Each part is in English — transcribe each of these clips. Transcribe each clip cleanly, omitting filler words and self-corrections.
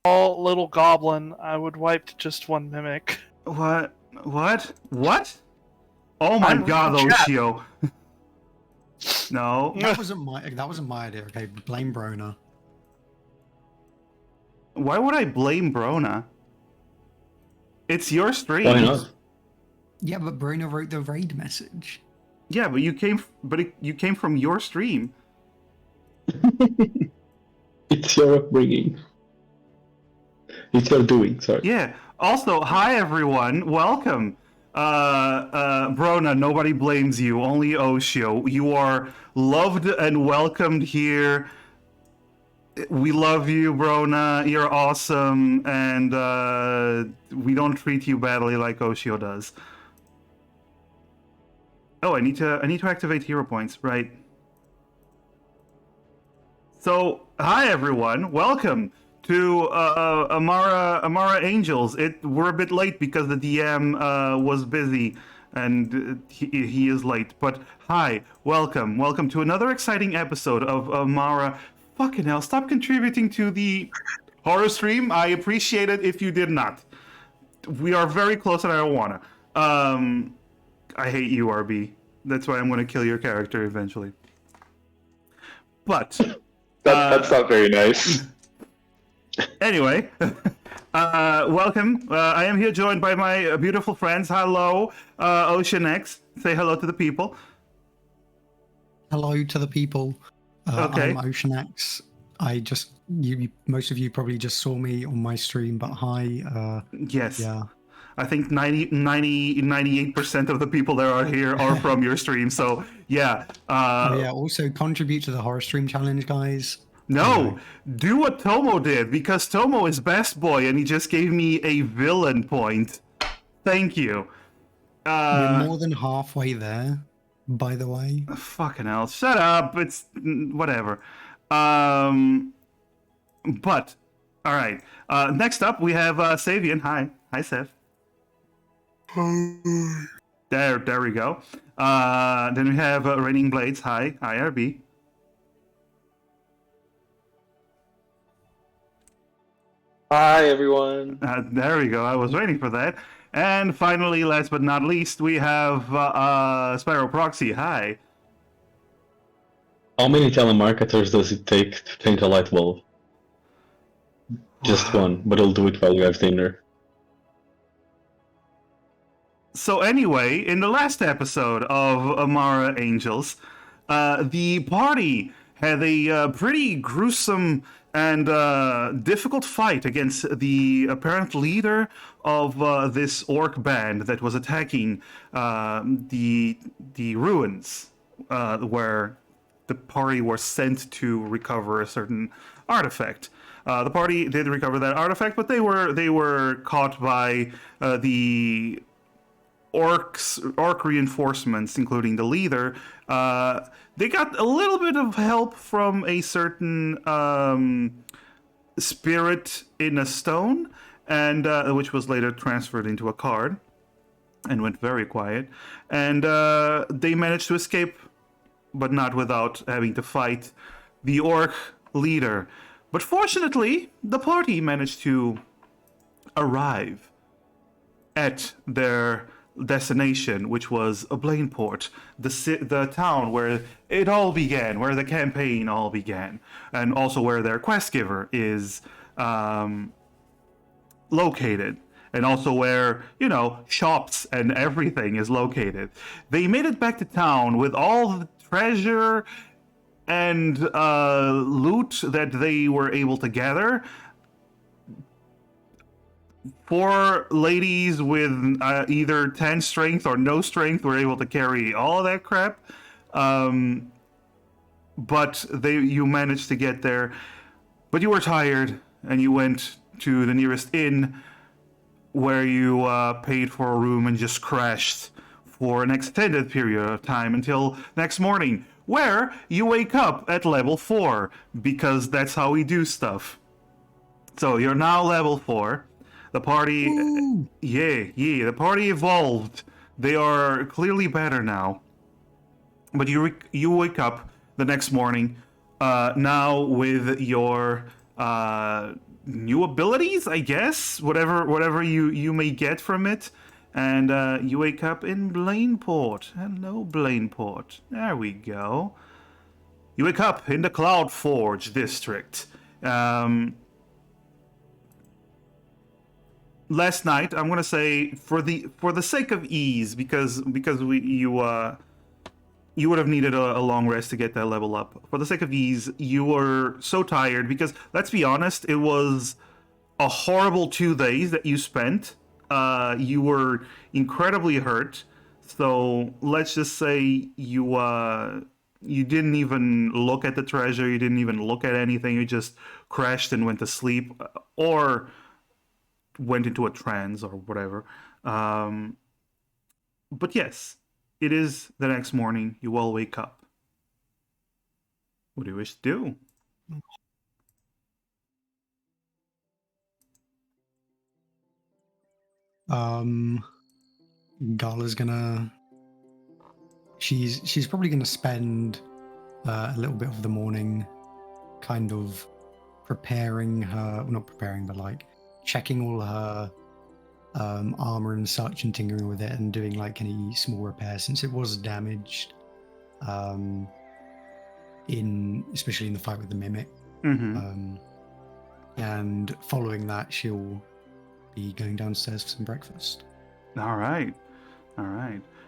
small little goblin, I would wipe to just one mimic. What? What? Oh my I'm god, reading chat. Oshio. No. That wasn't my idea. Okay, blame Brona. Why would I blame Brona? It's your stream. Why not? Yeah, but Brona wrote the raid message. Yeah, but you came from your stream. It's your upbringing. It's your doing, sorry. Yeah. Also, hi everyone. Welcome. Brona, nobody blames you. Only Oshio. You are loved and welcomed here. We love you, Brona. You're awesome, and we don't treat you badly like Oshio does. Oh, I need to activate hero points, right? So, hi everyone. Welcome to Amara Angels. We're a bit late because the DM was busy and he is late. But hi, welcome to another exciting episode of Amara. Fucking hell, stop contributing to the horror stream. I appreciate it if you did not. We are very close and I don't wanna. I hate you, RB. That's why I'm gonna kill your character eventually. But That's not very nice. Anyway, welcome. I am here joined by my beautiful friends. Hello, Ocean X. Say hello to the people. Hello to the people. Okay. I'm Oceanax. Most of you probably just saw me on my stream, but hi. Yes. Yeah. I think 98% of the people that are here are from your stream. So yeah. Yeah. Also contribute to the horror stream challenge, guys. No, do what Tomo did, because Tomo is best boy and he just gave me a villain point. Thank you. We're more than halfway there, by the way. Fucking hell, shut up. It's whatever. But all right. Next up we have Savian. Hi, Seth. There we go. Then we have Raining Blades. Hi, RB. Hi, everyone. There we go. I was waiting for that. And finally, last but not least, we have Sparrow Proxy. Hi. How many telemarketers does it take to paint a light bulb? Just one, but I'll do it while you have dinner. So anyway, in the last episode of Amara Angels, the party had a pretty gruesome and difficult fight against the apparent leader of this orc band that was attacking the ruins where the party was sent to recover a certain artifact. The party did recover that artifact, but they were caught by the orc reinforcements, including the leader. They got a little bit of help from a certain spirit in a stone, and which was later transferred into a card and went very quiet. And they managed to escape, but not without having to fight the orc leader. But fortunately, the party managed to arrive at their destination, which was Blainport, the town where it all began, where the campaign all began, and also where their quest giver is located, and also where, shops and everything is located. They made it back to town with all the treasure and loot that they were able to gather. 4 ladies with either 10 strength or no strength were able to carry all of that crap. But you managed to get there. But you were tired, and you went to the nearest inn, where you paid for a room and just crashed for an extended period of time until next morning, where you wake up at level 4, because that's how we do stuff. So you're now level 4. The party, the party evolved. They are clearly better now. But you wake up the next morning, now with your new abilities, I guess. Whatever you may get from it. And you wake up in Blaineport. Hello, Blaineport. There we go. You wake up in the Cloud Forge district. Last night, I'm gonna say for the sake of ease, because you would have needed a long rest to get that level up. For the sake of ease, you were so tired because, let's be honest, it was a horrible 2 days that you spent. You were incredibly hurt, so let's just say you didn't even look at the treasure, you didn't even look at anything, you just crashed and went to sleep, or went into a trance or whatever. But yes, it is the next morning, you all wake up. What do you wish to do? Gala's gonna. She's probably gonna spend a little bit of the morning, kind of preparing her. Well, not preparing, but like checking all her armor and such, and tinkering with it, and doing like any small repairs since it was damaged. Especially in the fight with the mimic. Mm-hmm. And following that, she'll be going downstairs for some breakfast. All right.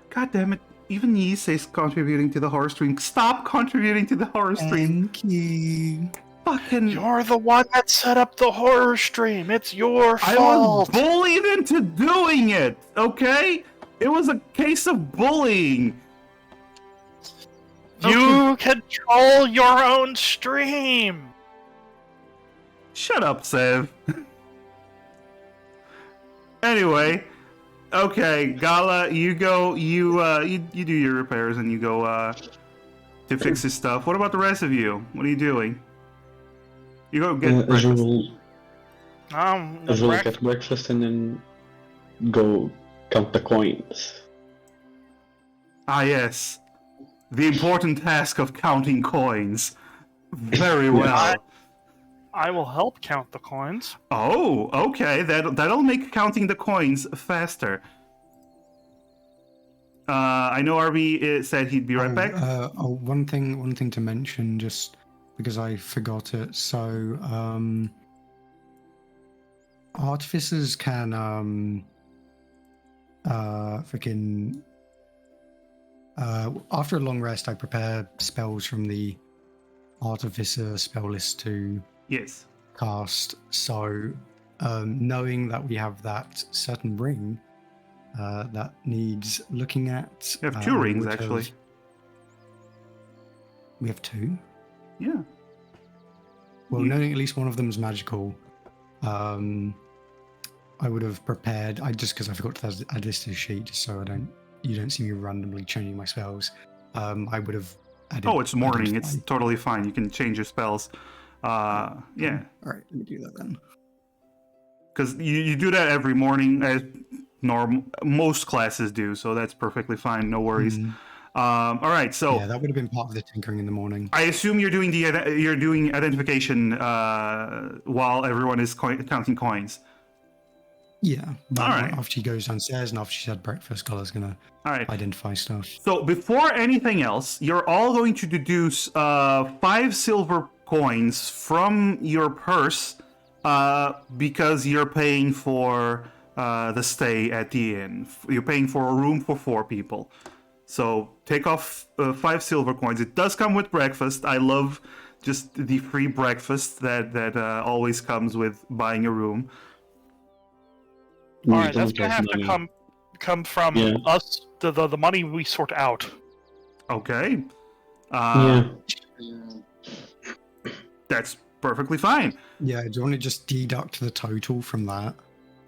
God damn it. Even Yisei's contributing to the horror stream. Stop contributing to the horror stream. Thank you. Fucking... You're the one that set up the horror stream. It's your I fault. was bullied into doing it, okay? It was a case of bullying. You control your own stream. Shut up, Sev. Anyway, okay, Gala, you go. You do your repairs and you go to fix his stuff. What about the rest of you? What are you doing? You go get breakfast. As well get breakfast and then go count the coins. Ah, yes. The important task of counting coins. Very well. I will help count the coins. Oh, okay. That'll make counting the coins faster. I know RB said he'd be right back. One thing to mention, just because I forgot it. So, artificers can freaking. After a long rest, I prepare spells from the artificer spell list to cast. So, knowing that we have that certain ring that needs looking at. We have 2 rings, actually. We have 2? Yeah. Well, knowing at least one of them is magical, I would have prepared. Just because I forgot to add this to the sheet, just so you don't see me randomly changing my spells. I would have added. Oh, it's morning. It's totally fine. You can change your spells. Yeah. All right, let me do that then. Because you do that every morning, as most classes do, so that's perfectly fine. No worries. All right, so yeah, that would have been part of the tinkering in the morning. I assume you're doing identification while everyone is counting coins. Yeah, but all right. After she goes downstairs and after she's had breakfast, Gala's gonna identify stuff. So before anything else, you're all going to deduce 5 silver coins from your purse because you're paying for the stay at the inn. You're paying for a room for 4 people. So take off 5 silver coins. It does come with breakfast. I love just the free breakfast that always comes with buying a room. All right, that's gonna have to come from us, the money we sort out. Okay. That's perfectly fine. Yeah, do you want to just deduct the total from that?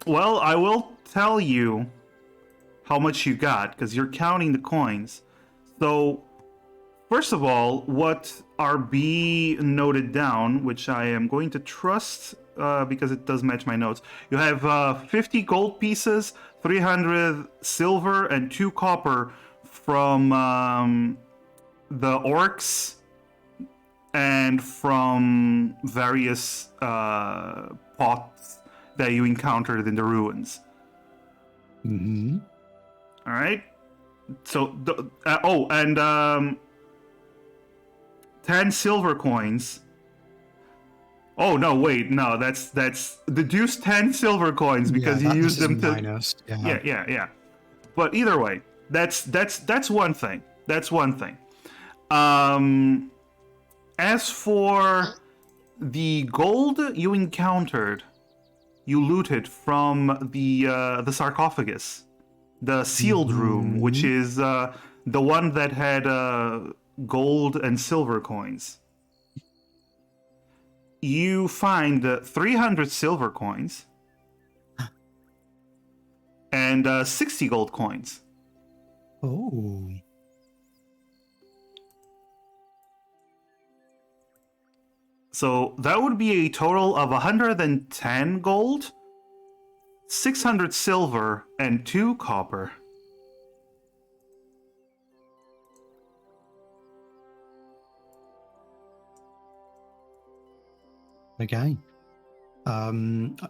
Well, I will tell you how much you got, because you're counting the coins. So, first of all, what RB noted down, which I am going to trust because it does match my notes. You have 50 gold pieces, 300 silver, and 2 copper from the orcs and from various pots that you encountered in the ruins. Mm-hmm. All right. So, 10 silver coins. Oh no! Wait, no. That's deduce 10 silver coins because you used them to. Minus. Yeah. But either way, that's one thing. That's one thing. As for the gold you encountered, you looted from the sarcophagus, the sealed room, which is the one that had gold and silver coins. You find 300 silver coins and 60 gold coins. Oh. So that would be a total of 110 gold, 600 silver, and 2 copper. Okay.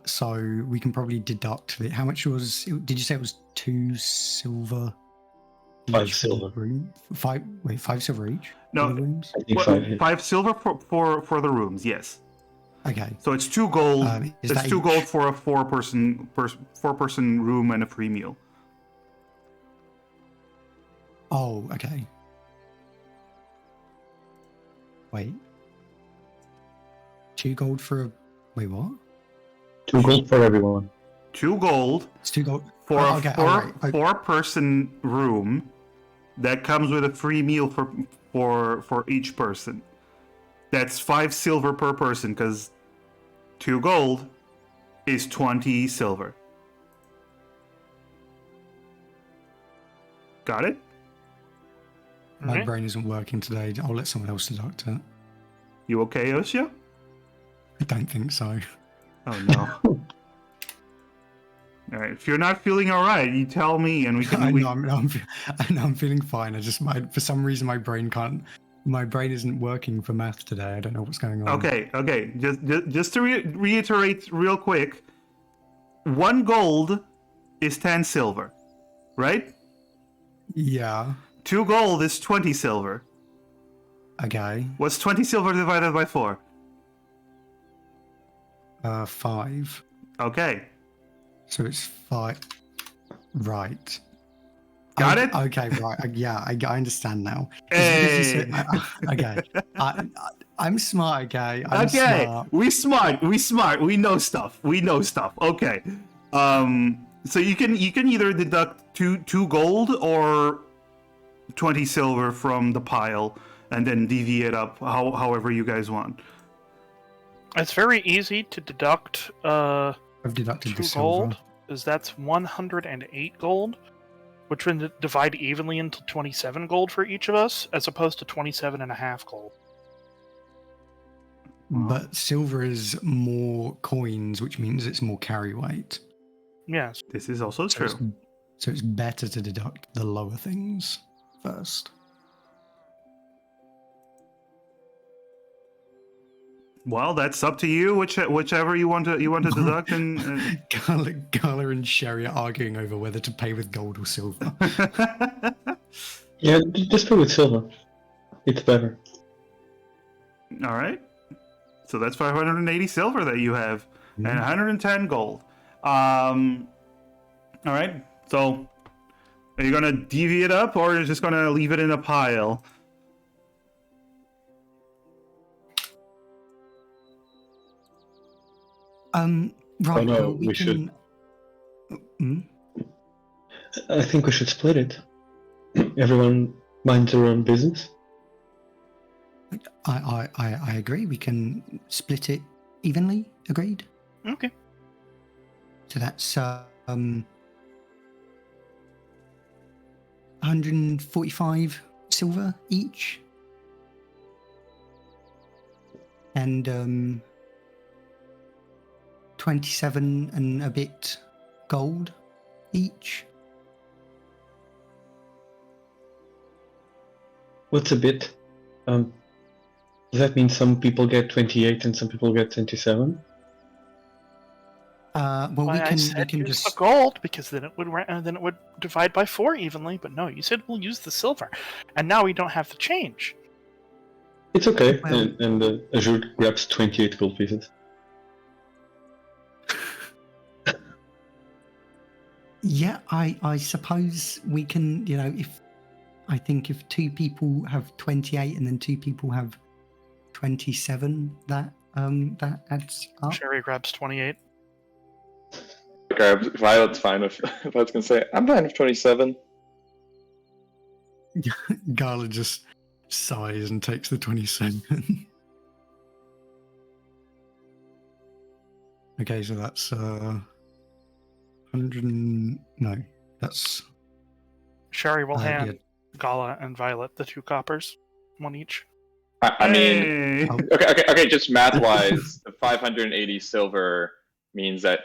So we can probably deduct how much was. Did you say it was 2 silver? 5 silver. Room? 5 silver each? No, for the rooms? I think 5 silver for the rooms, yes. Okay. So it's 2 gold. Is It's that 2 each? gold for a 4-person room and a free meal. Oh, okay. Wait. 2 gold for a. Wait, what? 2 gold for everyone. 2 gold It's 2 gold for oh, a okay, 4-person room that comes with a free meal for each person. That's 5 silver per person because 2 gold is 20 silver. Got it? My brain isn't working today. I'll let someone else deduct it. You okay, Osha? I don't think so. Oh no. All right. If you're not feeling all right, you tell me, and we can. I'm feeling fine. For some reason my brain can't. My brain isn't working for math today. I don't know what's going on. Okay. Just to reiterate real quick, 1 gold is 10 silver, right? Yeah. 2 gold is 20 silver. Okay. What's 20 silver divided by 4? 5. Okay. So it's 5. Right. Got it? Okay, right. Yeah, I understand now. Hey. Okay. I'm smart, okay? I'm okay. smart. We smart. We know stuff. Okay. So you can either deduct 2 gold or 20 silver from the pile and then deviate up however you guys want. It's very easy to deduct I've deducted 2 the silver. gold, because that's 108 gold, which would divide evenly into 27 gold for each of us, as opposed to 27.5 gold. But silver is more coins, which means it's more carry weight. Yes. This is also true. So it's better to deduct the lower things first. Well, that's up to you. Whichever you want to deduct. And Gala and Sherry are arguing over whether to pay with gold or silver. Yeah, just pay with silver. It's better. All right. So that's 580 silver that you have, and 110 gold. All right. So are you gonna divvy it up, or are you just gonna leave it in a pile? Right. no, well, we should. Hmm? I think we should split it. Everyone minds their own business. I agree. We can split it evenly. Agreed. Okay. So that's 145 silver each, and 27 and a bit gold each. What's a bit? Does that mean some people get 28 and some people get 27? Well, Why I we said can use just the gold because then it would divide by 4 evenly. But no, you said we'll use the silver, and now we don't have the change. It's okay. Well- And Azure grabs 28 gold pieces. Yeah, I suppose we can. If 2 people have 28 and then 2 people have 27, that adds up. Sherry grabs 28. Okay, Violet's fine with. Violet's gonna say, "I'm fine with 27." Gala just sighs and takes the 27. Okay, so that's 100. No, that's Sherry will hand yeah. Gala and Violet the 2 coppers, 1 each. I mean, Hey. Oh. okay. Just math-wise, the 580 silver means that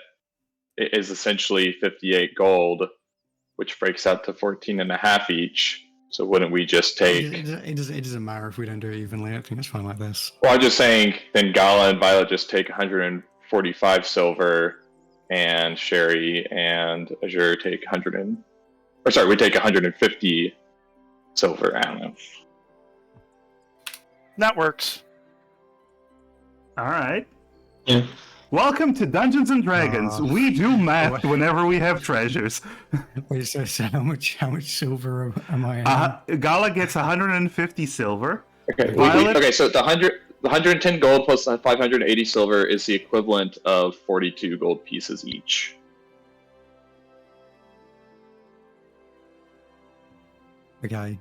it is essentially 58 gold, which breaks out to 14 and a half each. So wouldn't we just take? It doesn't matter if we don't do it evenly. I think it's fine like this. Well, I'm just saying. Then Gala and Violet just take 145 silver, and Sherry and Azure take we take 150 silver. I don't know. That works. All right. Yeah. Welcome to Dungeons and Dragons. We do math Oh, whenever we have treasures. Wait, so how much silver am I at? Gala gets 150 silver. Okay. Violet? Okay. So the 110 gold plus 580 silver is the equivalent of 42 gold pieces each. Okay.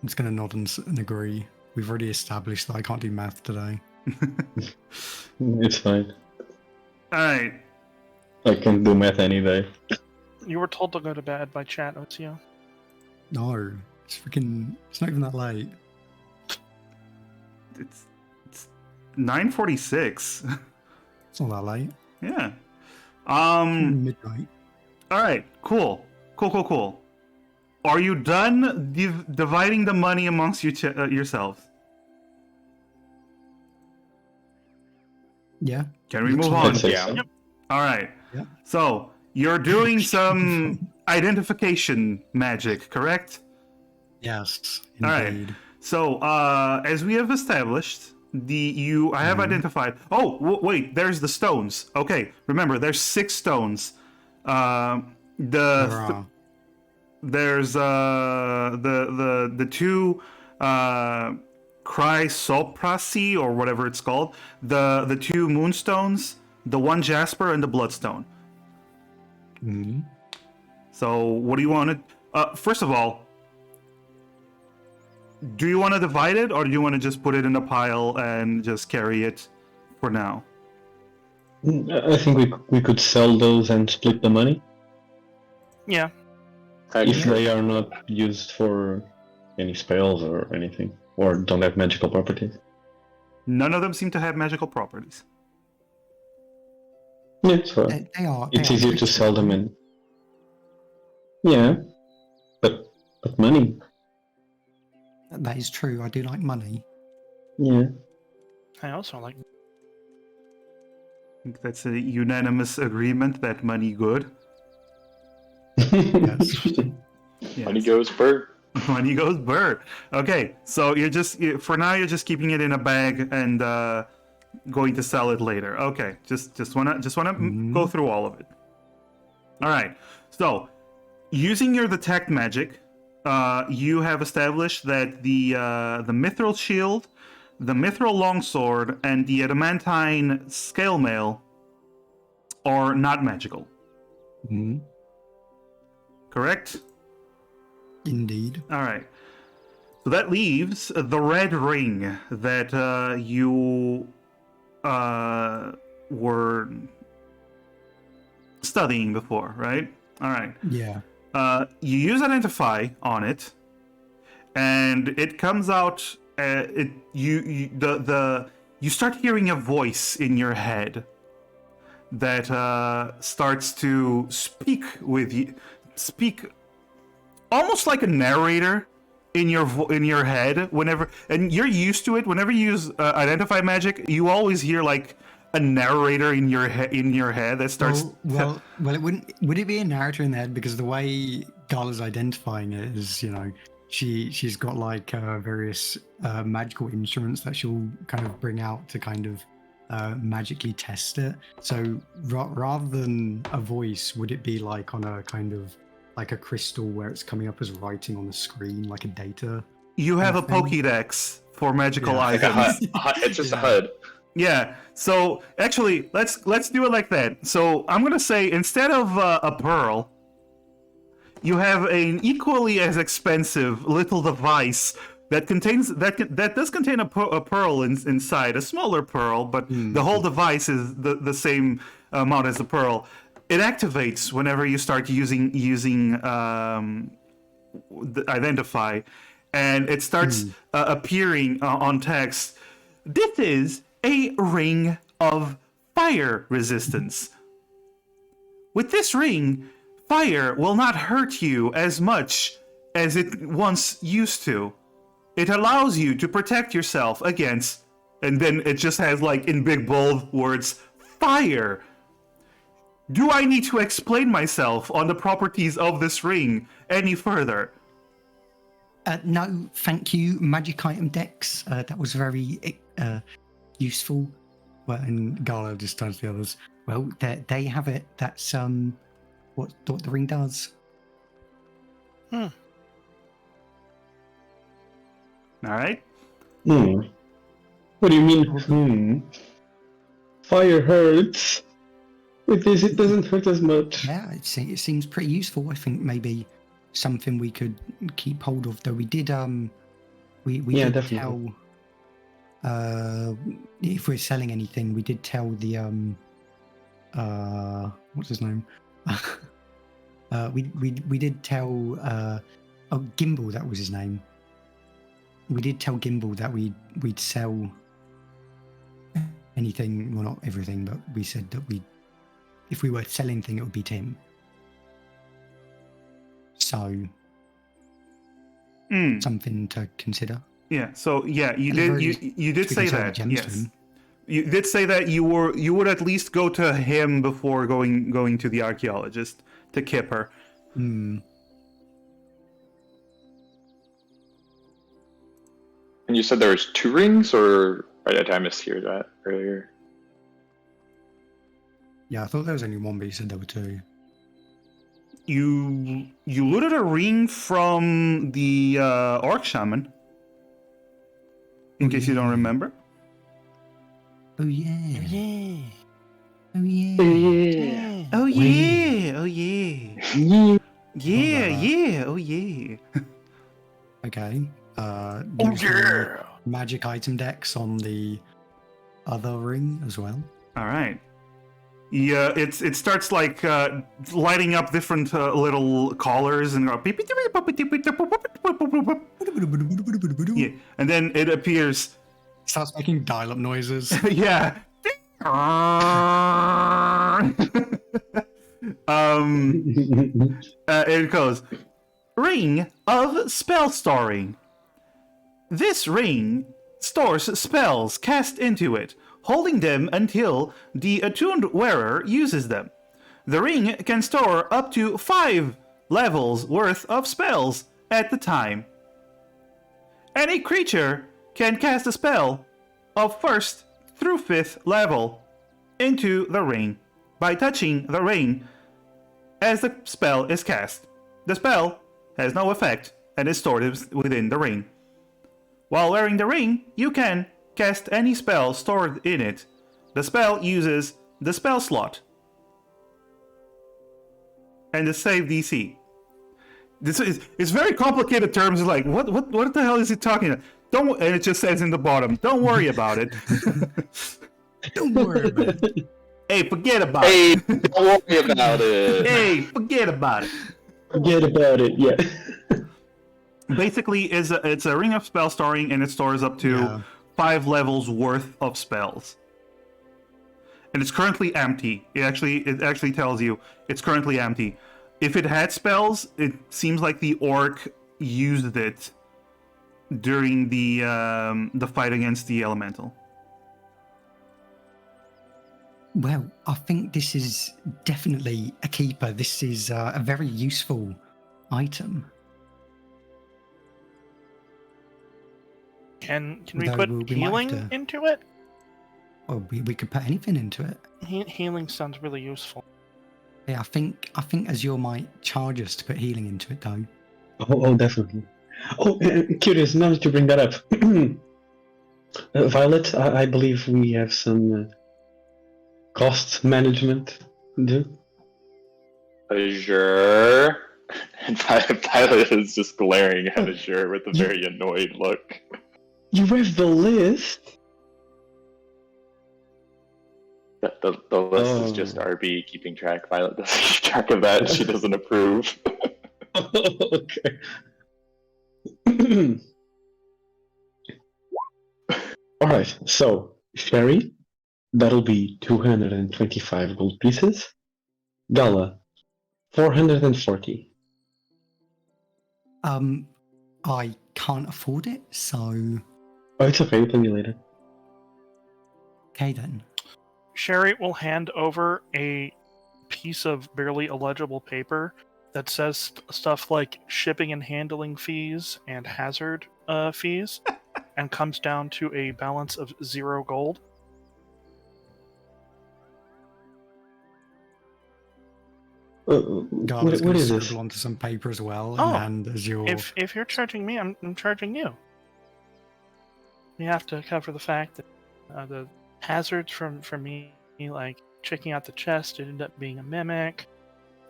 I'm just going to nod and agree. We've already established that I can't do math today. It's fine. All right. I can do math any day. You were told to go to bed by chat, OCO. No, it's not even that late. It's 9:46. It's not that late. Yeah. Midnight. All right. Cool. Are you done dividing the money amongst yourselves? Yeah. Can we Looks move like on? I'd say Yeah. so. Yep. All right. Yeah. So you're doing some identification magic, correct? Yes. All right. Indeed. So as we have established, I have identified. Oh, wait. There's the stones. Okay. Remember, there's 6 stones. There's the 2 chrysoprasy or whatever it's called, the 2 moonstones, the 1 jasper and the bloodstone. Mhm. So what do you want to first of all, do you want to divide it or do you want to just put it in a pile and just carry it for now? I think we could sell those and split the money Yeah. if they are not used for any spells or anything, or don't have magical properties. None of them seem to have magical properties. Yeah, so They are. it's easier to sell them in. Yeah, but money. That is true. I do like money. Yeah. I also like. I think that's a unanimous agreement that money good. Yes. Yes. Money goes burr. Money goes burr. Okay, so for now you're just keeping it in a bag and going to sell it later. Okay, just wanna go through all of it. All right. So using your detect magic, you have established that the mithril shield, the mithril longsword, and the adamantine scale mail are not magical. Mhm. Correct? Indeed. All right. So that leaves the red ring that you were studying before, right? All right. Yeah. You use identify on it, and it comes out. You start hearing a voice in your head that starts to speak with you, speak almost like a narrator in your head. Whenever, and you're used to it. Whenever you use identify magic, you always hear like a narrator in your head that starts. Well, it wouldn't. Would it be a narrator in the head? Because the way Gala's identifying it is, she's got like various magical instruments that she'll kind of bring out to kind of magically test it. So rather than a voice, would it be like on a kind of like a crystal where it's coming up as writing on the screen, like a data? You have a thing? Pokédex for magical Like a items. HUD. It's just a Yeah. HUD. Yeah. So actually, let's do it like that. So I'm gonna say instead of a pearl, you have an equally as expensive little device that contains that does contain a pearl inside, a smaller pearl, but the whole device is the same amount as the pearl. It activates whenever you start using the identify, and it starts appearing on text. This is a ring of fire resistance. With this ring, fire will not hurt you as much as it once used to. It allows you to protect yourself against, and then it just has like in big bold words, fire. Do I need to explain myself on the properties of this ring any further? No, thank you. Magic item decks. That was very useful. Well, and Gala just turns to the others. Well, they have it. That's what the ring does. All right. What do you mean? Fire hurts. With this, it doesn't hurt as much. Yeah, it seems pretty useful. I think maybe something we could keep hold of. Though we did we Yeah, did definitely. tell if we're selling anything, we did tell the what's his name? we did tell Gimbal, that was his name. We did tell Gimbal that we'd sell anything, well, not everything, but we said that if we were to sell anything, it would be to him. So something to consider. Yeah. So yeah, you At the did very you did we say can sell the that. gems to Yes. him. You did say that you would at least go to him before going to the archaeologist, to Kipper. Hmm. And you said there was 2 rings, or did I mishear that earlier? Yeah, I thought there was only one, but you said there were 2. You looted a ring from the orc shaman. In case you don't remember. Oh yeah. Yeah. Oh yeah. Yeah. Oh yeah. Oh yeah. Yeah, that. yeah. Oh yeah. Okay. Oh use the yeah. magic item decks on the other ring as well. All right. Yeah, it starts like lighting up different little collars and yeah, and then it appears. Starts making dial-up noises. Yeah. It goes, Ring of Spell Storing. This ring stores spells cast into it, holding them until the attuned wearer uses them. The ring can store up to 5 levels worth of spells at the time. Any creature can cast a spell of 1st through 5th level into the ring by touching the ring as the spell is cast. The spell has no effect and is stored within the ring. While wearing the ring, you can cast any spell stored in it. The spell uses the spell slot and the save DC. It's very complicated terms. Like what the hell is he talking about? And it just says in the bottom, don't worry about it. Don't worry about it. Hey, forget about Hey, it. don't worry about it. Hey, forget about it. Forget about it, yeah. Basically, it's a ring of spell storing, and it stores up to 5 levels worth of spells. And it's currently empty. It actually tells you it's currently empty. If it had spells, it seems like the orc used it during the fight against the elemental. Well, I think this is definitely a keeper. This is a very useful item. Can we Although put we might have healing to- into it? Well, we could put anything into it. Healing sounds really useful. Yeah, I think Azure might charge us to put healing into it, though. Oh, definitely. Oh, curious, now that you bring that up. Violet, I believe we have some cost management to do. Azure. And Violet is just glaring at Azure with a very annoyed look. You have the list? The list is just RB keeping track. Violet doesn't keep track of that. She doesn't approve. Okay. Alright, so, Sherry, that'll be 225 gold pieces. Gala, 440. I can't afford it, so Oh, it's okay, tell me later. okay then. Sherry will hand over a piece of barely illegible paper that says stuff like shipping and handling fees and hazard fees, and comes down to a balance of 0 gold. Garda's What going to is this? scribble onto some paper as well Oh, and hand Azure. If you're charging me, I'm charging you. You have to cover the fact that the hazards from me, like checking out the chest, it ended up being a mimic.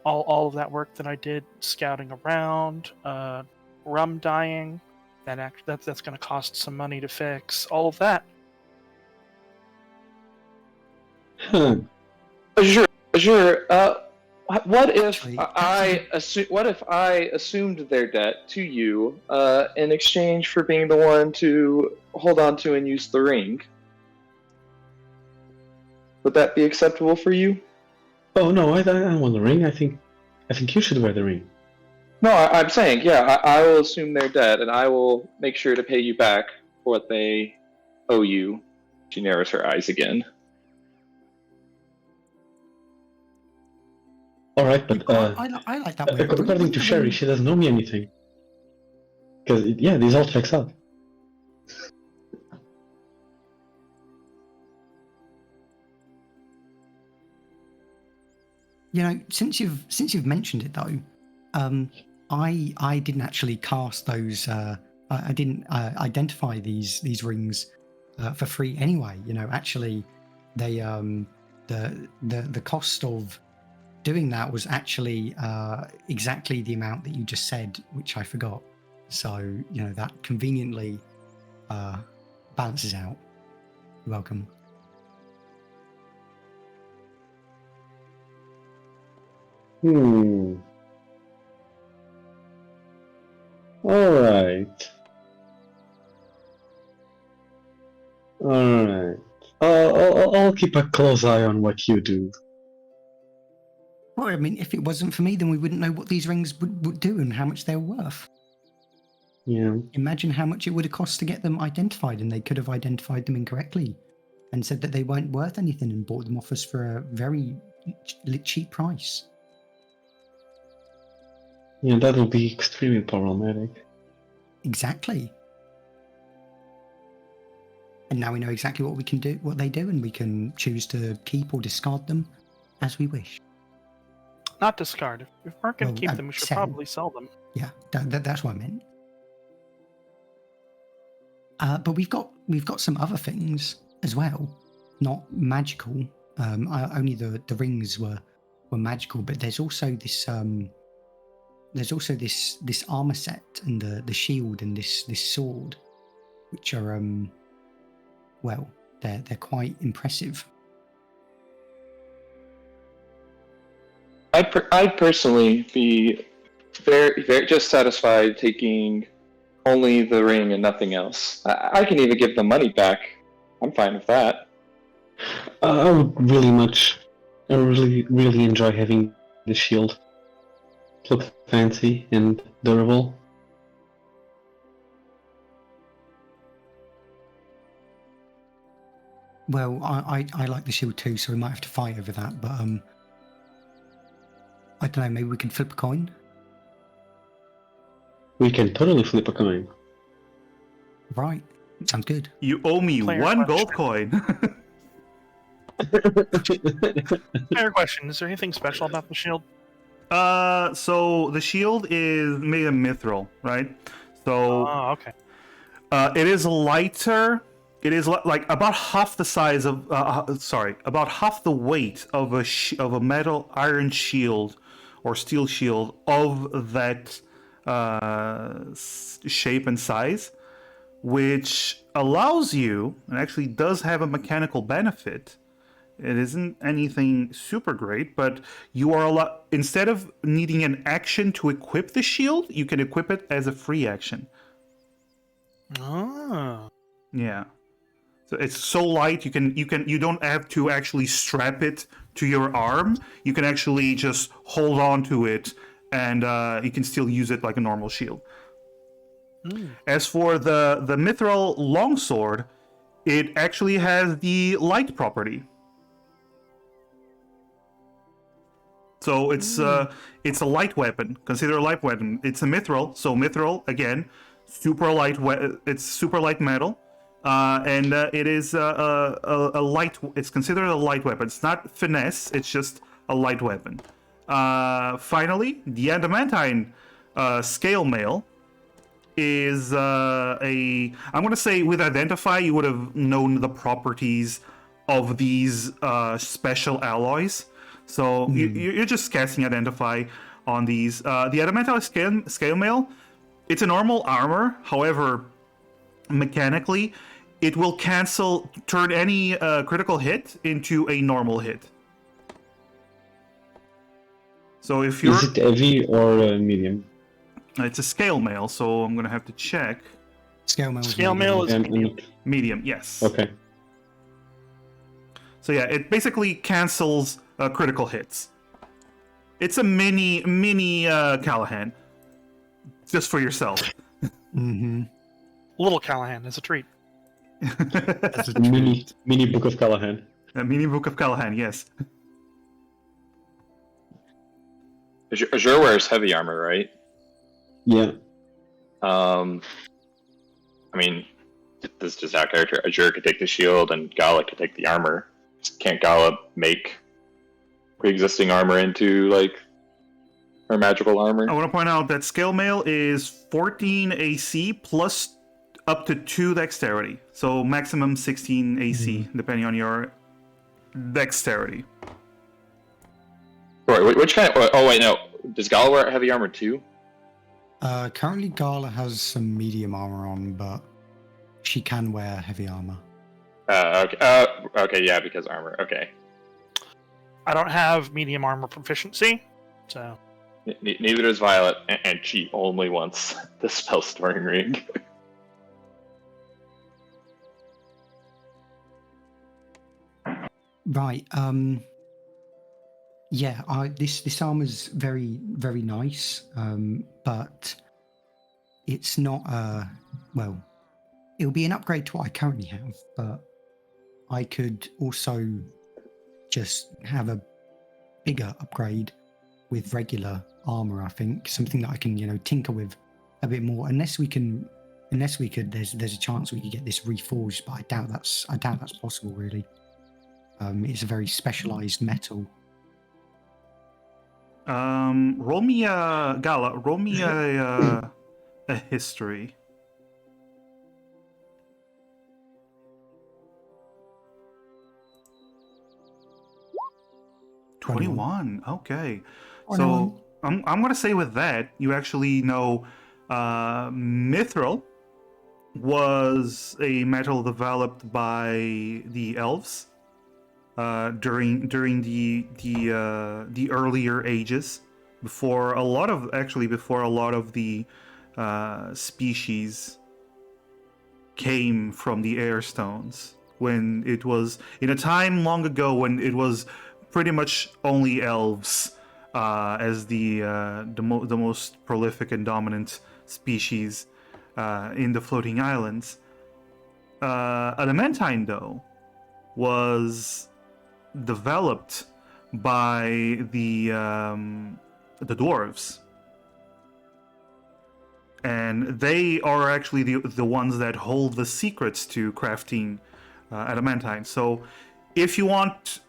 All of that work that I did scouting around, rum dying, that's going to cost some money to fix. All of that. Huh. Azure, what if Actually, I assumed their debt to you in exchange for being the one to hold on to and use the ring? Would that be acceptable for you? Oh no, I don't want the ring. I think you should wear the ring. No, I'm saying, yeah, I will assume their debt, and I will make sure to pay you back for what they owe you. She narrows her eyes again. Alright, but I like that way. according to Sherry, she doesn't owe me anything. Because, yeah, these all checks out. You know, since you've mentioned it though, I didn't actually cast those. I didn't identify these rings for free anyway. You know, actually, they the cost of doing that was actually exactly the amount that you just said, which I forgot. So you know that conveniently balances out. You're welcome. Alright. Alright. I'll keep a close eye on what you do. Well, I mean, if it wasn't for me, then we wouldn't know what these rings would do and how much they're worth. Yeah. Imagine how much it would have cost to get them identified, and they could have identified them incorrectly and said that they weren't worth anything and bought them off us for a very cheap price. Yeah, that would be extremely problematic. Exactly. And now we know exactly what we can do, what they do, and we can choose to keep or discard them as we wish. Not discard. If we're going to Well, keep them, we should sell. probably sell them. Yeah, that's what I meant. But we've got some other things as well, not magical. Only the rings were magical, but there's also this this armor set and the shield and this sword, which are well, they're quite impressive. I'd personally be very just satisfied taking only the ring and nothing else. I can even give the money back. I'm fine with that. I really enjoy having the shield. Look fancy and durable. Well, I like the shield too, so we might have to fight over that. But I don't know. Maybe we can flip a coin. We can totally flip a coin. Right. Sounds good. You owe me Player one question. gold coin. Fair question. Is there anything special about the shield? So the shield is made of mithril, right? So Oh, okay. it is lighter. It is like about half the size of, about half the weight of a metal iron shield or steel shield of that shape and size, which allows you, and actually does have a mechanical benefit. It isn't anything super great, but you are instead of needing an action to equip the shield, you can equip it as a free action. Oh. Yeah. So it's so light you don't have to actually strap it to your arm. You can actually just hold on to it, and you can still use it like a normal shield. As for the mithril longsword, it actually has the light property. So it's a light weapon. Consider a light weapon. It's a mithril. So mithril again, super light. It's super light metal, and it is a light. It's considered a light weapon. It's not finesse. It's just a light weapon. Finally, the adamantine scale mail is I'm gonna say with identify you would have known the properties of these special alloys. So you're just casting identify on these. The adamantine scale mail, it's a normal armor. However, mechanically, it will turn any critical hit into a normal hit. So if you're, Is it heavy or medium? it's a scale mail, so I'm gonna have to check. Scale mail. Scale mail is medium. Medium, yes. Okay. So yeah, it basically cancels critical hits. It's a mini Callahan, just for yourself. Mm-hmm. Little Callahan is a treat. That's a Mini Book of Callahan. A mini book of Callahan, yes. Azure wears heavy armor, right? Yeah. I mean, this is just our character. Azure could take the shield, and Gala could take the armor. Can't Gala make pre-existing armor into like her magical armor? I want to point out that scale mail is 14 AC plus up to 2 dexterity, so maximum 16 AC depending on your dexterity. Right, which kind? Oh wait, no. Does Gala wear heavy armor too? Currently, Gala has some medium armor on, but she can wear heavy armor. Okay. Okay, yeah, because armor. Okay. I don't have medium armor proficiency, so Neither does Violet, and she only wants the spell storing ring. Right. Yeah. This armor's very very nice. But it's not. Well, it'll be an upgrade to what I currently have, but I could also just have a bigger upgrade with regular armor. I think something that I can tinker with a bit more. Unless we could. There's a chance we could get this reforged, but I doubt that's possible really. It's a very specialized metal. Roll me a Gala. Roll me a history. $21. Okay. So I'm gonna say with that you actually know mithril was a metal developed by the elves during the earlier ages, before a lot of the species came from the air stones, when it was in a time long ago when it was pretty much only elves as the most prolific and dominant species in the floating islands. Adamantine, though, was developed by the dwarves, and they are actually the ones that hold the secrets to crafting adamantine. So, if you want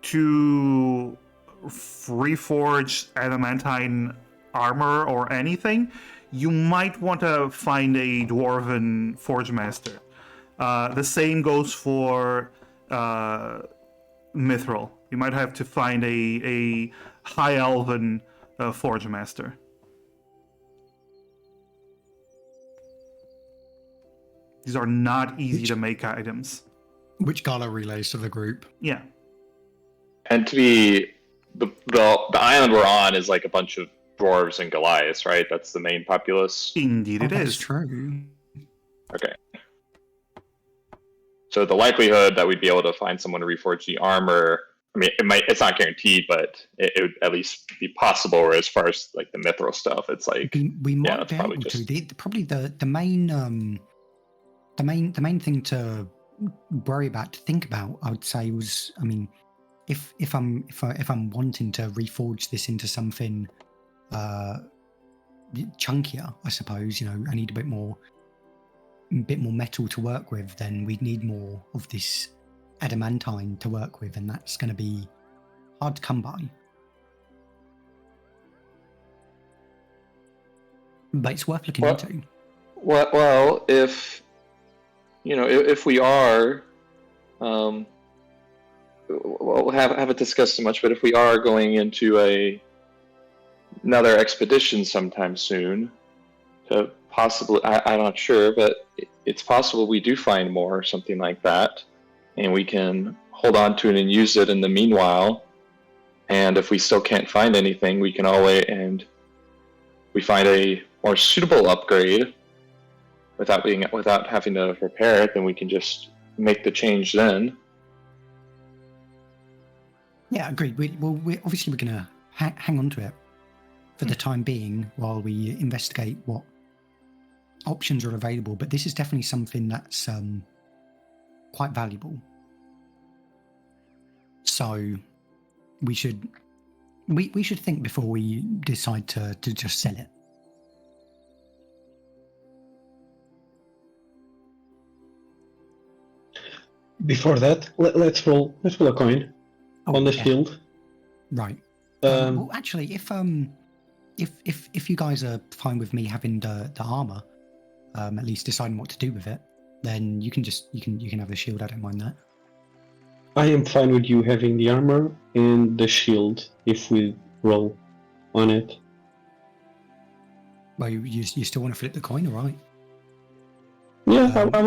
to reforge adamantine armor or anything, you might want to find a dwarven forge master. The same goes for mithril. You might have to find a high elven forge master. These are not easy to make items. Which Gala relays to the group. Yeah. And to be the island we're on is like a bunch of dwarves and Goliaths, right? That's the main populace. Indeed, it That's is. true. Okay. So the likelihood that we'd be able to find someone to reforge the armor, I mean, it's not guaranteed, but it would at least be possible. Where as far as like the mithril stuff, it's like We might that's be probably able just- to. Probably the main thing to worry about, to think about, I would say, was, I mean, if I'm wanting to reforge this into something chunkier, I suppose, I need a bit more metal to work with, then we'd need more of this adamantine to work with, and that's going to be hard to come by. But it's worth looking into. Well, if if we are, we'll haven't discussed so much, but if we are going into another expedition sometime soon, to possibly, I'm not sure, but it's possible we do find more or something like that, and we can hold on to it and use it in the meanwhile. And if we still can't find anything, we can always, and we find a more suitable upgrade without having to repair it, then we can just make the change then. Yeah, agreed. We're obviously going to hang on to it for the time being while we investigate what options are available. But this is definitely something that's quite valuable. So we should think before we decide to just sell it. Before that, let's roll a coin on the shield. Right. Well, actually, if you guys are fine with me having the armor, at least deciding what to do with it, then you can have the shield. I don't mind that. I am fine with you having the armor and the shield if we roll on it. Well, you still want to flip the coin, all right? Yeah, I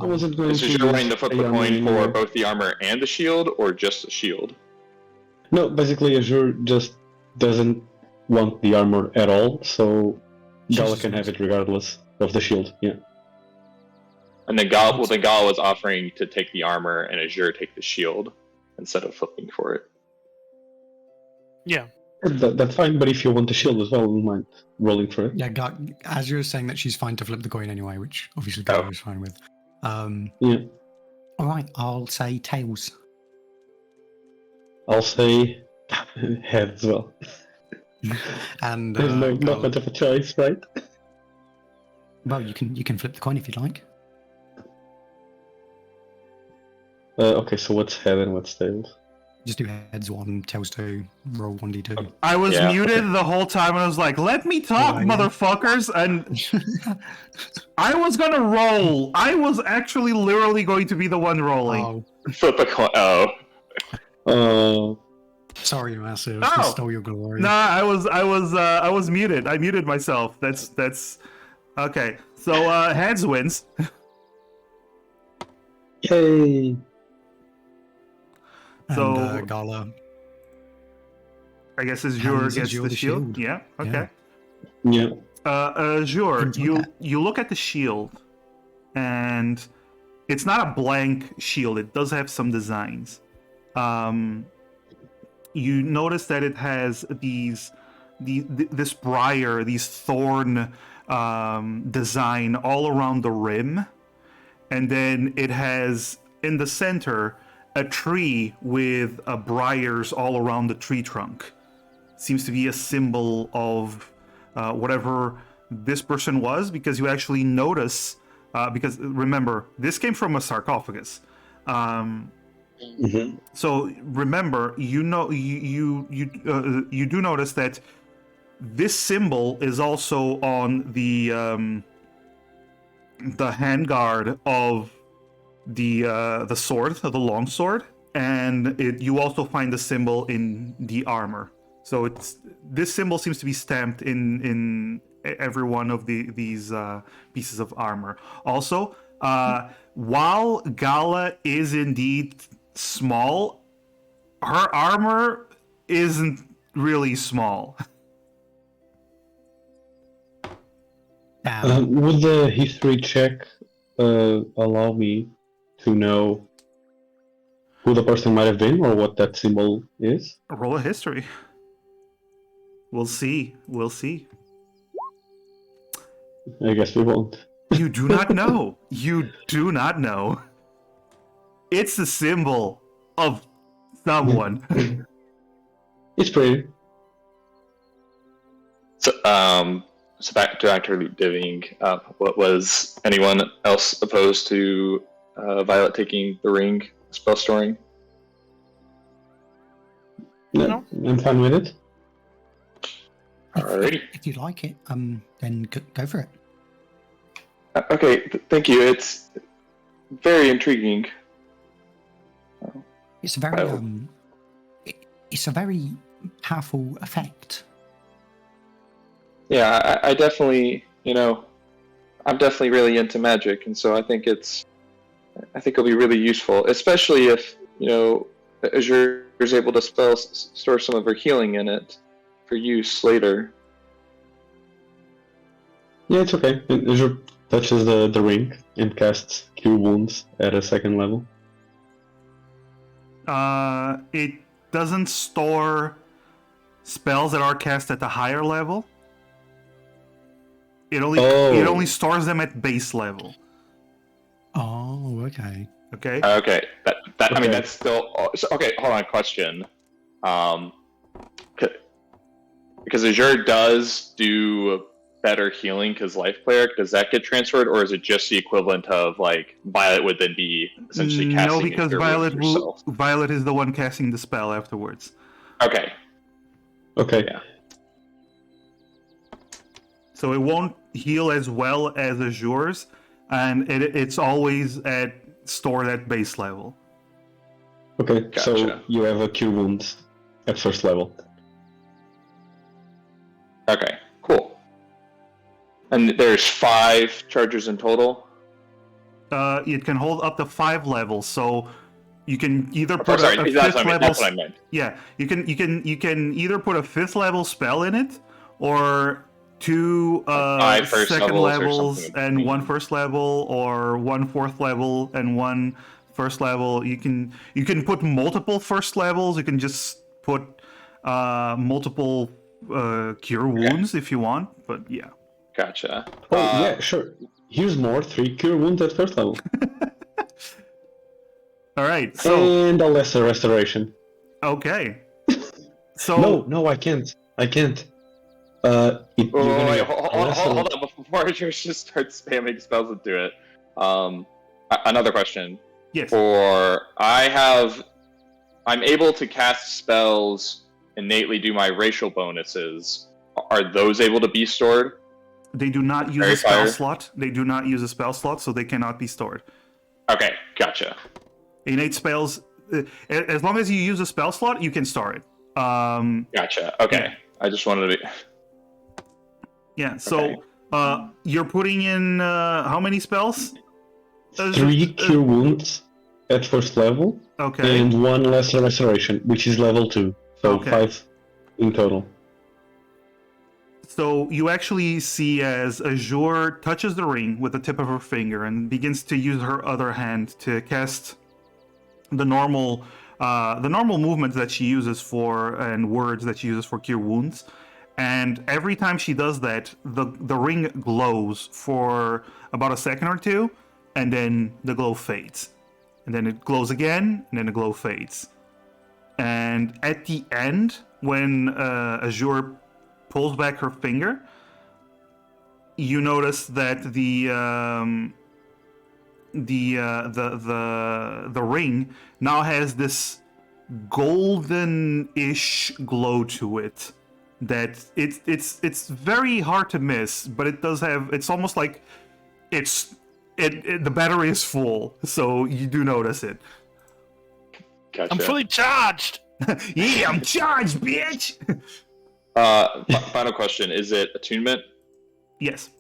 wasn't going So to. you're wanting to flip the coin for anymore. both the armor and the shield, or just the shield? No, basically Azure just doesn't want the armor at all, so Gala can have it regardless of the shield. Yeah. And then Gala was offering to take the armor and Azure take the shield instead of flipping for it. Yeah. That's fine, but if you want the shield as well, I don't mind rolling for it. Yeah, Azure is saying that she's fine to flip the coin anyway, which obviously Gala is fine with. Yeah. All right, I'll say tails. I'll say head as well. And There's not much of a choice, right? well, you can flip the coin if you'd like. Okay, so what's head and what's tails? Just do heads 1, tails 2, roll 1d2. I was Yeah. muted the whole time, and I was like, "Let me talk, yeah. motherfuckers!" And I was gonna roll. I was actually literally going to be the one rolling. Oh, Flip a coin. Oh. sorry, Massive. Oh. I stole your glory. Nah, I was muted. I muted myself. That's okay. So heads wins. Yay! And So- Gala. I guess Azure Hands gets Azure the the shield. shield. Yeah. Okay. Yeah. Azure, Enjoy you that. you look at the shield, and it's not a blank shield. It does have some designs. You notice that it has this briar, these thorn design all around the rim, and then it has in the center a tree with briars all around the tree trunk. Seems to be a symbol of whatever this person was, because you actually notice, because remember, this came from a sarcophagus. So remember, you do notice that this symbol is also on the handguard of the sword, the long sword, and you also find the symbol in the armor. So this symbol seems to be stamped in every one of these pieces of armor. Also, while Gala is indeed small, her armor isn't really small. Would the history check allow me to know who the person might have been or what that symbol is? Roll a history. We'll see. We'll see. I guess we won't. You do not know. You do not know. It's the symbol of someone. It's pretty. So, back to actually divvying up. What was anyone else opposed to Violet taking the ring spell storing? No, I'm fine with it. Alrighty. If you like it, then go for it. Okay, thank you. It's very intriguing. It's a very it's a very powerful effect. Yeah, I definitely, I'm definitely really into magic, and so I think it'll be really useful, especially if, Azure is able to store some of her healing in it for use later. Yeah, it's okay. Azure touches the ring and casts Cure Wounds at a second level. It doesn't store spells that are cast at the higher level. It only stores them at base level. Oh, okay. Okay. Okay. I mean, Okay. that's still okay. Hold on. Question. Because Azure does do better healing because Life Cleric, does that get transferred, or is it just the equivalent of like Violet would then be essentially casting? No, because Cure Wounds herself? Violet is the one casting the spell afterwards. Okay. Okay. Yeah. So it won't heal as well as Azure's, and it's always stored at base level. Okay, so Gotcha. you have a Cure Wounds at first level. Okay. Cool. And there's 5 charges in total. It can hold up to 5 levels, so you can either Oh, put sorry, a that's 5th what I meant. level. That's what I meant. Yeah, you can either put a 5th level spell in it, or 2 5 first second levels or levels something and between. 1 first level, or 1 4th level and 1 first level. You can put multiple first levels. You can just put multiple cure wounds if you want. But yeah. Gotcha. Oh, yeah, sure. Here's more 3 Cure Wounds at first level. All right. So And a lesser restoration. okay. So No, I can't. Oh, wait, hold on. Before George just starts spamming spells into it, another question. yes. I'm able to cast spells, innately do my racial bonuses. Are those able to be stored? They do not use Fairy a spell fire? slot. They do not use a spell slot, so they cannot be stored. Okay, gotcha. Innate spells, as long as you use a spell slot, you can store it. Gotcha. Okay, I just wanted to be. Yeah. So you're putting in how many spells? 3 Cure Wounds at first level, Okay. and 1 lesser restoration, which is level 2. So Okay. 5 in total. So you actually see as Azure touches the ring with the tip of her finger and begins to use her other hand to cast the normal movements that she uses for and words that she uses for cure wounds. And every time she does that, the ring glows for about a second or two, and then the glow fades. and then it glows again, and then the glow fades. And at the end, when Azure pulls back her finger, you notice that the ring now has this golden-ish glow to it. That it's very hard to miss, but it does have. It's almost like the battery is full, so you do notice it. Gotcha. I'm fully charged. Yeah, I'm charged, bitch. Final question: is it attunement? Yes.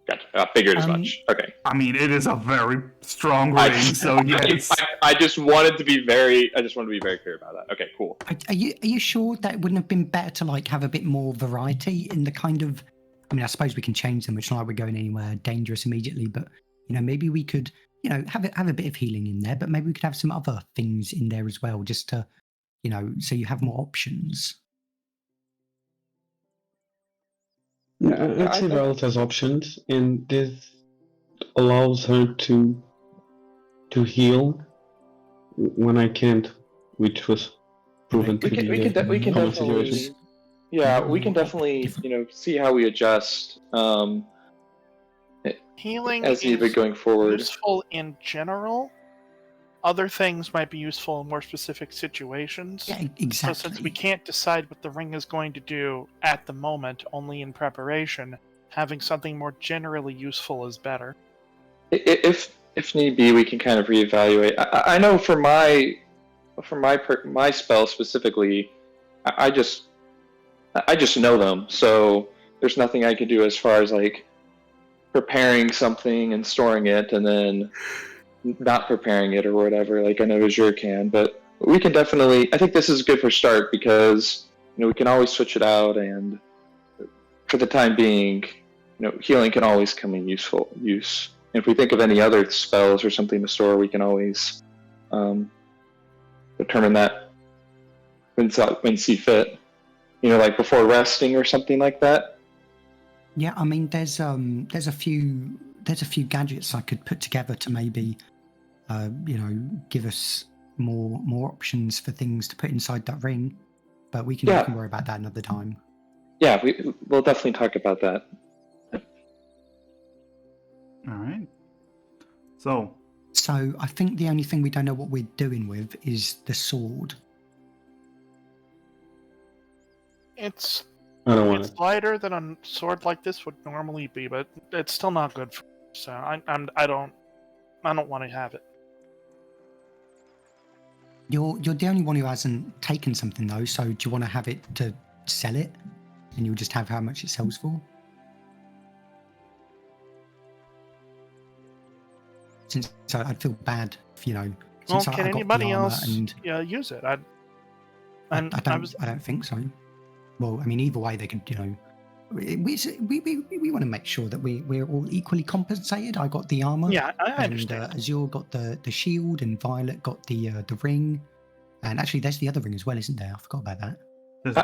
Gotcha. I figured as much. Okay. I mean, it is a very strong ring, so yes. I just wanted to be very clear about that. Okay, cool. Are you sure that it wouldn't have been better to like have a bit more variety in the kind of? I mean, I suppose we can change them. It's not like we're going anywhere dangerous immediately, but maybe we could, have a bit of healing in there, but maybe we could have some other things in there as well, just to, so you have more options. I'd say Violet has options, and this allows her to heal when I can't, which was proven to be we can a common definitely, situation. yeah, we can definitely, see how we adjust Healing as needed is going forward. useful in general. Other things might be useful in more specific situations. Yeah, exactly. So since we can't decide what the ring is going to do at the moment, only in preparation, having something more generally useful is better. If need be, we can kind of reevaluate. I know for my spell specifically, I just know them, so there's nothing I can do as far as like preparing something and storing it, and then not preparing it or whatever. Like I know Azure can, but we can definitely. I think this is good for start because we can always switch it out, and for the time being, healing can always come in useful use. If we think of any other spells or something to store, we can always determine that when see fit. Like before resting or something like that. Yeah, I mean, there's a few gadgets I could put together to maybe, give us more options for things to put inside that ring, but we can worry about that another time. Yeah, we'll definitely talk about that. All right. So I think the only thing we don't know what we're doing with is the sword. It's I don't want it. lighter than a sword like this would normally be, but it's still not good for me, so I don't want to have it. You're the only one who hasn't taken something though, so do you want to have it to sell it, and you'll just have how much it sells for? Since I'd feel bad if Well, since can I got anybody the armor else and use it? I don't think so. Well, I mean, either way, they could. We want to make sure that we're all equally compensated. I got the armor. Yeah, I and understand. Azure got the shield, and Violet got the ring. And actually, there's the other ring as well, isn't there? I forgot about that.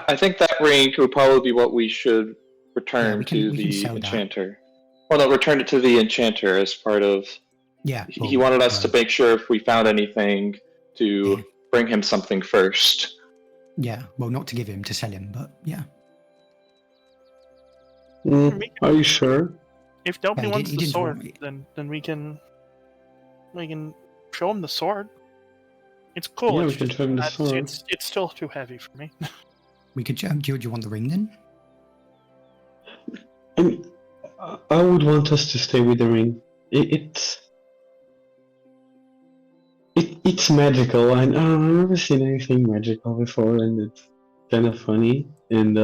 I think that ring would probably be what we should return we to can the sell that. enchanter. Well, no, return it to the enchanter as part of. Yeah. He wanted us to make sure if we found anything to bring him something first. Yeah. Well, not to give him, to sell him, but yeah. Are you sure? If nobody Yeah, wants he the didn't sword, want then we can show him the sword. It's cool. Yeah, it's we can just show him the that sword. It's still too heavy for me. We could. Do you want the ring then? I mean, I would want us to stay with the ring. It's magical. I've never seen anything magical before, and it's kind of funny. And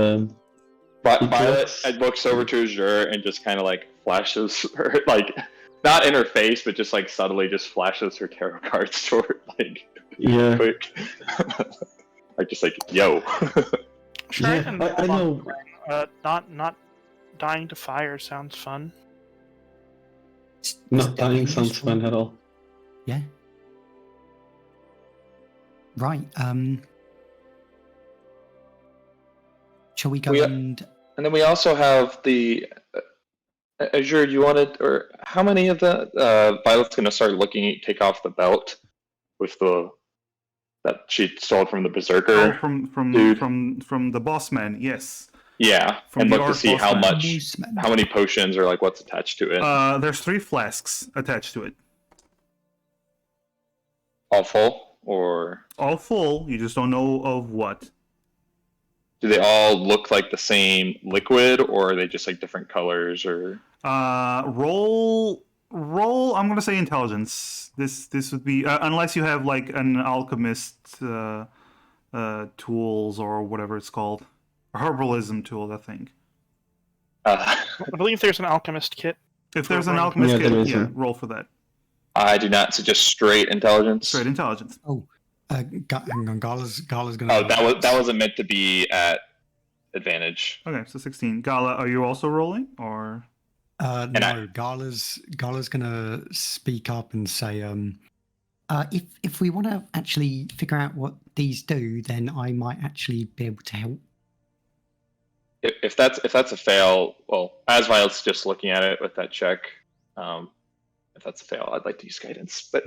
Violet looks over to Azure and just kind of like flashes her, like not in her face, but just like subtly just flashes her tarot cards to her, like quick. Like just like yo. Sure, Yeah, I know. Not dying to fire sounds fun. Not dying sounds fun at all. Yeah. Right. Shall we go And then we also have the Azure, you wanted, or how many of the Violet's gonna start take off the belt with the that she stole from the Oh, Berserker from dude? the boss man, yes. Yeah, From and the look to art see boss how man. much, how many potions or like what's attached to it. There's 3 flasks attached to it. All full, or All full, you just don't know of what. do they all look like the same liquid, or are they just like different colors? Or Roll. I'm gonna say intelligence. This would be unless you have like an alchemist tools or whatever it's called, herbalism tool, I think. uh, I believe there's an alchemist kit. If For there's an running alchemist Yeah, there kit, is yeah, one. roll for that. I do not suggest straight intelligence. Straight intelligence. Oh, hang on. Gala's gonna. Oh, that wasn't meant to be at advantage. Okay, so 16. Gala, are you also rolling or? No, Gala's gonna speak up and say, if we want to actually figure out what these do, then I might actually be able to help. If that's a fail, well, as Violet's just looking at it with that check, if that's a fail, I'd like to use guidance. But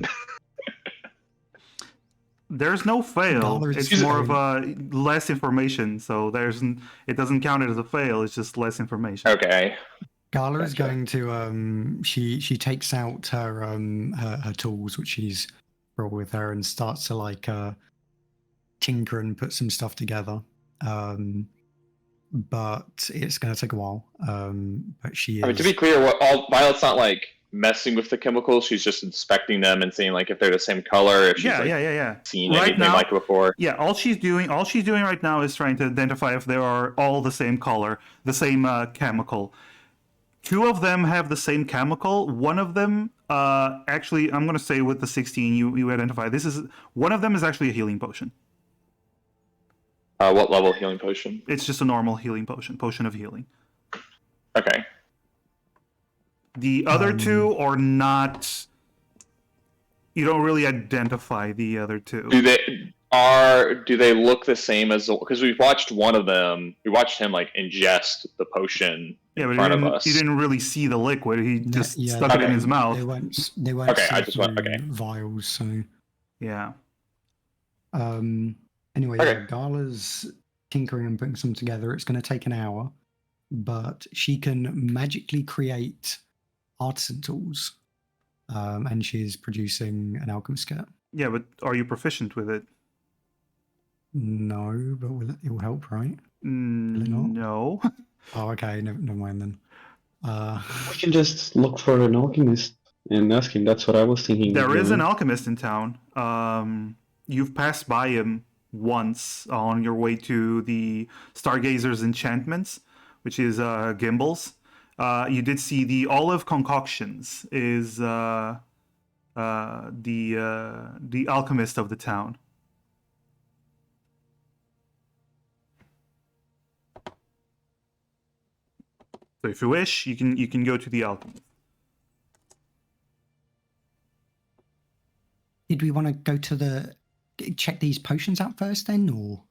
There's no fail. Gala's It's just more of going- a less information. So it doesn't count it as a fail. It's just less information. okay, Gala is Gotcha. going to she takes out her tools which she's brought with her and starts to like tinker and put some stuff together. But it's going to take a while. But she is. I mean, to be clear, Violet's not like messing with the chemicals. She's just inspecting them and seeing like if they're the same color. If she's Yeah. seen Right anything now- like it before. Yeah, all she's doing right now is trying to identify if they are all the same color, the same chemical. 2 of them have the same chemical. One of them, actually, I'm gonna say with the 16, you identify. One of them is actually a healing potion. What level healing potion? It's just a normal healing potion of healing. Okay. The other 2 are not. You don't really identify the other 2. Do they look the same as, because we've watched one of them, we watched him like ingest the potion in front of us. You didn't really see the liquid. He just Yeah, stuck it in okay. his mouth. They won't Okay, see I just want- through okay. vials. So Yeah. anyway, Okay. yeah, Gala's tinkering and putting some together. It's going to take an hour, but she can magically create artisan tools, and she's producing an alchemist kit. Yeah, but are you proficient with it? No, but it will help, right? it not? No. Oh, okay. Never mind then. We can just look for an alchemist and ask him. That's what I was thinking. There is doing. an alchemist in town. You've passed by him once on your way to the Stargazer's Enchantments, which is Gimbals. You did see the Olive Concoctions is the alchemist of the town. So if you wish, you can go to the alchemist. Did we want to go to check these potions out first, then, or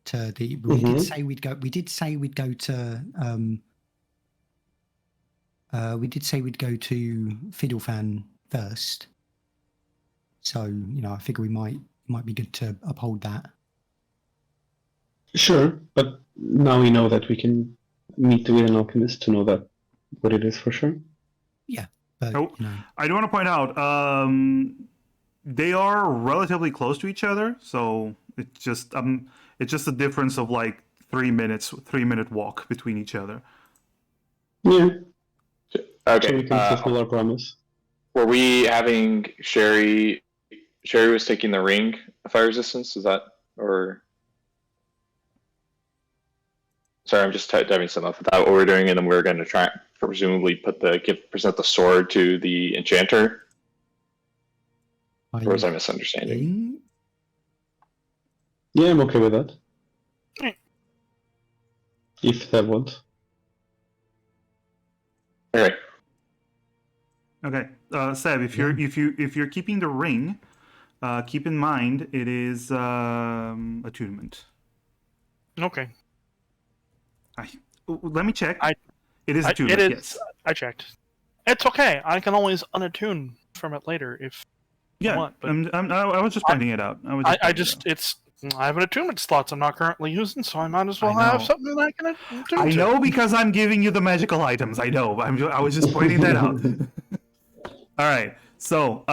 to the? We did say we'd go. We did say we'd go to. We did say we'd go to Fiddlefan first. So I figure we might be good to uphold that. Sure, but now we know that we can meet with an alchemist to know that what it is for sure. But, Oh, I do want to point out, they are relatively close to each other, so it's just a difference of like 3 minutes, 3-minute walk between each other. Yeah. Okay. So we can fulfill our promise. Were we having Sherry? Sherry was taking the ring of fire resistance. Is that, or? Sorry, I'm just diving some up without what we're doing, and then we're going to try presumably present the sword to the enchanter. Or was I misunderstanding? Yeah, I'm okay with that. Okay. If that wants. Okay. Okay, Seb, if you're keeping the ring, keep in mind it is attunement. Okay. Let me check. It is It attunement, is. yes. I checked. It's okay. I can always unattune from it later if I Yeah, want. But I was just pointing it out. I have an attunement slots I'm not currently using, so I might as well I have know. something that I can attune I to. know because I'm giving you the magical items. I know. I was just pointing that out. All right. So,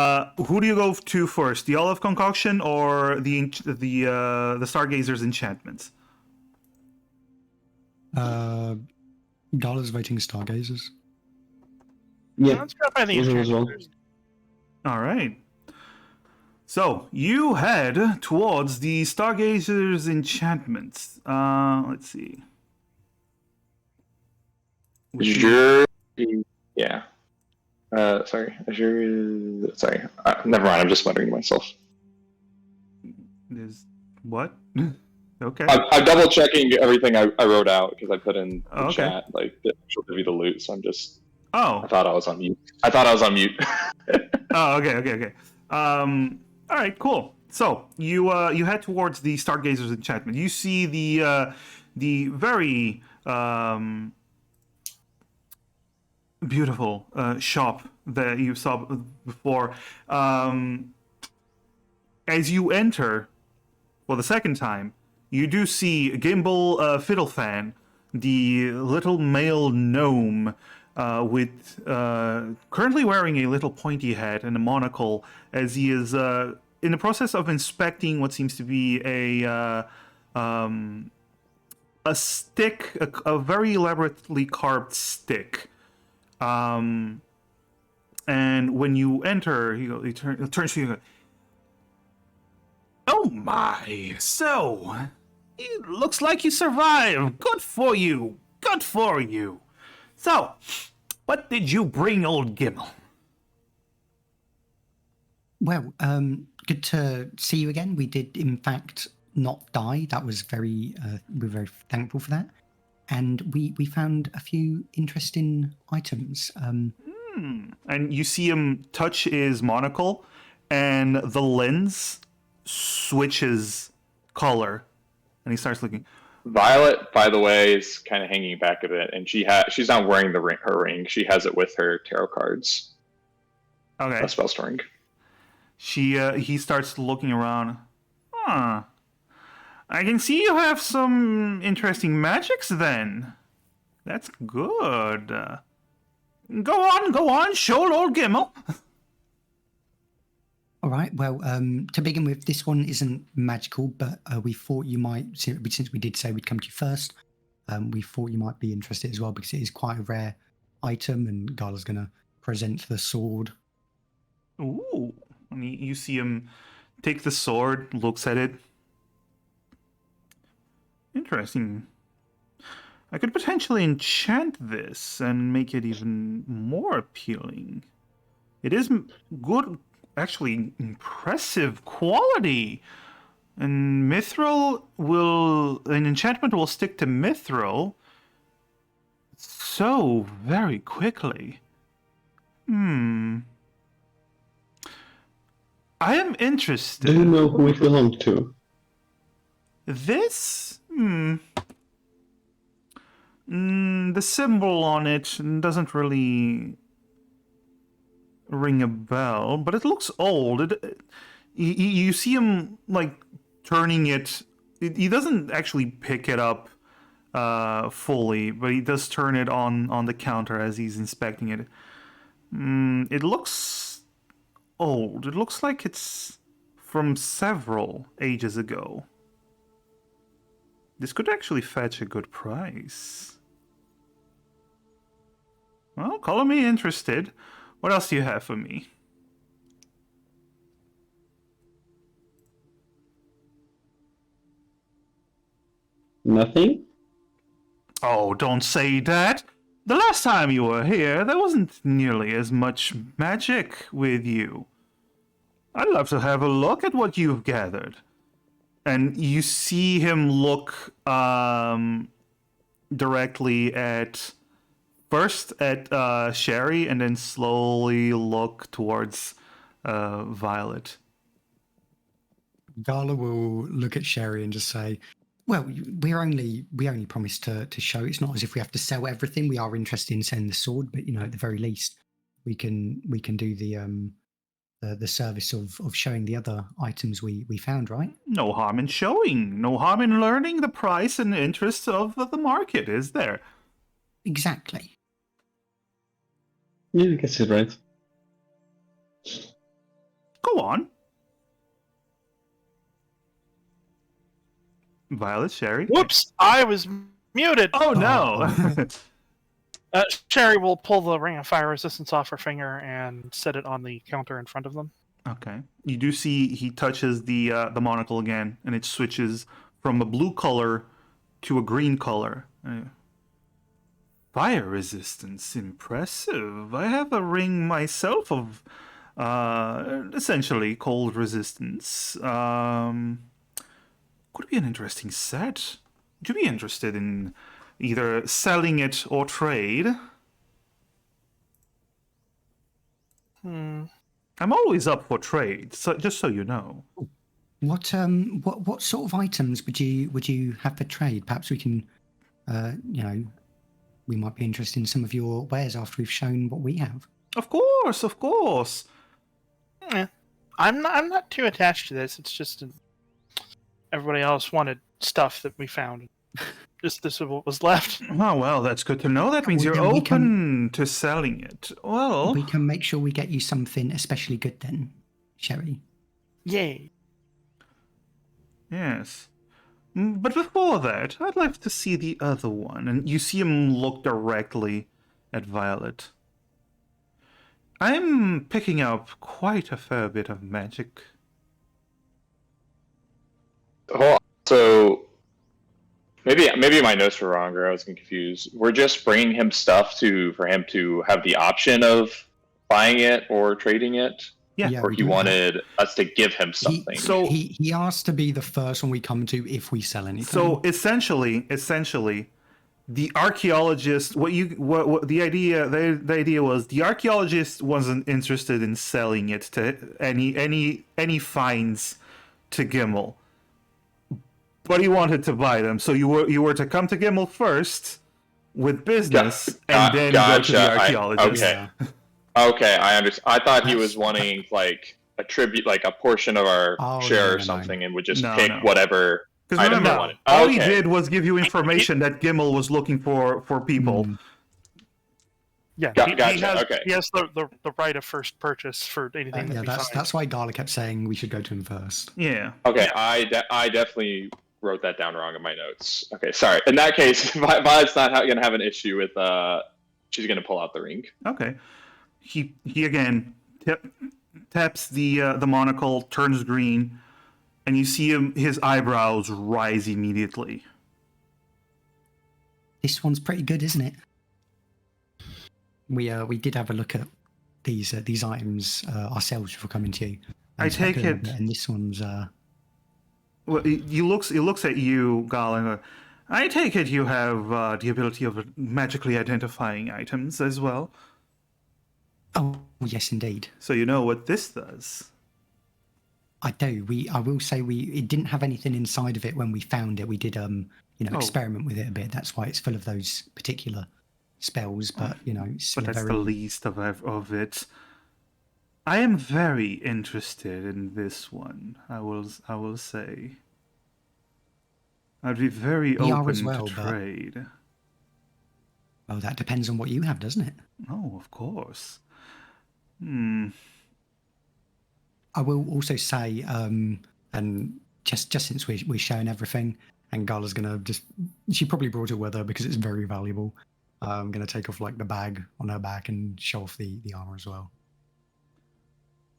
who do you go to first? The olive concoction or the Stargazer's enchantments? Gala's voting stargazers. Yeah, Let's go by the Usual as well. enchantment. All right. So you head towards the Stargazer's enchantments. Let's see. Azure. Yeah. Sorry. Azure is. Sorry. Never mind. I'm just muttering to myself. Is what? Okay. I'm double checking everything I wrote out because I put in the Okay. chat like the actual divvy the loot. So I'm just. Oh. I thought I was on mute. Oh. Okay. All right. Cool. So you head towards the Stargazer's enchantment. You see the very beautiful shop that you saw before. As you enter for the second time, you do see Gimbal Fiddlefan, the little male gnome with currently wearing a little pointy hat and a monocle, as he is in the process of inspecting what seems to be a stick, a very elaborately carved stick. And when you enter, he turns to you. Oh my! So, it looks like you survived. Good for you. Good for you. So, what did you bring, old Gimmel? Well, good to see you again. We did, in fact, not die. That was we're very thankful for that. And we found a few interesting items. And you see him touch his monocle, and the lens switches color, and he starts looking. Violet, by the way, is kind of hanging back a bit, and she's not wearing her ring. She has it with her tarot cards. Okay. A spell storing. He starts looking around. Huh. I can see you have some interesting magics then. That's good. Go on, show Lord Gimmel. All right. Well, to begin with, this one isn't magical, but we thought you might, since we did say we'd come to you first, we thought you might be interested as well because it is quite a rare item, and Gala's going to present the sword. Ooh. And you see him take the sword, looks at it. Interesting. I could potentially enchant this and make it even more appealing. It is good, actually impressive quality. And an enchantment will stick to mithril so very quickly. I am interested. Do you know who it belonged to? This? The symbol on it doesn't really ring a bell, but it looks old. You see him, like, turning it. He doesn't actually pick it up fully, but he does turn it on the counter as he's inspecting it. It looks old. It looks like it's from several ages ago. This could actually fetch a good price. Well, color me interested. What else do you have for me? Nothing? Oh, don't say that. The last time you were here, there wasn't nearly as much magic with you. I'd love to have a look at what you've gathered. And you see him look directly at Sherry, and then slowly look towards Violet. Gala will look at Sherry and just say, Well, we only promise to show. It's not as if we have to sell everything. We are interested in selling the sword, but at the very least, we can do the service of showing the other items we found, right? No harm in showing. No harm in learning the price and interests of the market, is there? Exactly. Yeah, I guess you're right. Go on. Violet, Sherry. Whoops! I was muted. Oh no! Sherry will pull the ring of fire resistance off her finger and set it on the counter in front of them. Okay. You do see he touches the monocle again, and it switches from a blue color to a green color. Fire resistance, impressive. I have a ring myself of essentially cold resistance. Could be an interesting set. Would you be interested in either selling it or trade? I'm always up for trade, so just so you know. What sort of items would you have for trade? Perhaps we can, we might be interested in some of your wares after we've shown what we have. Of course, of course. Yeah. I'm not too attached to this. It's just everybody else wanted stuff that we found. This is what was left. Oh, well, that's good to know. That means you're open to selling it. Well, we can make sure we get you something especially good then, Sherry. Yay. Yes. But before that, I'd like to see the other one. And you see him look directly at Violet. I'm picking up quite a fair bit of magic. Oh, so maybe my notes were wrong, or I was confused. We're just bringing him stuff for him to have the option of buying it or trading it. Yeah, or he wanted us to give him something. He asked to be the first one we come to if we sell anything. So essentially, the archaeologist. What the idea was the archaeologist wasn't interested in selling it to any finds to Gimel, but he wanted to buy them. So you were to come to Gimel first with business, and then go to the archaeologist. Okay, I understand. I thought he was wanting like a tribute, like a portion of our share or something, and would just pick whatever item he wanted. All he did was give you information that Gimel was looking for people. Yeah, gotcha. He has the right of first purchase for anything. That's why Gala kept saying we should go to him first. Yeah. Okay, I definitely wrote that down wrong in my notes. Okay, sorry. In that case, Violet's not going to have an issue with. She's going to pull out the ring. Okay. He again taps the monocle, turns green, and you see his eyebrows rise immediately. This one's pretty good, isn't it? We did have a look at these items ourselves before coming to you. I take it, and this one's. Well, he looks at you, Gal. I take it you have the ability of magically identifying items as well. Oh, yes, indeed. So you know what this does? I do. I will say it didn't have anything inside of it when we found it. We did experiment with it a bit. That's why it's full of those particular spells. But it's but that's the least of it. I am very interested in this one. I will say. I'd be very open to trade. Oh, that depends on what you have, doesn't it? Oh, of course. I will also say, and just since we're showing everything, and Gala's gonna she probably brought it with her because it's very valuable. I'm gonna take off like the bag on her back and show off the armor as well.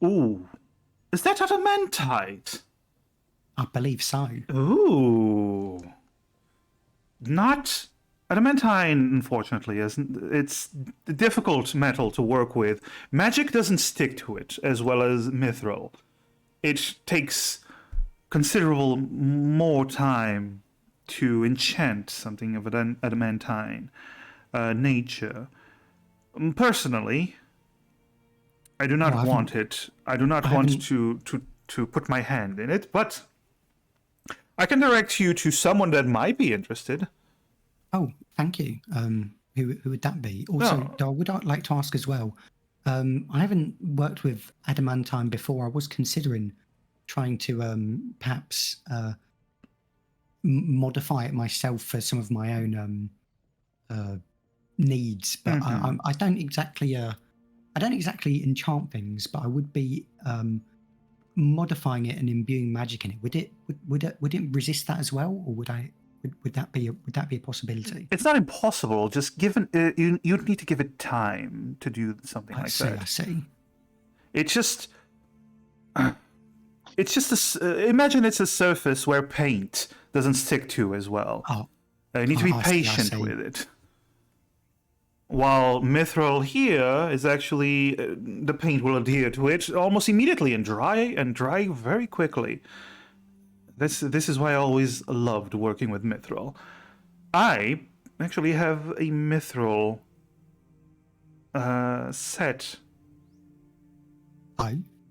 Ooh, is that adamantite? I believe so. Ooh, not. Adamantine, unfortunately, it's a difficult metal to work with. Magic doesn't stick to it as well as mithril. It takes considerable more time to enchant something of an adamantine nature. Personally, I do not want it. I do not want to put my hand in it, but I can direct you to someone that might be interested. Oh, thank you. Who would that be? Also, Oh. I would like to ask as well. I haven't worked with adamantine before. I was considering trying to perhaps modify it myself for some of my own needs, but I don't exactly enchant things. But I would be modifying it and imbuing magic in it. Would it resist that as well, or would that be a possibility? It's not impossible. Just given you'd need to give it time to do something like that. I see. It's just imagine it's a surface where paint doesn't stick to as well. Oh, You need to be patient with it. While mithril here is actually the paint will adhere to it almost immediately and dry very quickly. This is why I always loved working with mithril. I actually have a mithril set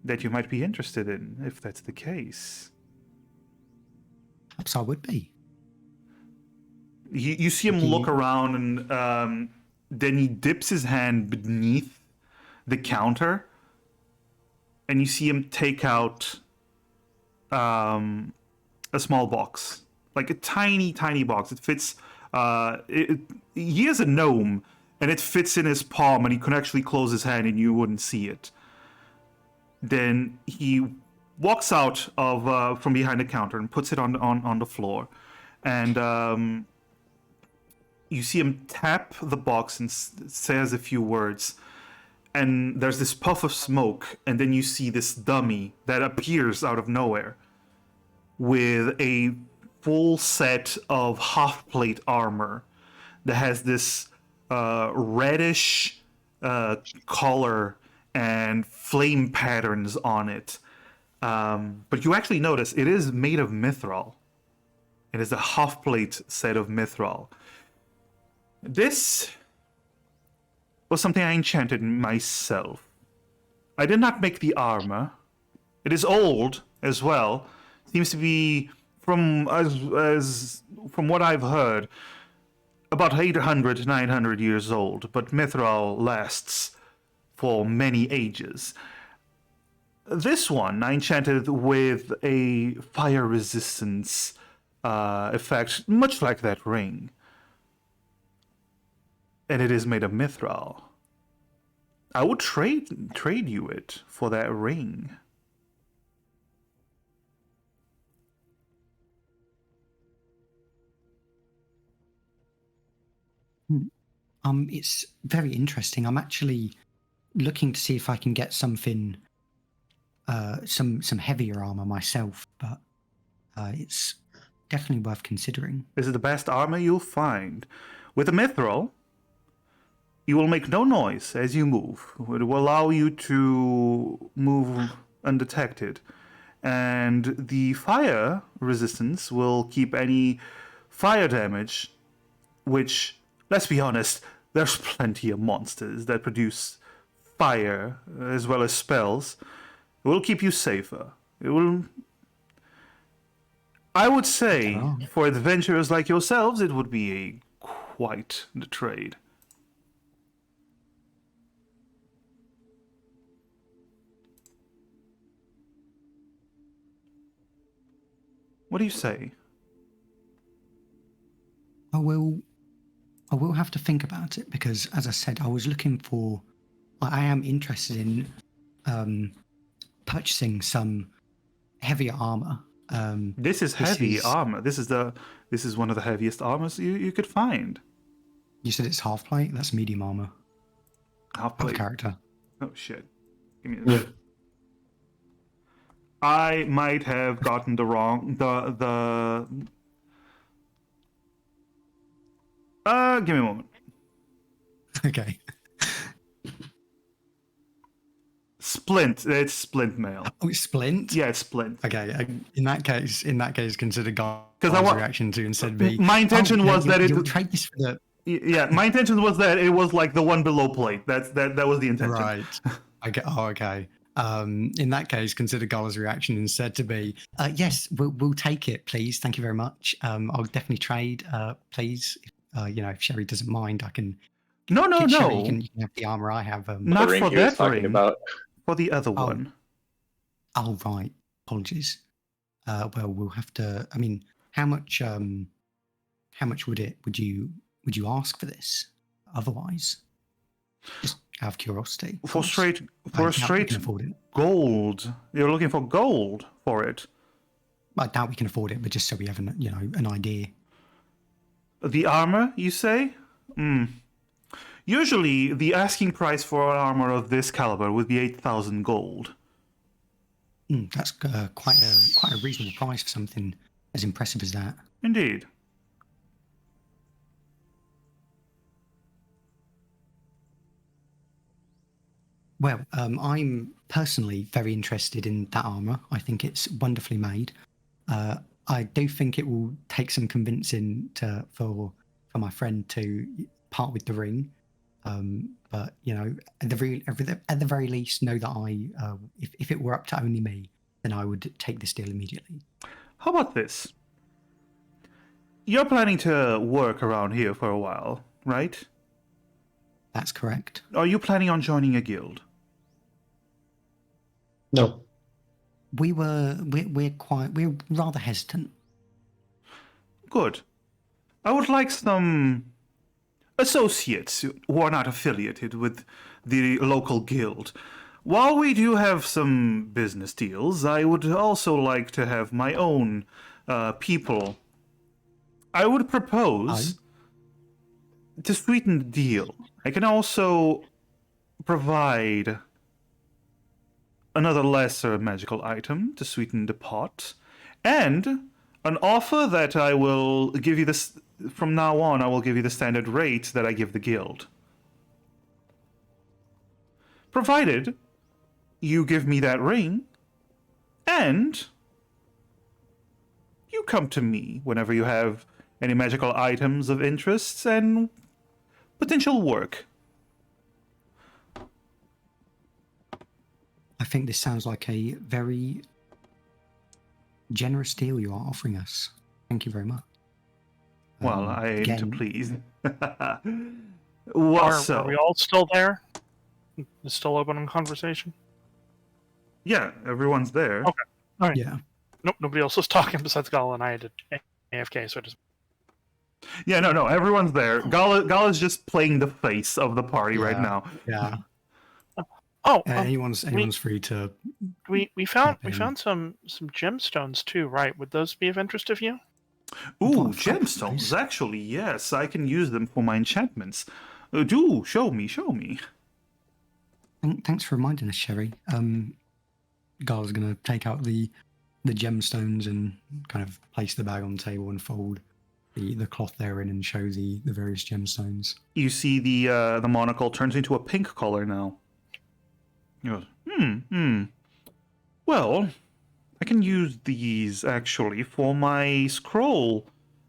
that you might be interested in, if that's the case. Perhaps I would be. You see him look around, and then he dips his hand beneath the counter, and you see him take out a small box, like a tiny box. It fits. He is a gnome, and it fits in his palm, and he can actually close his hand, and you wouldn't see it. Then he walks out of from behind the counter and puts it on the floor, and you see him tap the box and says a few words, and there's this puff of smoke, and then you see this dummy that appears out of nowhere with a full set of half-plate armor that has this reddish color and flame patterns on it. But you actually notice it is made of mithril. It is a half-plate set of mithril. This was something I enchanted myself. I did not make the armor. It is old as well. Seems to be, from what I've heard, about 800 900 years old. But mithril lasts for many ages. This one I enchanted with a fire resistance effect, much like that ring. And it is made of mithril. I would trade you it for that ring. It's very interesting. I'm actually looking to see if I can get something, some heavier armor myself, but it's definitely worth considering. This is the best armor you'll find. With the mithril, you will make no noise as you move. It will allow you to move undetected. And the fire resistance will keep any fire damage, which, let's be honest, there's plenty of monsters that produce fire as well as spells. It will keep you safer. It will... I would say, for adventurers like yourselves, it would be quite the trade. What do you say? I will have to think about it because, as I said, I was looking for. I am interested in purchasing some heavier armor. This is heavy armor. This is one of the heaviest armors you could find. You said it's half plate. That's medium armor. Half plate. Of character. Oh shit! Give me this. I might have gotten the wrong give me a moment. Okay. Splint. It's splint mail. Oh, it's splint. Yeah, it's splint. Okay. In that case, consider Guy's reaction to instead be. My intention was that you'll trade this for the. Yeah, my intention was that it was like the one below plate. That was the intention. Right. Okay. Oh, okay. In that case, consider Gala's reaction instead to be, yes, we'll take it, please. Thank you very much. I'll definitely trade, please. If Sherry doesn't mind, I can. No, Sherry, you can have the armor I have. Not The ring for he was that talking ring. about. For the other one. Oh, right. Apologies. Well, we'll have to. I mean, how much would you ask for this? Otherwise, just out of curiosity. For straight I doubt we can afford it. gold. You're looking for gold for it. I doubt we can afford it, but just so we have an idea. The armor, you say? Usually, the asking price for an armor of this caliber would be 8,000 gold. That's quite a reasonable price for something as impressive as that. Indeed. Well, I'm personally very interested in that armor. I think it's wonderfully made. I do think it will take some convincing for my friend to part with the ring. But at the very least, know that if it were up to only me, then I would take this deal immediately. How about this? You're planning to work around here for a while, right? That's correct. Are you planning on joining a guild? No. We're rather hesitant. Good. I would like some associates who are not affiliated with the local guild. While we do have some business deals, I would also like to have my own people. I would propose to sweeten the deal. I can also provide another lesser magical item to sweeten the pot, and an offer that I will give you this from now on. I will give you the standard rate that I give the guild, provided you give me that ring and you come to me whenever you have any magical items of interest and potential work. I think this sounds like a very generous deal you are offering us. Thank you very much. Well, I aim to again- please. Are So? we all still there? It's still open in conversation? Yeah, everyone's there. Okay. All right. Yeah. Nope, nobody else was talking besides Gala and I did AFK, so I just... Yeah, no, everyone's there. Gala's just playing the face of the party right now. Yeah. Oh, Anyone's free to. we found in. some gemstones too, right? Would those be of interest of you? Ooh, What the fuck, gemstones. Actually, yes, I can use them for my enchantments. Do show me. Thanks for reminding us, Sherry. Gala's gonna take out the gemstones and kind of place the bag on the table and fold the cloth therein and show the various gemstones. You see the monocle turns into a pink color now. He goes, Well, I can use these actually for my scroll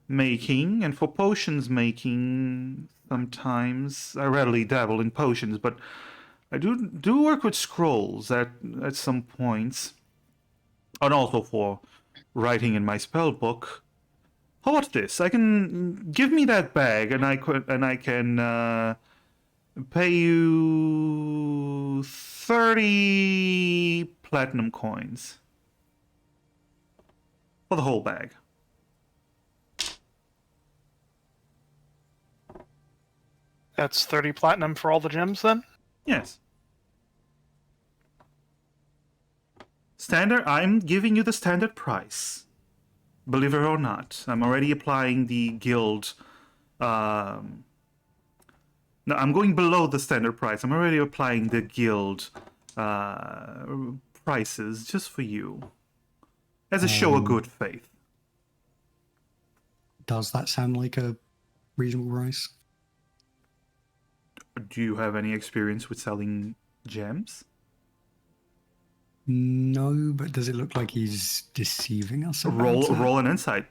making and for potions making sometimes. I rarely dabble in potions, but I do work with scrolls at some points. And also for writing in my spell book. How about this? I can give me that bag and I can pay you 30 platinum coins for the whole bag. That's 30 platinum for all the gems then? Yes. Standard, I'm giving you the standard price. Believe it or not, I'm already applying the guild. No, I'm going below the standard price. I'm already applying the guild prices just for you, as a show of good faith. Does that sound like a reasonable price? Do you have any experience with selling gems? No, but does it look like he's deceiving us? about it? Roll an insight.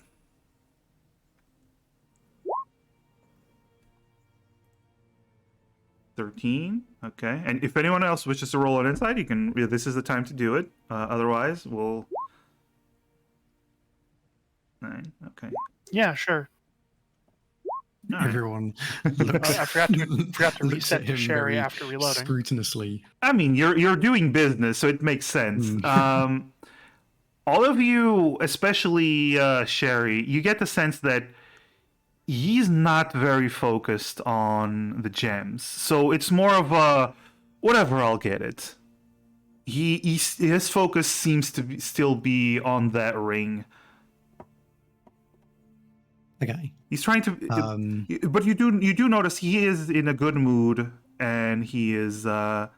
13. Okay. And if anyone else wishes to roll an insight, you can. This is the time to do it. Otherwise, we'll. 9. Okay. Yeah, sure. All right. Everyone looks. I forgot to looks reset at to him Sherry very after reloading. scrupulously. I mean, you're doing business, so it makes sense. All of you, especially Sherry, you get the sense that he's not very focused on the gems. So it's more of a whatever, I'll get it. His focus seems to still be on that ring. Okay. He's trying to, but you do notice he is in a good mood, and he is. I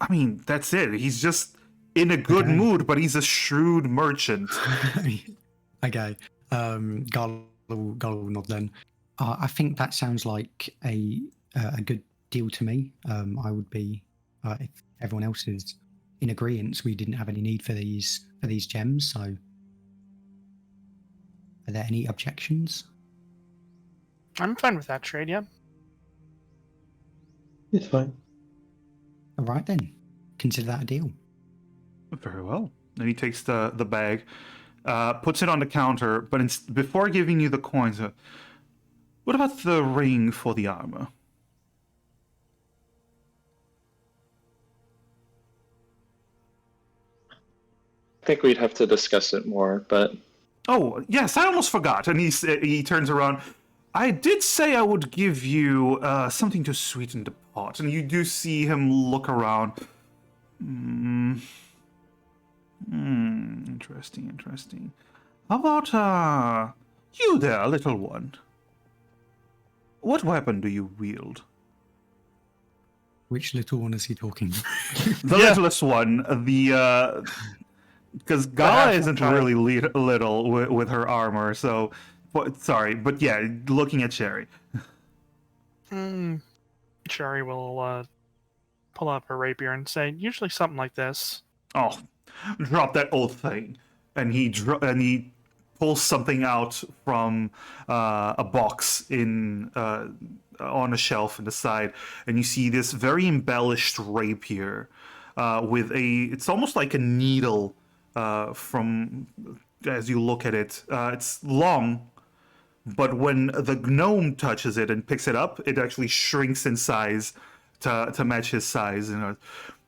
mean, that's it. He's just in a good mood, but he's a shrewd merchant. Okay. Gull will nod then. I think that sounds like a good deal to me. I would be if everyone else is in agreement. We didn't have any need for these gems. So, are there any objections? I'm fine with that trade, yeah. It's fine. All right then. Consider that a deal. Very well. And he takes the bag, puts it on the counter, but before giving you the coins, what about the ring for the armor? I think we'd have to discuss it more, but Oh, yes, I almost forgot. And he turns around. I did say I would give you something to sweeten the pot. And you do see him look around. Interesting. How about, you there, little one? What weapon do you wield? Which little one is he talking? The littlest one, because Gala isn't really little with her armor, so... but yeah, looking at Sherry. Sherry will pull up her rapier and say, usually something like this. Oh, drop that old thing. And he pulls something out from a box on a shelf in the side, and you see this very embellished rapier with it's almost like a needle from as you look at it. It's long, but when the gnome touches it and picks it up, it actually shrinks in size to match his size.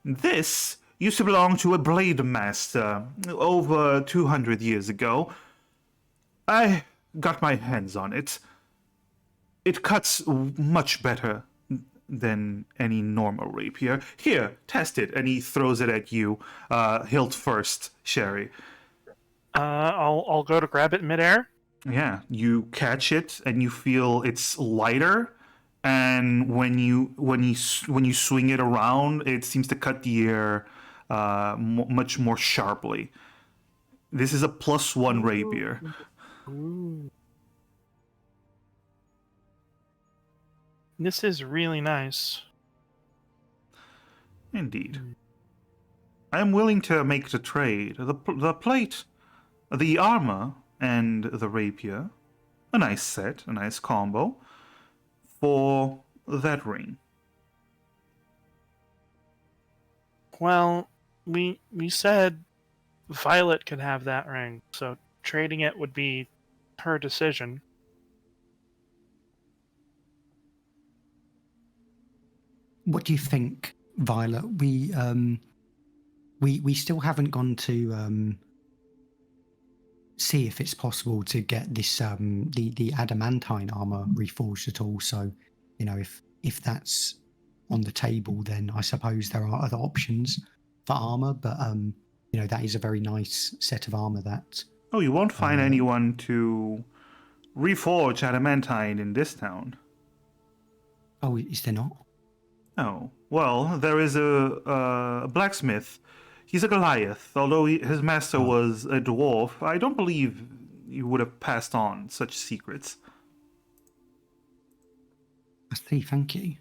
This used to belong to a blade master over 200 years ago. I got my hands on it. It cuts much better than any normal rapier. Here, test it. And he throws it at you, hilt first, Sherry. I'll go to grab it midair. Yeah, you catch it and you feel it's lighter, and when you swing it around, it seems to cut the air much more sharply. This is a +1 rapier. Ooh. This is really nice. Indeed. I am willing to make the trade. The plate, the armor, and the rapier. A nice set, a nice combo. For that ring. Well, we said Violet could have that ring, so trading it would be her decision. What do you think, Violet? We still haven't gone to see if it's possible to get this the adamantine armor reforged at all. So, if that's on the table, then I suppose there are other options for armor. But that is a very nice set of armor. That you won't find anyone to reforge adamantine in this town. Oh, is there not? Oh, well, there is a blacksmith. He's a Goliath. Although his master was a dwarf, I don't believe he would have passed on such secrets. I see, thank you.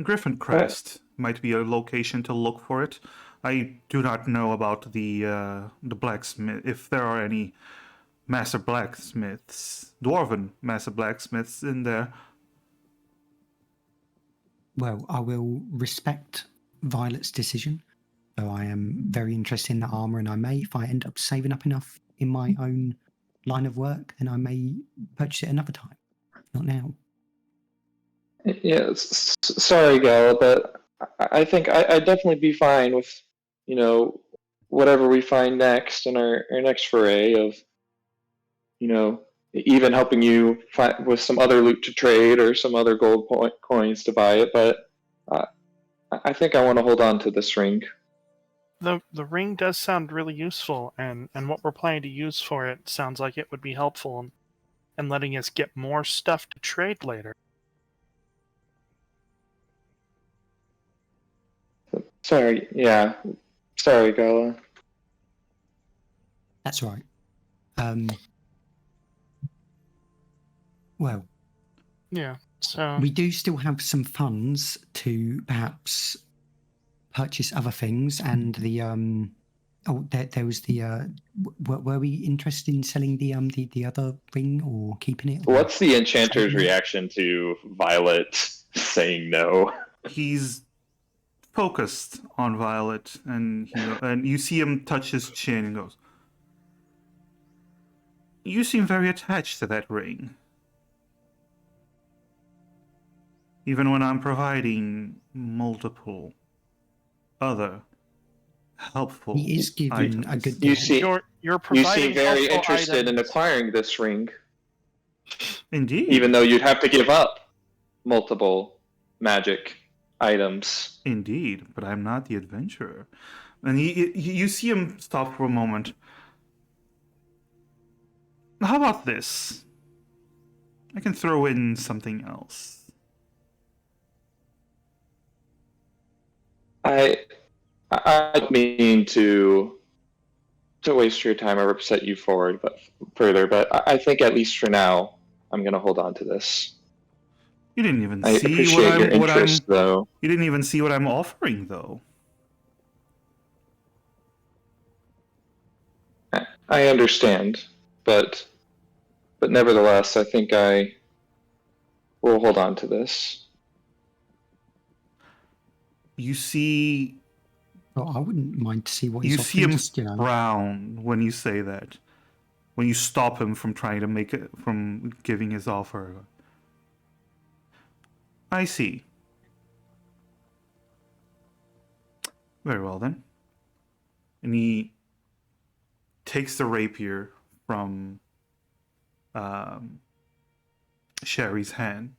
Griffin Crest might be a location to look for it. I do not know about the blacksmith, if there are any master blacksmiths, dwarven master blacksmiths in there. Well, I will respect Violet's decision. So I am very interested in the armor, and I may, if I end up saving up enough in my own line of work, then I may purchase it another time. Not now. Yeah, sorry, Gal, but I think I'd definitely be fine with, whatever we find next in our next foray of, even helping you find with some other loot to trade or some other gold coins to buy it. But uh, I think I want to hold on to this ring. The ring does sound really useful, and what we're planning to use for it sounds like it would be helpful in letting us get more stuff to trade later. Sorry, yeah. Sorry, Gala. That's right. Well, Yeah, so... we do still have some funds to perhaps purchase other things, and the there was the were we interested in selling the other ring or keeping it? Or What's the enchanter's saving it? reaction to Violet saying no? He's focused on Violet, and you see him touch his chin and goes, "You seem very attached to that ring. Even when I'm providing multiple other helpful He is given items." a good You deal. see, You're you providing seem very helpful interested in items. acquiring this ring, Indeed. even though you'd have to give up multiple magic items. Indeed, but I'm not the adventurer. And you see him stop for a moment. How about this? I can throw in something else. I don't mean to waste your time or upset you forward, but further. But I think at least for now, I'm going to hold on to this. You didn't even I see appreciate your interest, though. You didn't even see what I'm offering, though. I understand, but nevertheless, I think I will hold on to this. You see, Well, I wouldn't mind to see what you he's see offering. him Just, frown when you say that. When you stop him from trying to make it, from giving his offer. I see. Very well then. And he takes the rapier from Sherry's hand.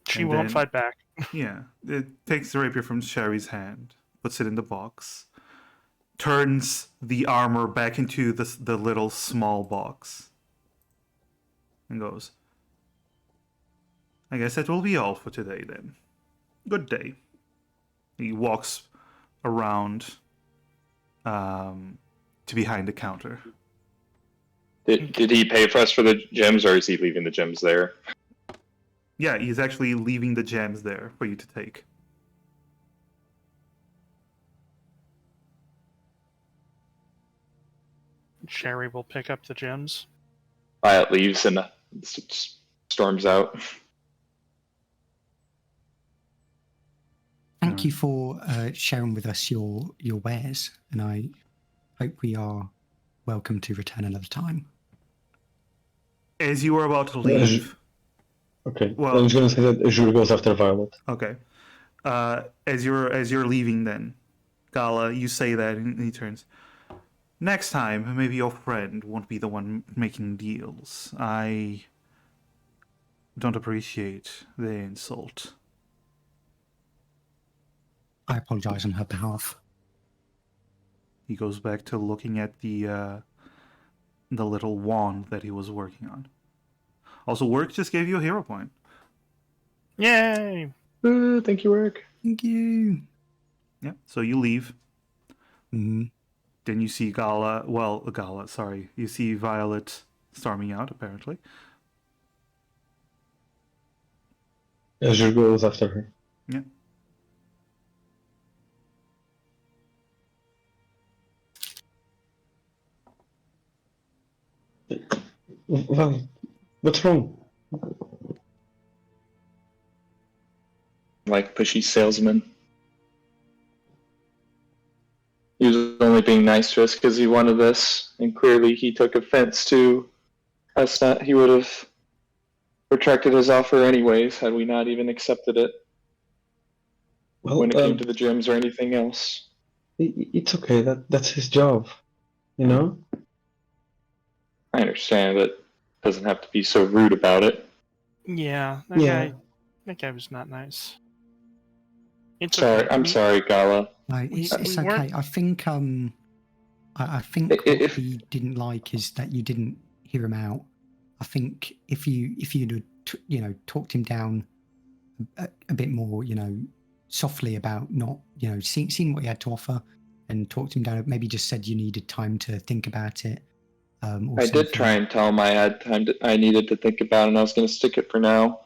She And won't then- fight back. Yeah, it takes the rapier from Sherry's hand, puts it in the box, turns the armor back into the little small box, and goes, "I guess that will be all for today then. Good day." He walks around to behind the counter. Did he pay for us for the gems, or is he leaving the gems there? Yeah, he's actually leaving the gems there for you to take. Sherry will pick up the gems. Violet leaves and storms out. Thank you for sharing with us your wares, and I hope we are welcome to return another time. As you are about to leave, Okay. Well- I was gonna say that Azure goes after Violet. okay. As you're leaving, then Gala, you say that, and he turns. Next time, maybe your friend won't be the one making deals. I don't appreciate the insult. I apologize on her behalf. He goes back to looking at the little wand that he was working on. Also, work just gave you a hero point. Yay! Thank you, Eric. Thank you. Yeah. So you leave. Mm. Then you see Gala, sorry. You see Violet storming out, apparently. Azure goes after her. Yeah. Well, what's wrong? Like pushy salesman. He was only being nice to us because he wanted this, and clearly he took offense to us not. He would have retracted his offer anyways had we not even accepted it Well, when it came to the gyms or anything else. it's okay. That's his job, you know. I understand, but doesn't have to be so rude about it. Yeah, Yeah. that guy was not nice. It's Sorry, okay. I'm sorry, Gala. No, We- it's we okay. weren't- I think I think what If he didn't like is that you didn't hear him out. I think if you'd have talked him down a bit more, softly about not seeing what he had to offer, and talked him down. Maybe just said you needed time to think about it. Or I did try something. and tell him I had time I needed to think about it and I was going to stick it for now.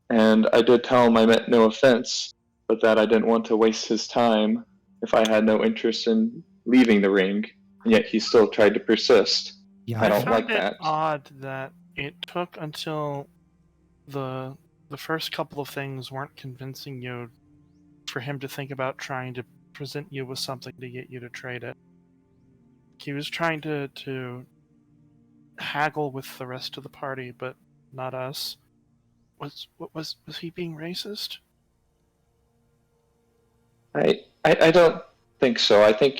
And I did tell him I meant no offense, but that I didn't want to waste his time if I had no interest in leaving the ring. And yet he still tried to persist. Yeah, I don't found like it that. odd that it took until the first couple of things weren't convincing you for him to think about trying to present you with something to get you to trade it. He was trying to haggle with the rest of the party, but not us. Was he being racist? I don't think so. I think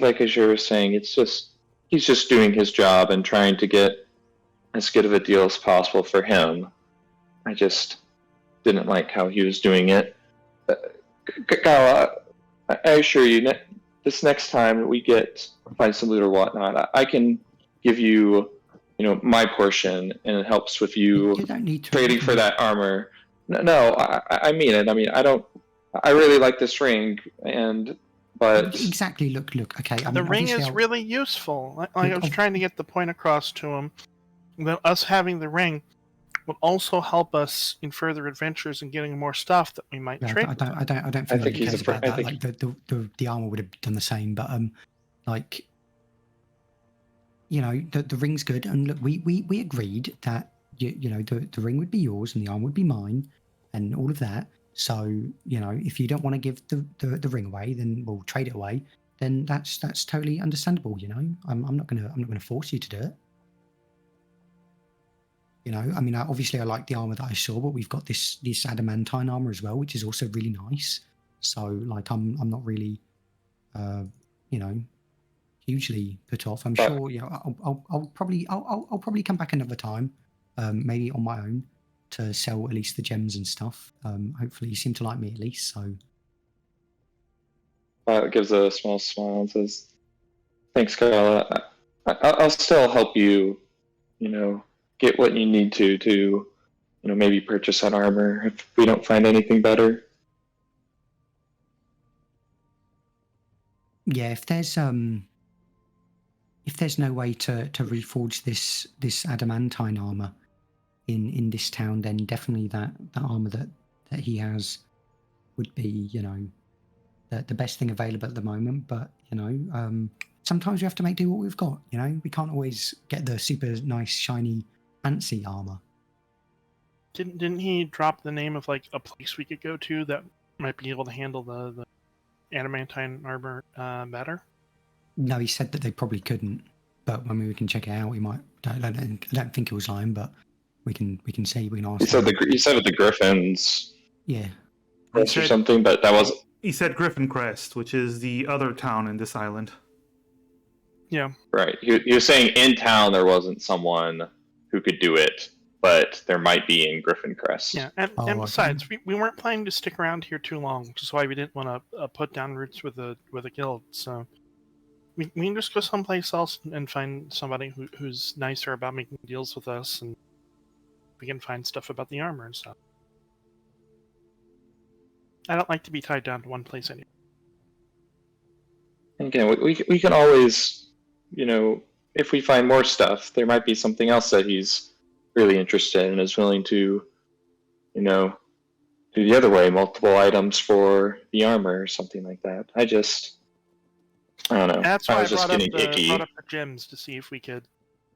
like Azure was saying, he's just doing his job and trying to get as good of a deal as possible for him. I just didn't like how he was doing it. Kyle, I assure you, this next time we find some loot or whatnot, I can give you, my portion, and it helps with you you don't need to trading for that armor. No, I mean it. I mean, I really like this ring, but exactly. Look. Okay. The ring is really useful. Like I was trying to get the point across to him that us having the ring would also help us in further adventures and getting more stuff that we might trade. I don't think he cares about that. Like the armor would have done the same, but like the ring's good, and look, we agreed that the ring would be yours and the armor would be mine, and all of that. So if you don't want to give the ring away, then we'll trade it away. Then that's totally understandable. I'm not gonna force you to do it. I mean, obviously I like the armor that I saw, but we've got this adamantine armor as well, which is also really nice. So like, I'm not really, hugely put off. I'm sure, I'll probably come back another time, maybe on my own, to sell at least the gems and stuff. Hopefully you seem to like me at least, so. Violet gives a small smile and says, "Thanks, Kyle. I'll still help you, get what you need to, maybe purchase that armor if we don't find anything better." Yeah, if there's no way to reforge this adamantine armor in this town, then definitely that armor that he has would be, the best thing available at the moment. But sometimes we have to make do what we've got. We can't always get the super nice shiny fancy armor. Didn't he drop the name of like a place we could go to that might be able to handle the adamantine armor better? No, he said that they probably couldn't, but when we can check it out, we might. I don't think it was lying, but we can see. We can ask. He said at the Griffins, yeah, or something, but that was. He said Griffin Crest, which is the other town in this island. Yeah. Right. He was saying in town there wasn't someone who could do it, but there might be in Griffin Crest. Yeah, and besides, we weren't planning to stick around here too long, which is why we didn't want to put down roots with a guild. So we can just go someplace else and find somebody who's nicer about making deals with us, and we can find stuff about the armor and stuff. I don't like to be tied down to one place anymore. And again, we can always, if we find more stuff, there might be something else that he's really interested in and is willing to, do the other way, multiple items for the armor or something like that. I don't know. That's I why I was just brought up getting icky. the gems to see if we could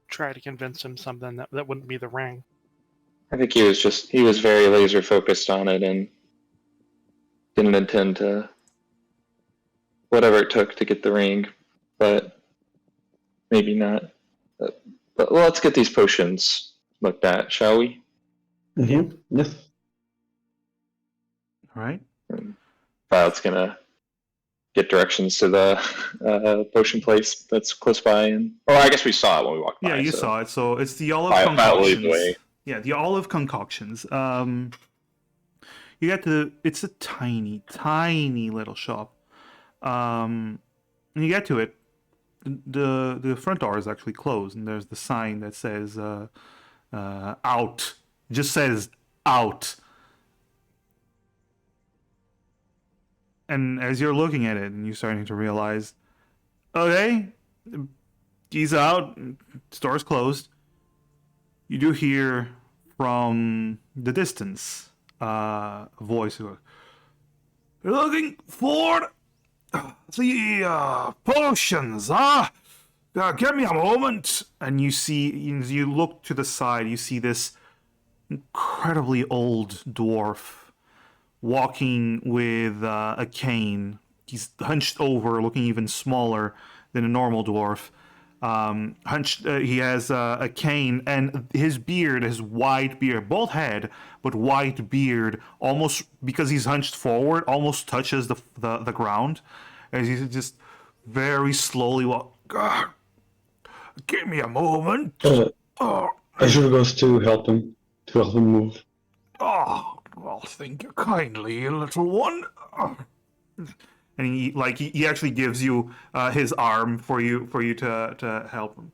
try to convince him something that wouldn't be the ring. I think he was very laser focused on it and didn't intend to whatever it took to get the ring, but maybe not. But let's get these potions looked at, shall we? Mm-hmm. Yes. All right. Violet's gonna get directions to the potion place that's close by, and I guess we saw it when we walked by. Yeah, you so. saw it. So it's the olive Violet leads the way. concoctions. Yeah, the olive concoctions. You get to. It's a tiny, tiny little shop. And you get to it. The front door is actually closed, and there's the sign that says "out." It just says "out." And as you're looking at it, and you're starting to realize, okay, he's out. Store's closed. You do hear from the distance a voice who, "You're looking for the potions, huh? Give me a moment." And you look to the side, you see this incredibly old dwarf walking with a cane. He's hunched over, looking even smaller than a normal dwarf. He has a cane, and his beard, his white beard, bald head, but white beard, almost because he's hunched forward, almost touches the ground, as he's just very slowly walk. Give me a moment. Azure goes to help him move. Oh, well, thank you kindly, little one. And he actually gives you his arm for you to help him.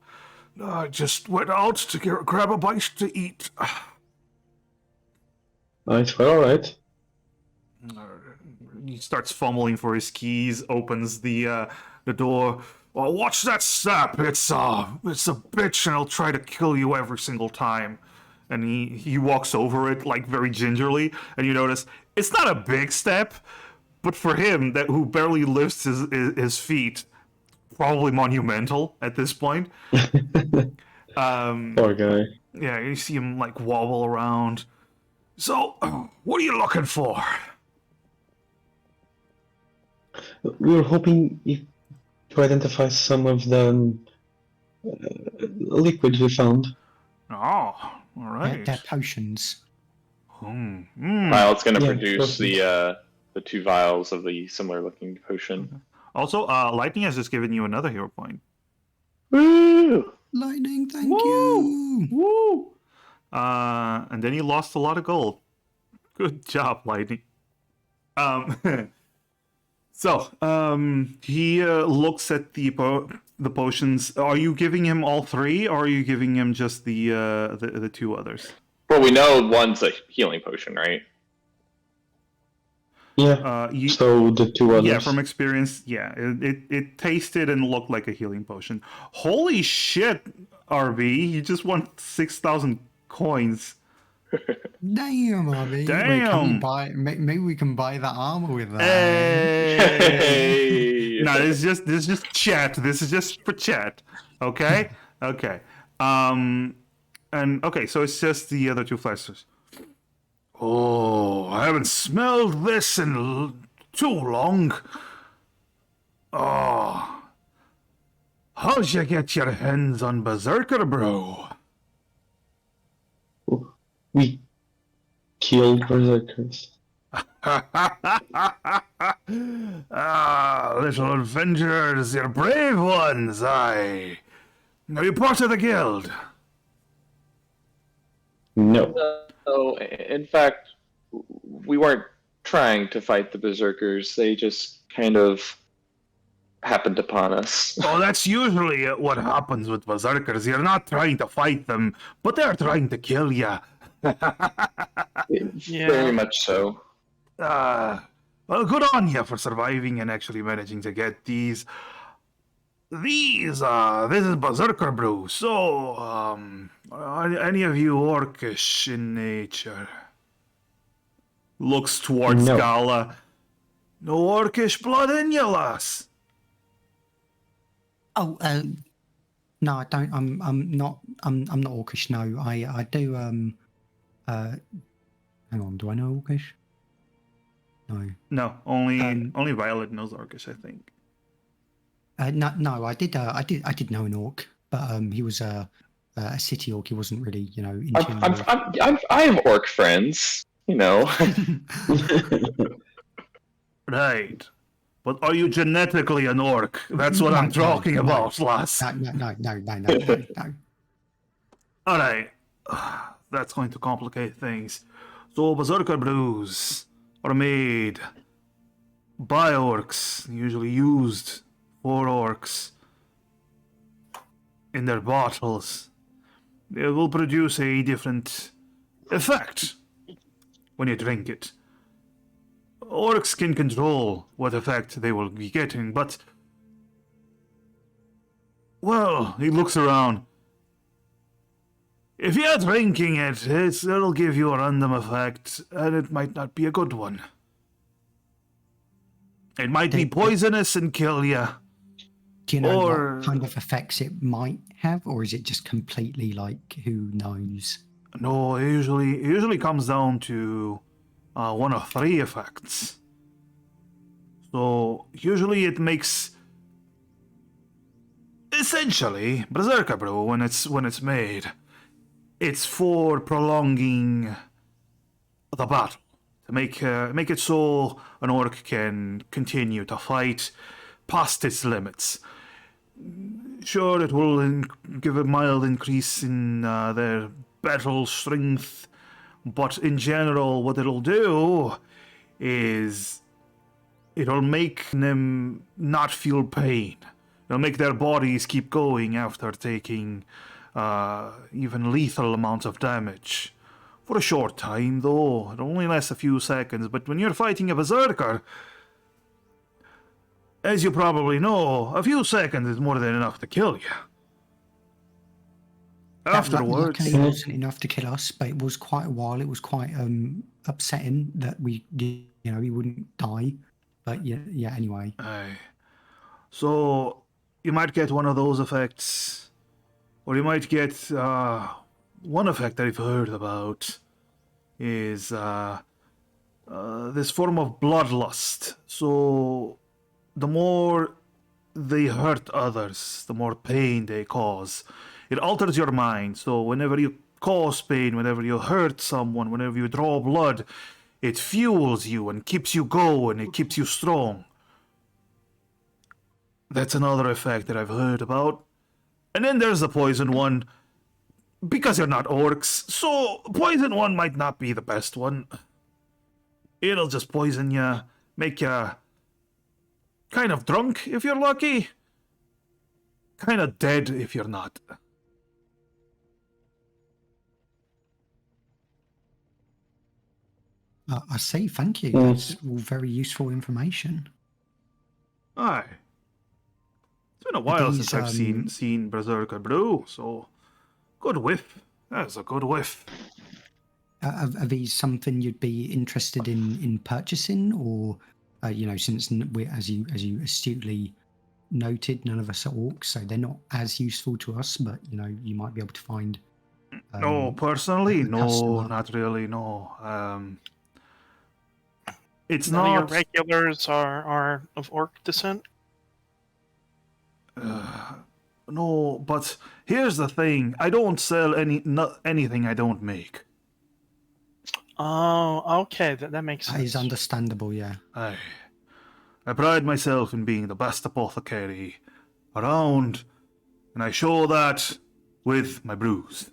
I just went out to grab a bite to eat. It's all right. He starts fumbling for his keys, opens the door. Well, watch that step. It's a bitch, and it'll try to kill you every single time. And he walks over it like very gingerly, and you notice it's not a big step, but for him who barely lifts his feet, probably monumental at this point. Poor guy. Yeah, you see him like wobble around. So, what are you looking for? We were hoping to identify some of the liquids we found. Oh, all right. They're potions. Violet's gonna Yeah, produce perfect. the two vials of the similar looking potion. Also, Lightning has just given you another hero point. Woo! Lightning, thank Woo! you. Woo! And then he lost a lot of gold. Good job, Lightning. He looks at the potions. Are you giving him all three, or are you giving him just the two others? Well, we know one's a healing potion, right? Yeah. So the two others. Yeah, from experience, yeah. It tasted and looked like a healing potion. Holy shit, RB, you just won 6,000 coins. Damn, RB. Damn. Wait, can we buy? Maybe we can buy that armor with that. Hey. No, this is just chat. This is just for chat. Okay. Okay. And okay, so it's just the other two flashers. Oh, I haven't smelled this in too long. Oh. How'd you get your hands on Berserker, bro? We killed berserkers. Little adventurers, you're brave ones, aye. Are you part of the guild? No. So, in fact, we weren't trying to fight the berserkers. They just kind of happened upon us. Oh, that's usually what happens with berserkers. You're not trying to fight them, but they're trying to kill you. Very much so. Well, good on you for surviving and actually managing to get these. This is Berserker Brew. So, are any of you orcish in nature? Looks towards No. Gala. No orcish blood in you, lass. Oh, no, I don't. I'm not. I'm not Orcish. No, I do. Hang on. Do I know Orcish? No. No, only Um, only Violet knows Orcish, I think. No. I did. I did know an orc, but he was a city orc. He wasn't really, in tune with. I have orc friends, you know. Right. But are you genetically an orc? That's what I'm talking about, lass. No. All right. That's going to complicate things. So berserker brews are made by orcs, usually used for orcs in their bottles. They will produce a different effect when you drink it. Orcs can control what effect they will be getting, but well, he looks around. If you're drinking it, it'll give you a random effect, and it might not be a good one. It might be poisonous and kill you. Do you know Or- what kind of effects it might have, or is it just completely like who knows? No, it usually comes down to one of three effects. So usually it makes essentially Berserker Brew when it's made. It's for prolonging the battle to make it so an orc can continue to fight past its limits. Sure, it will give a mild increase in their battle strength, but in general, what it'll do is it'll make them not feel pain. It'll make their bodies keep going after taking even lethal amounts of damage. For a short time, though. It only lasts a few seconds, but when you're fighting a berserker, as you probably know, a few seconds is more than enough to kill you. Afterwards, Luckily, it wasn't enough to kill us, but it was quite a while. It was quite upsetting that we wouldn't die. But yeah. Anyway, aye. So you might get one of those effects, or you might get one effect that I've heard about is this form of bloodlust. So the more they hurt others, the more pain they cause. It alters your mind. So whenever you cause pain, whenever you hurt someone, whenever you draw blood, it fuels you and keeps you going. It keeps you strong. That's another effect that I've heard about. And then there's the poison one. Because you're not orcs, so poison one might not be the best one. It'll just poison you, make you kind of drunk if you're lucky, kind of dead if you're not. I see. Thank you. Mm. That's all very useful information. Aye. It's been a while These, since I've seen Berserker Brew, so good whiff. That's a good whiff. Are these something you'd be interested in purchasing, or since we, as you astutely noted, none of us are orcs, so they're not as useful to us. But you might be able to find. No, personally, a no, customer. not really, no. It's None of your not. regulars are of orc descent. No, but here's the thing: I don't sell anything I don't make. Oh, okay, that makes sense. That is understandable. Yeah. I pride myself in being the best apothecary around, and I show that with my brews.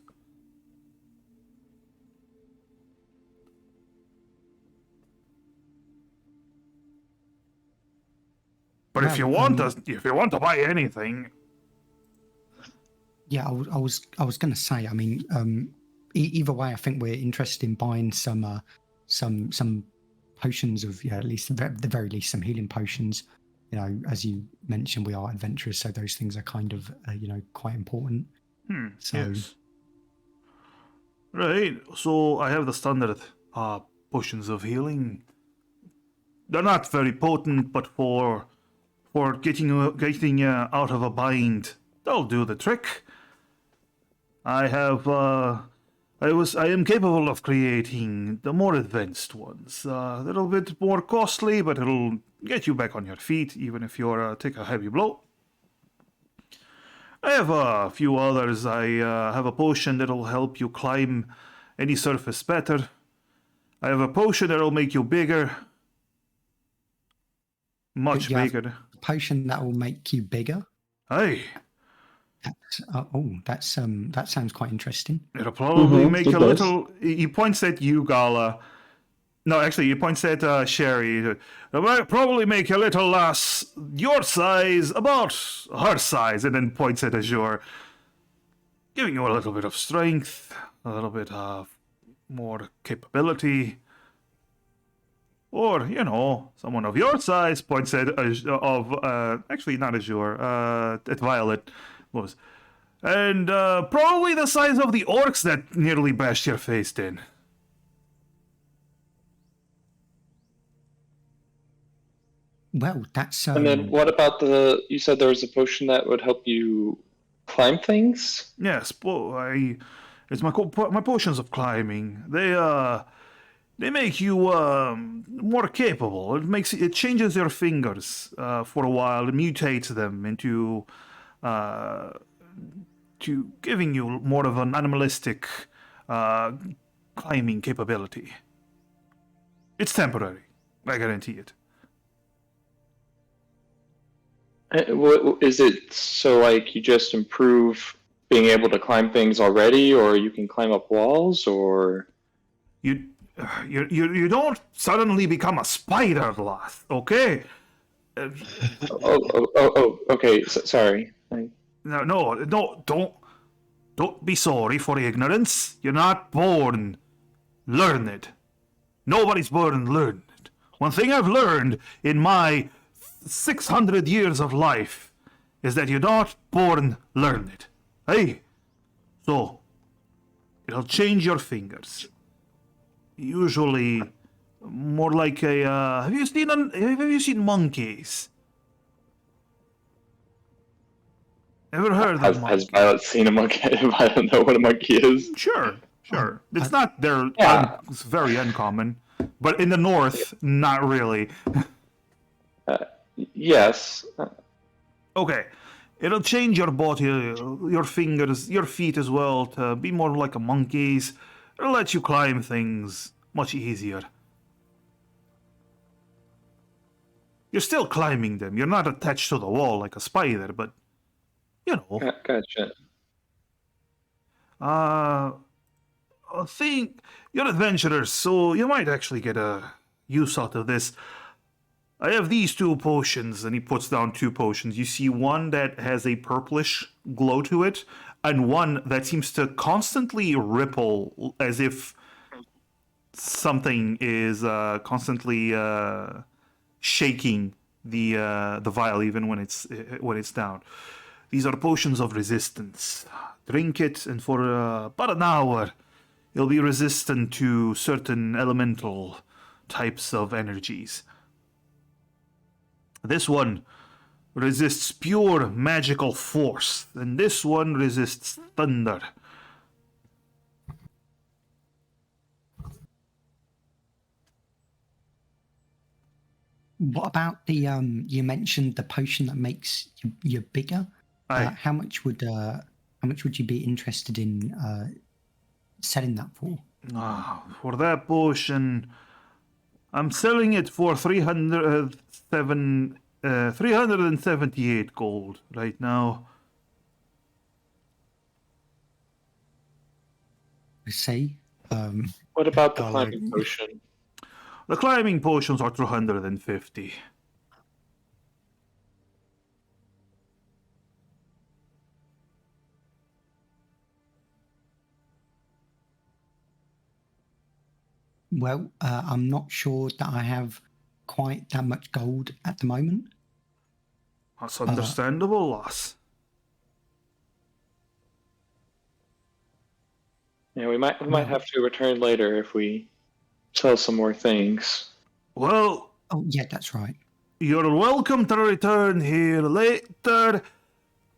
But if you want to buy anything, Yeah, I was going to say. I mean, either way, I think we're interested in buying some potions of at least the very least some healing potions. As you mentioned, we are adventurers, so those things are kind of quite important. So yes. Right. So I have the standard potions of healing. They're not very potent, but for for getting out of a bind. They'll do the trick. I am capable of creating the more advanced ones. A little bit more costly, but it'll get you back on your feet, even if you take a heavy blow. I have a few others. I have a potion that'll help you climb any surface better. I have a potion that'll make you bigger. Much You have bigger. a potion that will make you bigger. Hey, That sounds quite interesting. it'll probably make it a does. little. He points at you, Gala. No, actually, he points at Sherry. It might probably make a little lass your size, about her size, and then points at Azure, giving you a little bit of strength, a little bit of more capability. Or, someone of your size, points at actually not Azure, at Violet was. And probably the size of the orcs that nearly bashed your face in. Well, that's And then what about you said there was a potion that would help you climb things? Yes, it's my potions of climbing. They make you more capable. It changes your fingers for a while. It mutates them into to giving you more of an animalistic climbing capability. It's temporary, I guarantee it. Is it so like you just improve being able to climb things already, or you can climb up walls, or You don't suddenly become a spider, lass, okay? okay. Sorry. No, don't be sorry for ignorance. You're not born learned. Nobody's born learned. One thing I've learned in my 600 years of life is that you're not born learned. Hey, so it'll change your fingers. Usually, more like a. Have you seen monkeys? Ever heard of Has monkeys? Violet seen a monkey? If I don't know what a monkey is. Sure. It's not. They're it's very uncommon, but in the north, not really. Yes. Okay, it'll change your body, your fingers, your feet as well to be more like a monkey's. It'll let you climb things much easier. You're still climbing them. You're not attached to the wall like a spider, but Gotcha. I think you're adventurers, so you might actually get a use out of this. I have these two potions, and he puts down two potions. You see one that has a purplish glow to it, and one that seems to constantly ripple as if something is constantly shaking the vial, even when it's down. These are potions of resistance. Drink it, and for about an hour, you'll be resistant to certain elemental types of energies. This one resists pure magical force, and this one resists thunder. What about the you mentioned the potion that makes you bigger? How much would you be interested in selling that for? For that potion, I'm selling it for 378 gold right now. I see. What about the climbing potion? The climbing potions are 250. Well, I'm not sure that I have quite that much gold at the moment. That's understandable, lass. Yeah, we might have to return later if we sell some more things. Well, Oh, yeah, that's right. You're welcome to return here later.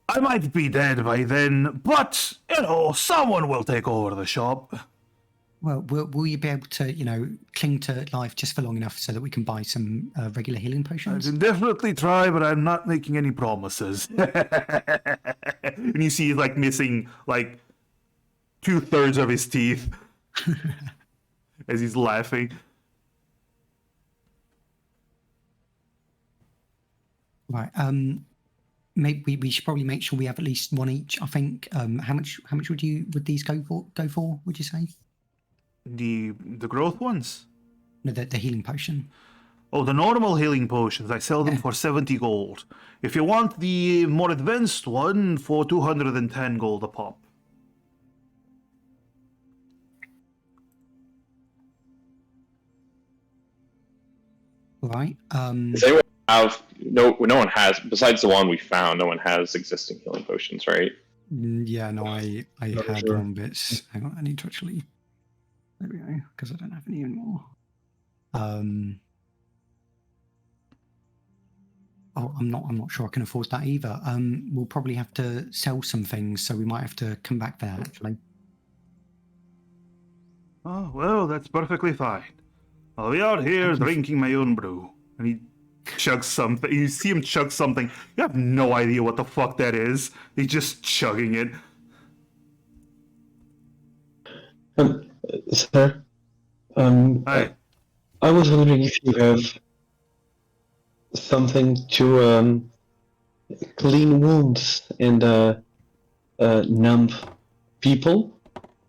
I might be dead by then, but, someone will take over the shop. Well, will you be able to, cling to life just for long enough so that we can buy some regular healing I potions? can definitely try, but I'm not making any promises. And you see he's, missing, 2/3 of his teeth as he's laughing. Right. Maybe we should probably make sure we have at least one each. I think. How much would these go for? Would you say? The growth ones? No, the healing potion. Oh, the normal healing potions, I sell them for 70 gold. If you want the more advanced one, for 210 gold a pop. Right. Does anyone have no one has besides the one we found, no one has existing healing potions, right? Yeah, no, I Not had sure. one bits. Hang on, I need to actually. There we go, because I don't have any anymore. Oh, I'm not sure I can afford that either. We'll probably have to sell some things, so we might have to come back there actually. Oh, well, that's perfectly fine. I'll be out here Thank you. drinking my own brew. And he chugs something. You see him chug something. You have no idea what the fuck that is. He's just chugging it. Sir, Hi. I was wondering if you have something to clean wounds and numb people.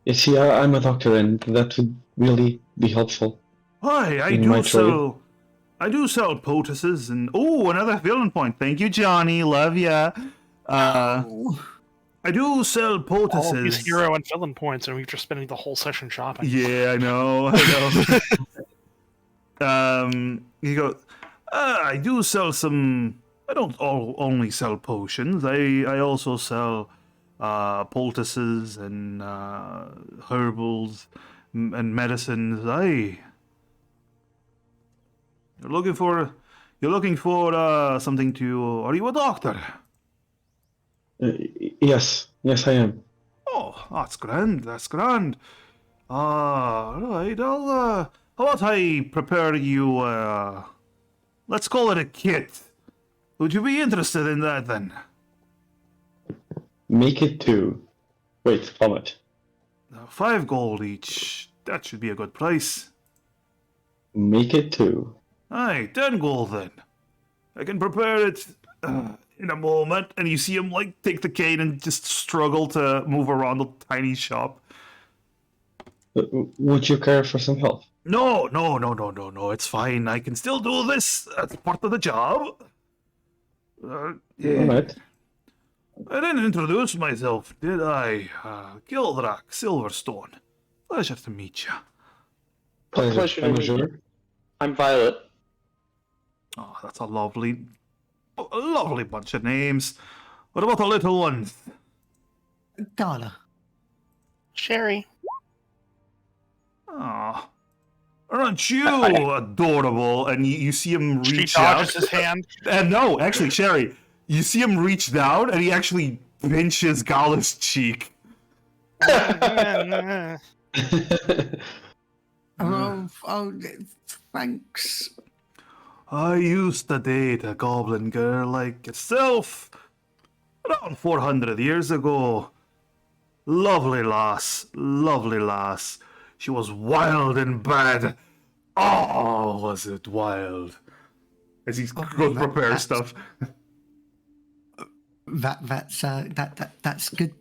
You see, I'm a doctor, and that would really be helpful. Hi, In my trade. I do sell poultices and another villain point. Thank you, Johnny. Love ya. I do sell All poultices. these hero and villain points, and we're just spending the whole session shopping. Yeah, I know. You go. I do sell some. I don't only sell potions. I also sell poultices and herbals and medicines. You're looking for something to. Are you a doctor? Yes, I am. Oh, that's grand. That's grand. Right. How about I prepare you? Let's call it a kit. Would you be interested in that then? Make it 2. Wait, how much? 5 gold each. That should be a good price. Make it 2. Aye, 10 gold then. I can prepare it in a moment. And you see him take the cane and just struggle to move around the tiny shop. Would you care for some help? No, it's fine. I can still do this. That's part of the job. Alright. I didn't introduce myself, did I? Gildrak Silverstone. Pleasure to meet you. Pleasure to I'm meet you. sure. I'm Violet. Oh, that's a lovely bunch of names. What about the little ones? Gala. Sherry. Oh, aren't you adorable? And you see him She reach out. dodges his hand. And no, actually, Sherry, you see him reach down and he actually pinches Gala's cheek. Oh, thanks. I used to date a goblin girl like yourself around 400 years ago. Lovely lass. She was wild and bad. Oh, was it wild? As he goes prepare stuff. That's good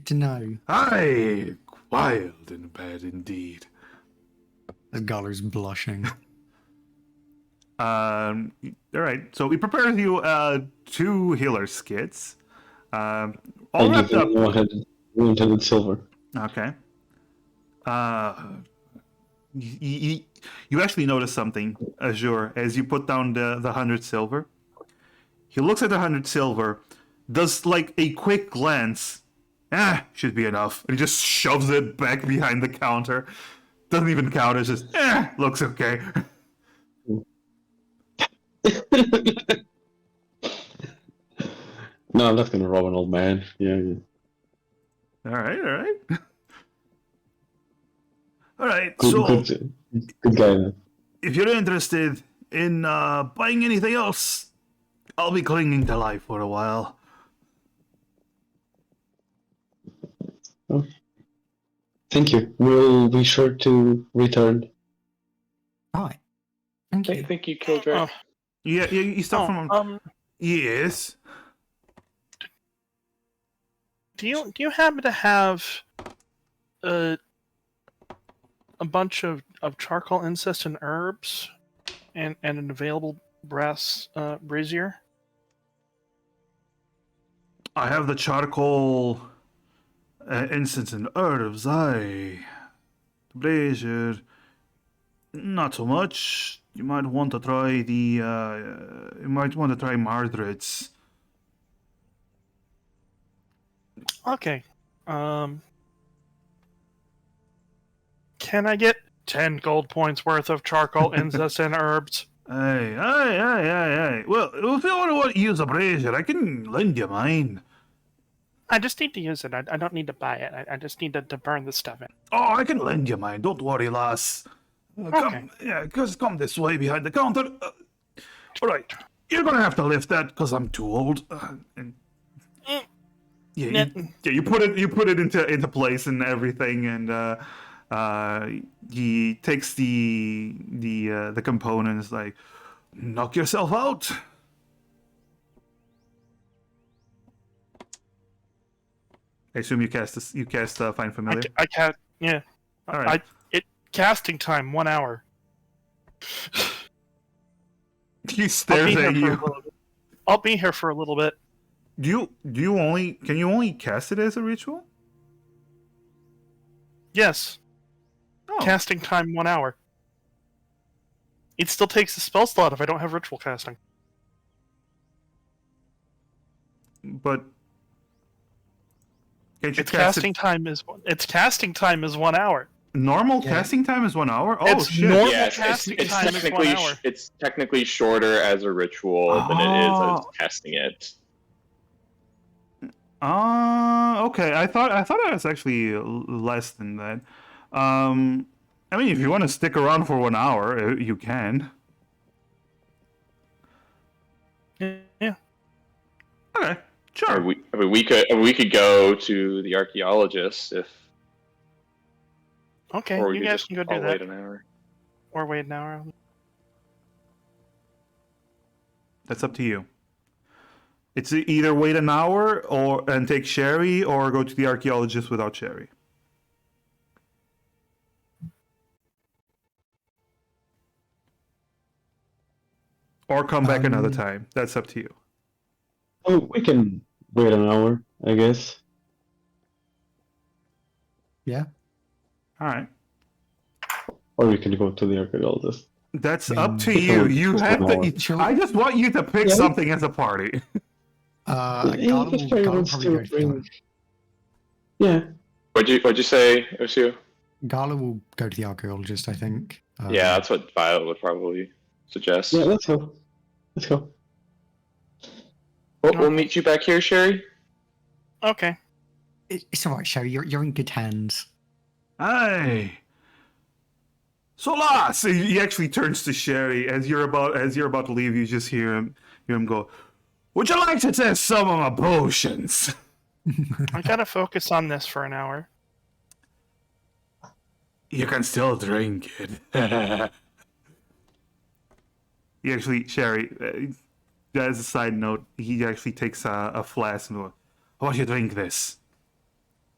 to know. Aye, wild and bad indeed. Gala's blushing. All right. So he prepares you 2 healer skits. All I wrapped give up. him 100 silver. Okay. You actually notice something, Azure, as you put down the 100 silver. He looks at the 100 silver, does a quick glance. Should be enough. And he just shoves it back behind the counter. Doesn't even count. It's just, looks okay. No, I'm not gonna rob an old man. Yeah. All right, all right. All right, Good, so good guy. Then. if you're interested in buying anything else, I'll be clinging to life for a while. Oh. Thank you. We'll be sure to return. Hi. Thank I you. think you killed Drake. Oh, Yeah, you start from... Yes? do you happen to have a bunch of charcoal, incest, and herbs, and an available brass brazier? I have the charcoal, incense, and herbs, aye. The brazier, not so much. You might want to try the... you might want to try Mardred's. Okay. Can I get 10 gold points worth of charcoal, incest, and herbs? Aye. Well, if you want to use a brazier, I can lend you mine. I just need to use it. I don't need to buy it. I just need to burn the stuff in. Oh, I can lend you mine. Don't worry, lass. Come, yeah, just come this way behind the counter. All right, you're gonna have to lift that because I'm too old. Yeah, you put it into place and everything, and he takes the components, like, knock yourself out. I assume you cast Find Familiar. I can't. Yeah. All right. Casting time 1 hour. He stares at you. I'll be here for a little bit. Can you only cast it as a ritual? Yes. Oh. Casting time 1 hour. It still takes a spell slot if I don't have ritual casting. But can't you Its casting time is 1 hour. Normal casting time is 1 hour? Oh, It's shit. normal Yeah, casting it's time is 1 technically hour. it's technically shorter as a ritual than it is as casting it. Okay. I thought it was actually less than that. I mean, if you want to stick around for 1 hour, you can. Yeah. Okay, sure. We could go to the archaeologist if. Okay, Or we you could guys just can go do all that. wait an hour. Or wait an hour. That's up to you. It's either wait an hour and take Sherry, or go to the archaeologist without Sherry. Or come back another time. That's up to you. Oh, we can wait an hour, I guess. Yeah. All right. Or we can go to the archaeologist. That's up to you. You have to. Sure. I just want you to pick something as a party. Garland will probably go to Yeah. What'd you say, Osu? Gala will go to the archaeologist, I think. Yeah, that's what Violet would probably suggest. Yeah, let's go. Let's go. We'll meet you back here, Sherry. Okay. It's all right, Sherry. You're in good hands. Aye. So, lass, he actually turns to Sherry as you're about to leave. You just hear him go, "Would you like to test some of my potions?" I gotta focus on this for an hour. You can still drink it. He actually, Sherry, as a side note, he actually takes a flask and goes, "I want you to drink this.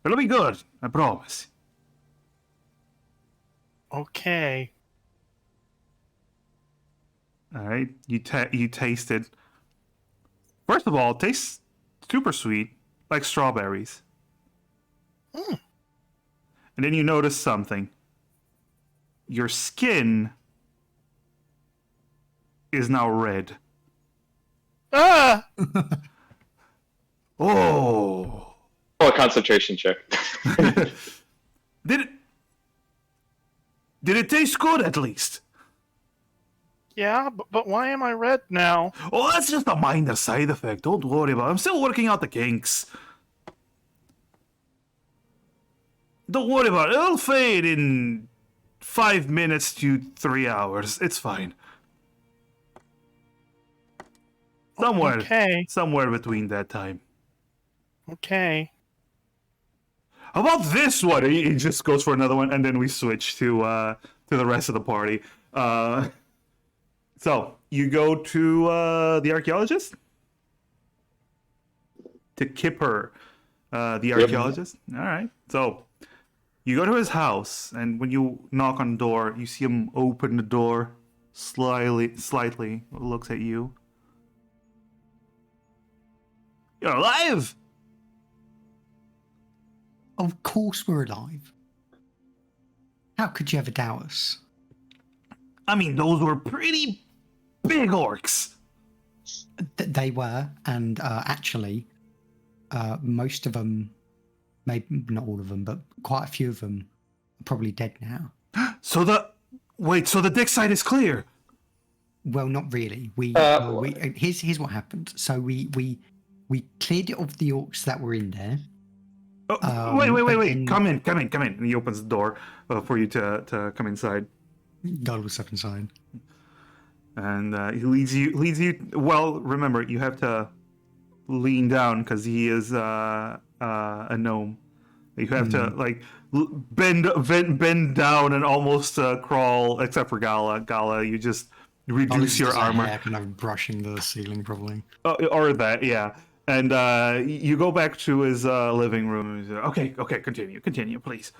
It'll be good, I promise." Okay. All right, you taste it. First of all, it tastes super sweet, like strawberries. Mm. And then you notice something. Your skin is now red. Ah! Oh. Oh, a concentration check. Did it taste good at least? Yeah, but why am I red now? Oh, that's just a minor side effect. Don't worry about it. I'm still working out the kinks. Don't worry about it. It'll fade in 5 minutes to 3 hours. It's fine. Okay. Somewhere between that time. Okay. How about this one? He just goes for another one, and then we switch to the rest of the party. So you go to the archaeologist, to Kipper, the archaeologist. All right. So you go to his house, and when you knock on the door, you see him open the door slightly. Looks at you. You're alive. Of course we're alive. How could you ever doubt us? I mean, those were pretty big orcs. They were, and actually, most of them, maybe not all of them, but quite a few of them are probably dead now. So the dick side is clear. Well, not really. Here's what happened. So we cleared it of the orcs that were in there. Oh, wait! then- Come in! And he opens the door for you to come inside. God was up inside. And he leads you. Well, remember, you have to lean down because he is a gnome. You have to like bend down and almost crawl, except for Gala. Gala, you just reduce your armor. Hair kind of brushing the ceiling, probably. Or that, yeah. And you go back to his living room. And okay, continue, please.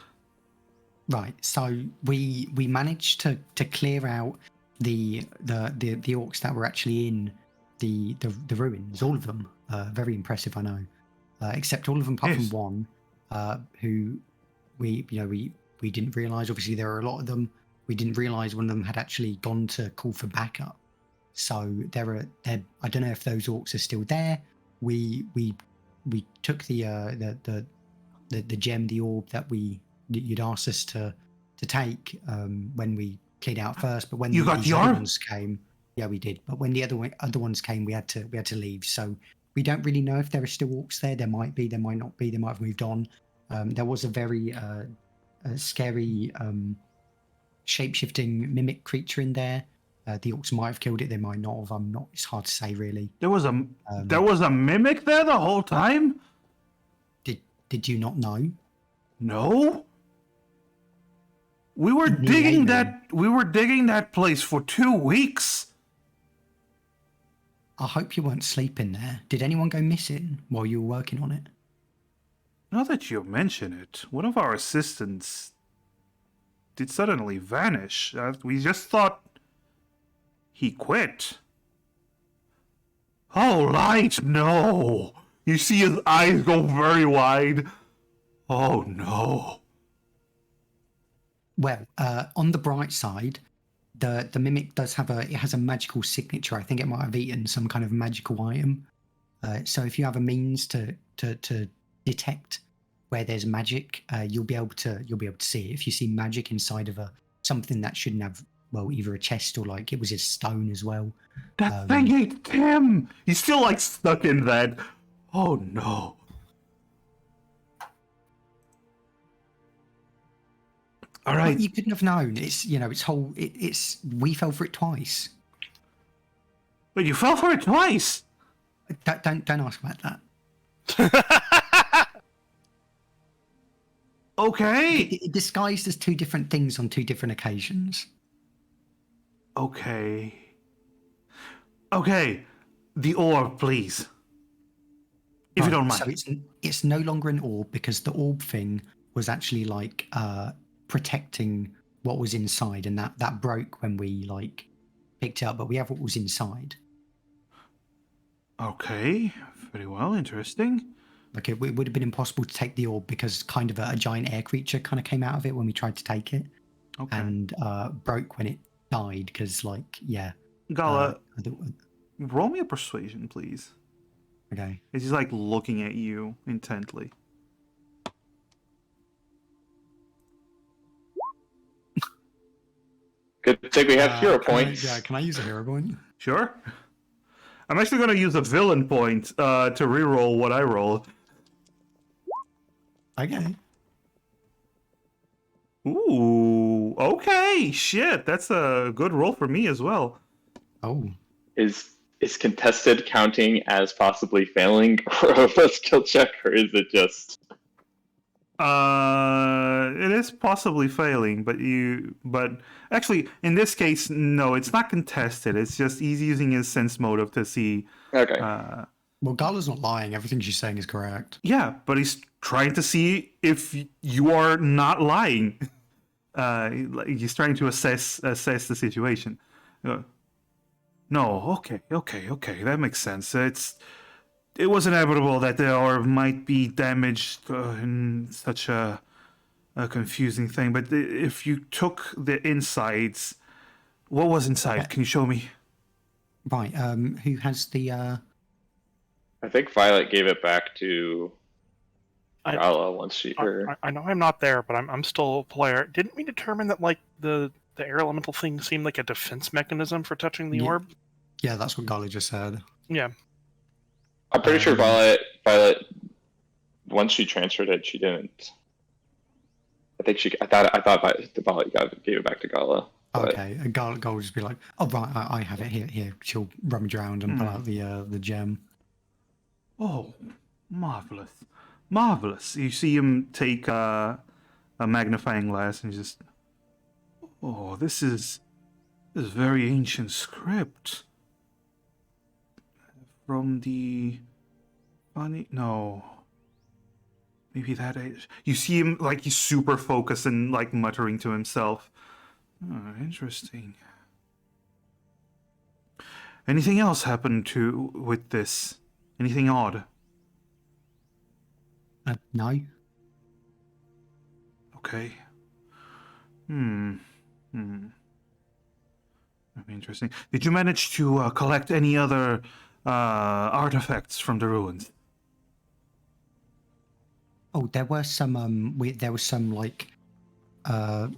Right. So we managed to clear out the orcs that were actually in the ruins. All of them. Very impressive, I know. Except all of them apart Yes. from one, who we didn't realize. Obviously, there are a lot of them. We didn't realize one of them had actually gone to call for backup. So there. I don't know if those orcs are still there. We took the gem, the orb that you'd asked us to take when we cleared out first. But when You got these the other orb? ones came, yeah, we did. But when the other ones came, we had to leave. So we don't really know if there are still orcs there. There might be. There might not be. They might have moved on. There was a very scary shape-shifting mimic creature in there. The orcs might have killed it. They might not have. I'm not. It's hard to say, really. There was a mimic there the whole time? Did you not know? No. We were Me digging neither. that place for 2 weeks. I hope you weren't sleeping there. Did anyone go missing while you were working on it? Now that you mention it, one of our assistants did suddenly vanish. We just thought he quit. Oh, Light, no! You see his eyes go very wide. Oh, no. Well, on the bright side, the mimic does have a magical signature. I think it might have eaten some kind of magical item. So if you have a means to detect where there's magic, you'll be able to see it. If you see magic inside of something that shouldn't have, well, either a chest or like it was a stone as well. That thing ate Tim! He's still like stuck in that. Oh, no. All right. But you couldn't have known. It's we fell for it twice. But you fell for it twice. Don't ask about that. Okay. It disguised as two different things on two different occasions. Okay. The orb, please. If you don't mind. So it's no longer an orb because the orb thing was actually like protecting what was inside, and that broke when we like picked it up. But we have what was inside. Okay. Very well. Interesting. Like it would have been impossible to take the orb because kind of a giant air creature kind of came out of it when we tried to take it, Okay. and broke when it died because Gala, roll me a persuasion, please. okay. He's like looking at you intently. Good thing we have hero Can I- points. can I use a hero point? Sure. I'm actually going to use a villain point to reroll what I roll. Okay. Ooh, okay, shit, that's a good roll for me as well. Oh. Is contested counting as possibly failing a skill check, or is it just? It is possibly failing, but actually, in this case, no, it's not contested. It's just he's using his sense motive to see. Okay. Well, Gala's not lying. Everything she's saying is correct. Yeah, but he's trying to see if you are not lying. He's trying to assess the situation. No, okay, that makes sense. It was inevitable that the orb might be damaged in such a confusing thing. But if you took the insides, what was inside? Can you show me? Right. Who has the? I think Violet gave it back to I- Gala once she her. I know I'm not there, but I'm still a player. Didn't we determine that like the air elemental thing seemed like a defense mechanism for touching the Yeah. orb? Yeah, that's what Gala just said. Yeah. I'm pretty sure Violet once she transferred it, she didn't. I thought Violet gave it back to Gala. But Okay, Gala will just be like, "Oh right, I have it here. Here." She'll rummage around and pull out the gem. Oh, marvelous! You see him take a magnifying glass and just. Oh, this is very ancient script. From the funny no. Maybe that age. You see him like he's super focused and like muttering to himself. Oh, interesting. Anything else happened with this? Anything odd? No. Okay. Very interesting. Did you manage to collect any other artifacts from the ruins? Oh, there were some. There was some like. I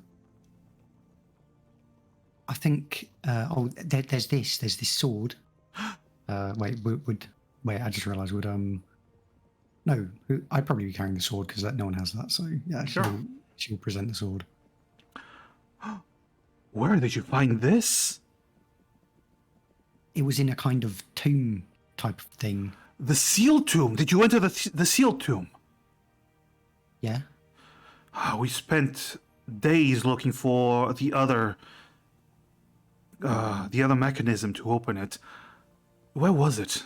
think. There's this. There's this sword. Wait. Wait. I just realised. No. I'd probably be carrying the sword because no one has that. So yeah, Sure. she'll present the sword. Where did you find this? It was in a kind of tomb type of thing. The seal tomb. Did you enter the seal tomb? Yeah. We spent days looking for the other mechanism to open it. Where was it?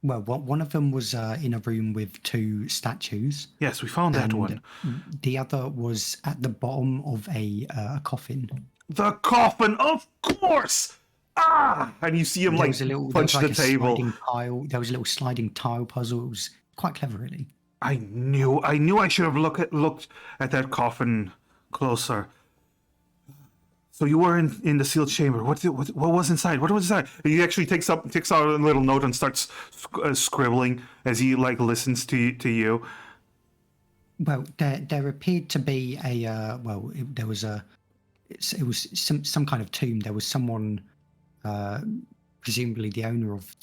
Well, one of them was in a room with two statues. Yes, we found that and one. The other was at the bottom of a coffin. The coffin, of course! Ah! And you see him There like was a little, punch there was the like a table. sliding tile. There was a little sliding tile puzzle. It was quite clever, really. I knew I should have looked at that coffin closer. So you were in the sealed chamber. What was inside? What was inside? He actually takes out a little note and starts scribbling as he like listens to you. Well, there appeared to be a there was it was some kind of tomb. There was someone, presumably the owner of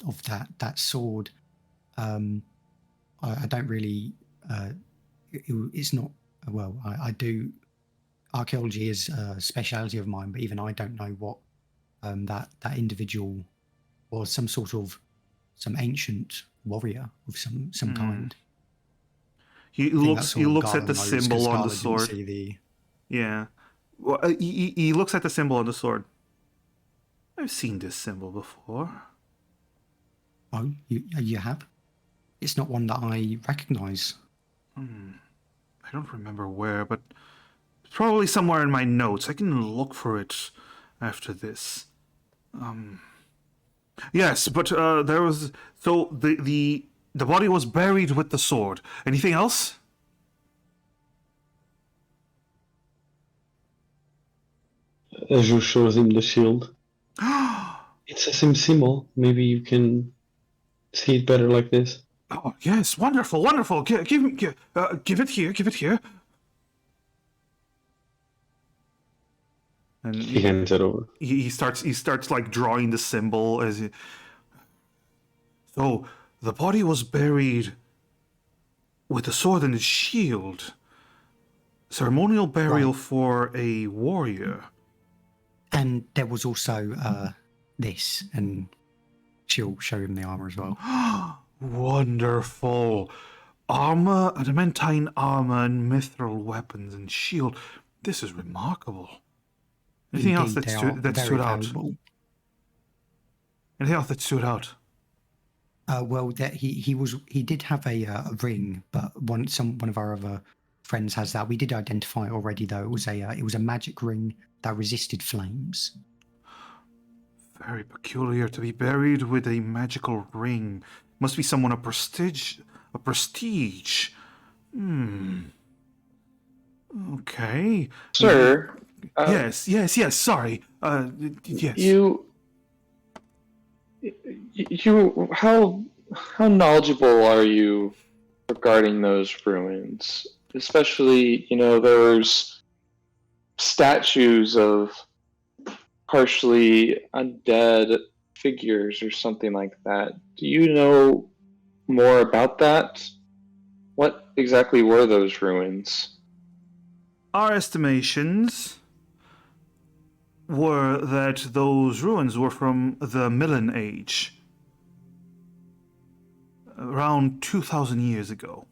that sword. I don't really. It's not well. I do. Archaeology is a speciality of mine, but even I don't know what that individual was. Some ancient warrior of some kind. He looks at the symbol on the sword. The... Yeah. Well, he looks at the symbol on the sword. I've seen this symbol before. Oh, you have? It's not one that I recognize. I don't remember where, but it's probably somewhere in my notes. I can look for it after this. Yes, but there was the body was buried with the sword. Anything else? Azure shows him the shield. It's the same symbol. Maybe you can see it better like this. Oh yes, wonderful. Give it here. And He hands it over. he starts like drawing the symbol as he... So the body was buried with a sword and a shield. Ceremonial burial Right. for a warrior. And there was also this, and she'll show him the armor as well. Wonderful. Armor, adamantine armor, and mithril weapons and shield. This is remarkable. Anything else Indeed, that they are that very stood out? valuable. Anything else that stood out? Well, that he did have a ring, but one of our other friends has that. We did identify it already, though. It was a magic ring that resisted flames. Very peculiar to be buried with a magical ring. Must be someone of prestige. A prestige. Okay. Sir, Yes. Sorry. Yes. You, how knowledgeable are you regarding those ruins? Especially, there's statues of partially undead figures or something like that. Do you know more about that? What exactly were those ruins? Our estimations were that those ruins were from the Millen Age, around 2,000 years ago.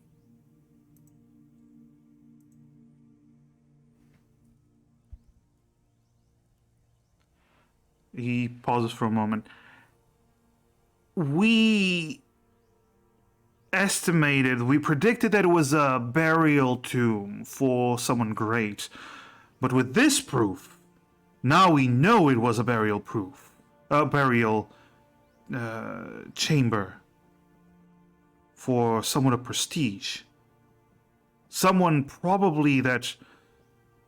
He pauses for a moment. We predicted that it was a burial tomb for someone great. But with this proof, now we know it was a burial chamber for someone of prestige. Someone probably that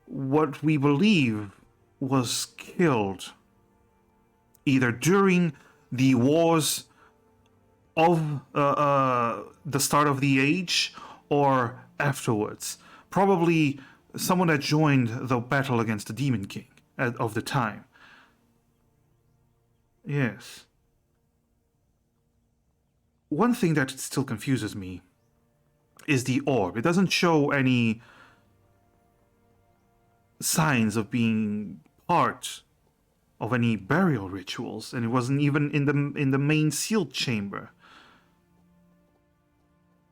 what we believe was killed either during the wars of the start of the age or afterwards. Probably someone that joined the battle against the Demon King of the time. Yes. One thing that still confuses me is the orb. It doesn't show any signs of being part of any burial rituals, and it wasn't even in the main sealed chamber.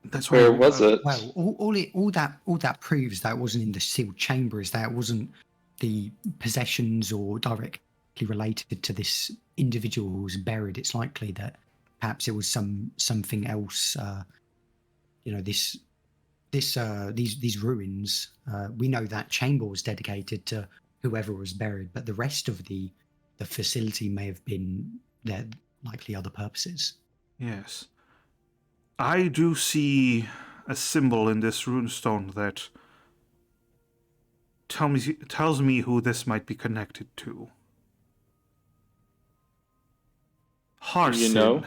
That's why. Where was it? Well, all that proves that it wasn't in the sealed chamber is that it wasn't the possessions or directly related to this individual who was buried. It's likely that perhaps it was something else. These ruins. We know that chamber was dedicated to whoever was buried, but the rest of the facility may have been there, likely other purposes. Yes. I do see a symbol in this runestone that tells me who this might be connected to. Harsin. You know?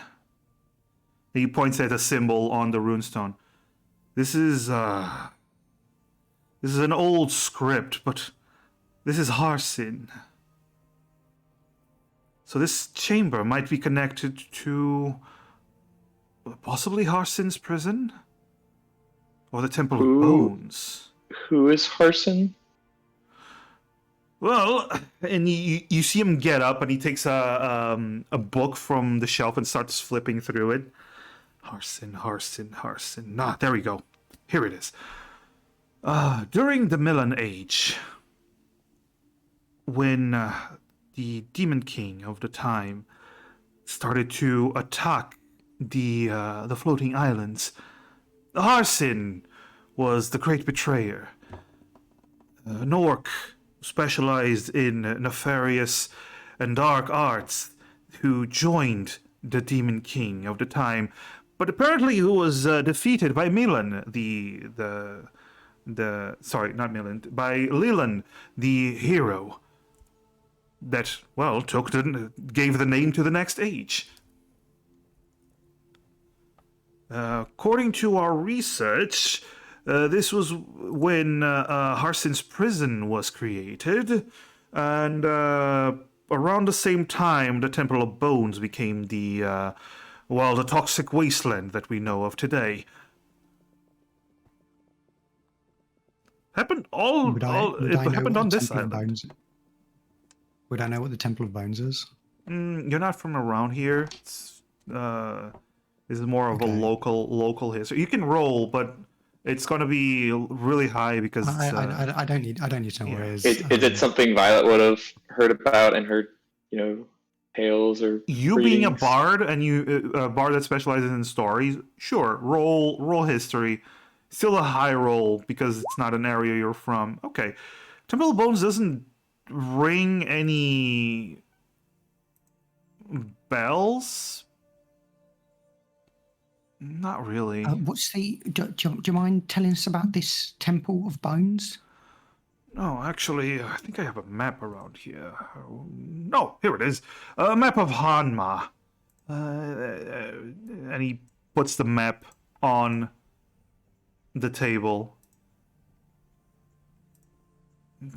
He points at a symbol on the runestone. This is an old script, but this is Harsin. So this chamber might be connected to possibly Harsin's prison? Or the Temple of Bones? Who is Harsin? Well, and you see him get up and he takes a book from the shelf and starts flipping through it. Harsin. There we go. Here it is. During the Millen Age, when the Demon King of the time started to attack the floating islands, Harsin was the great betrayer. An orc specialized in nefarious and dark arts who joined the Demon King of the time, but apparently who was defeated by Milan, by Leland, the hero that, well, gave the name to the next age. According to our research, this was when Harsin's prison was created. And around the same time, the Temple of Bones became the toxic wasteland that we know of today. Happened Would I it know happened what on the this Temple of island. Bones? Would I know what the Temple of Bones is? You're not from around here. This is more of a Okay. local history. You can roll, but it's going to be really high because it's, I don't need to know what yeah. it is. Is it something Violet would have heard about in her, tales or You being a readings? bard and you a bard that specializes in stories, sure, roll history. Still a high roll because it's not an area you're from. Okay. Temple of Bones doesn't ring any bells. Not really. What's the? Do you mind telling us about this Temple of Bones? No, actually, I think I have a map around here. No, here it is. A map of Hanma. And he puts the map on the table.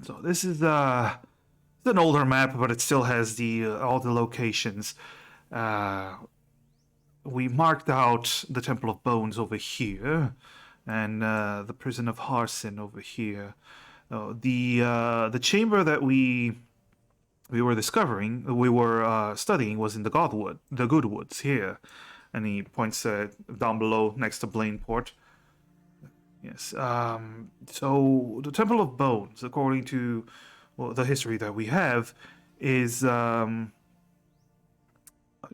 So this is it's an older map, but it still has the all the locations. We marked out the Temple of Bones over here, and the prison of Harsin over here. The chamber that we were studying was in the Goodwoods here, and he points down below next to Blainport. Yes. So the Temple of Bones, according to the history that we have, is a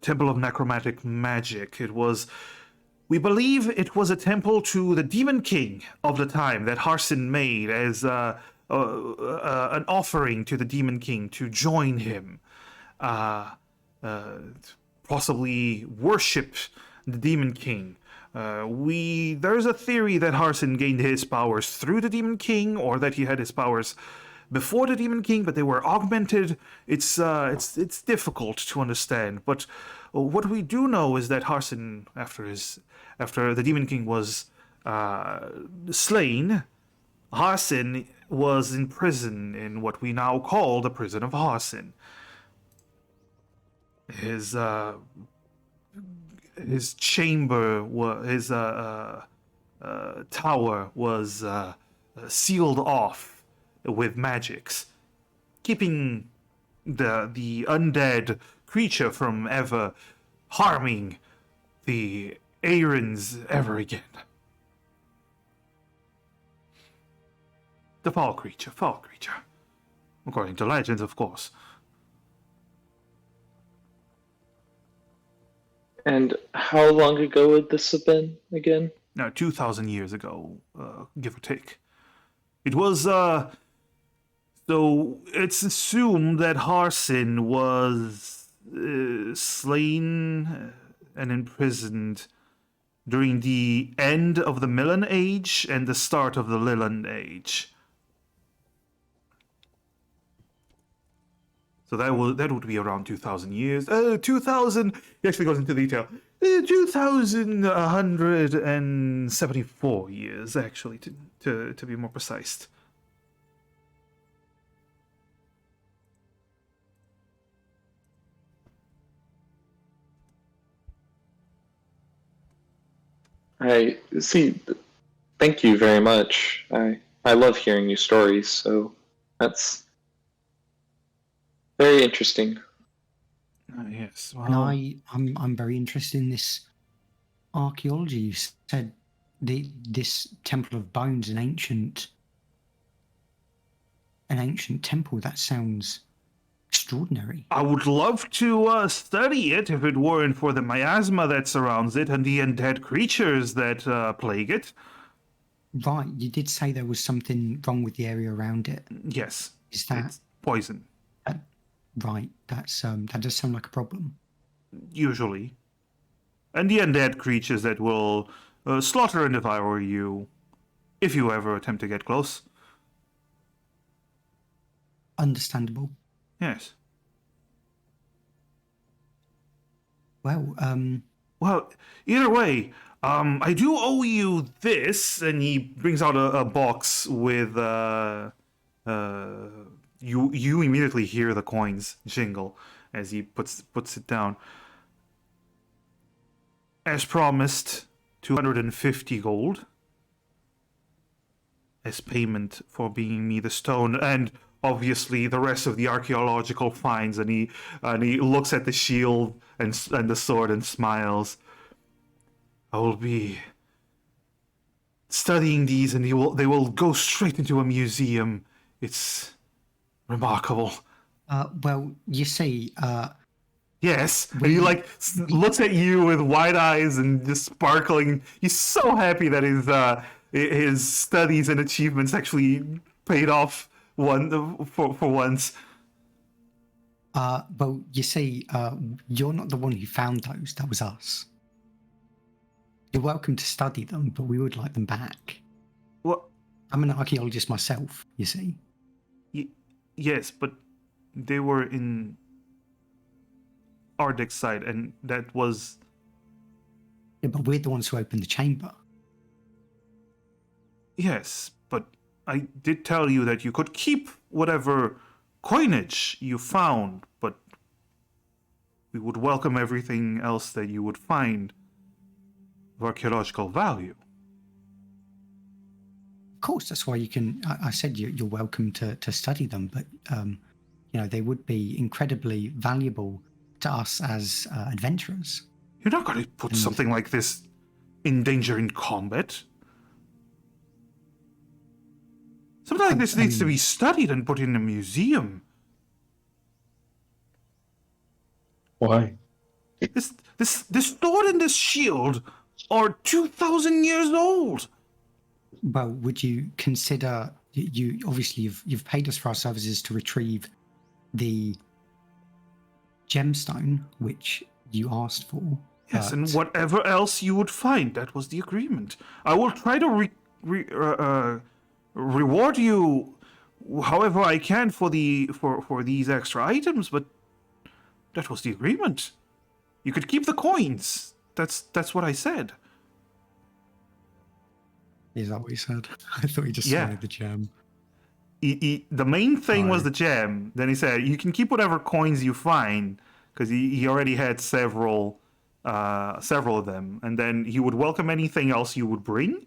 temple of necromantic magic. We believe it was a temple to the Demon King of the time that Harsin made as an offering to the Demon King to join him, possibly worship the Demon King. There's a theory that Harsin gained his powers through the Demon King, or that he had his powers before the Demon King, but they were augmented. It's difficult to understand. But what we do know is that Harsin, after the Demon King was slain, Harsin was in prison in what we now call the prison of Harsin. His chamber, his tower was sealed off with magics, keeping the undead creature from ever harming the Aarons ever again. The fall creature, according to legends, of course. And how long ago would this have been again? Now, 2,000 years ago, give or take. It was, so it's assumed that Harsin was slain and imprisoned during the end of the Millen Age and the start of the Lilland Age. So that would be around 2,000 years. 2,000. He actually goes into detail. 2,174 years, actually, to be more precise. I see. Thank you very much. I love hearing new stories, so that's very interesting. Yes. And Well, I'm very interested in this archaeology. You said this Temple of Bones, an ancient temple. That sounds extraordinary. I would love to study it if it weren't for the miasma that surrounds it and the undead creatures that plague it. Right, you did say there was something wrong with the area around it. Yes. Is that it's poison? Right, that does sound like a problem. Usually. And the undead creatures that will slaughter and devour you if you ever attempt to get close. Understandable. Yes. Well, Well, either way, I do owe you this, and he brings out a box with you immediately hear the coins jingle as he puts it down. As promised, 250 gold as payment for bringing me the stone, and obviously the rest of the archaeological finds. And he looks at the shield and the sword and smiles. I will be studying these, and they will go straight into a museum. It's remarkable. Well, you see, Yes, and he like looks at you with wide eyes and just sparkling. He's so happy that his studies and achievements actually paid off for once. well, you see, you're not the one who found those. That was us. You're welcome to study them, but we would like them back. What? I'm an archaeologist myself, you see. Yes, but they were in Ardek's side, and that was... Yeah, but we're the ones who opened the chamber. Yes, but I did tell you that you could keep whatever coinage you found, but we would welcome everything else that you would find of archaeological value. Of course, that's why you can. I said you're welcome to study them, but they would be incredibly valuable to us as adventurers. You're not going to put something like this in danger in combat. Something like this needs to be studied and put in a museum. Why? This sword and this shield are 2,000 years old. Well, would you consider you obviously you've paid us for our services to retrieve the gemstone which you asked for? Yes, and whatever else you would find, that was the agreement. I will try to reward you however I can for these extra items, but that was the agreement. You could keep the coins. That's what I said. Is that what he said? I thought he just wanted the gem. The main thing was the gem. Then he said, you can keep whatever coins you find, because he already had several of them. And then he would welcome anything else you would bring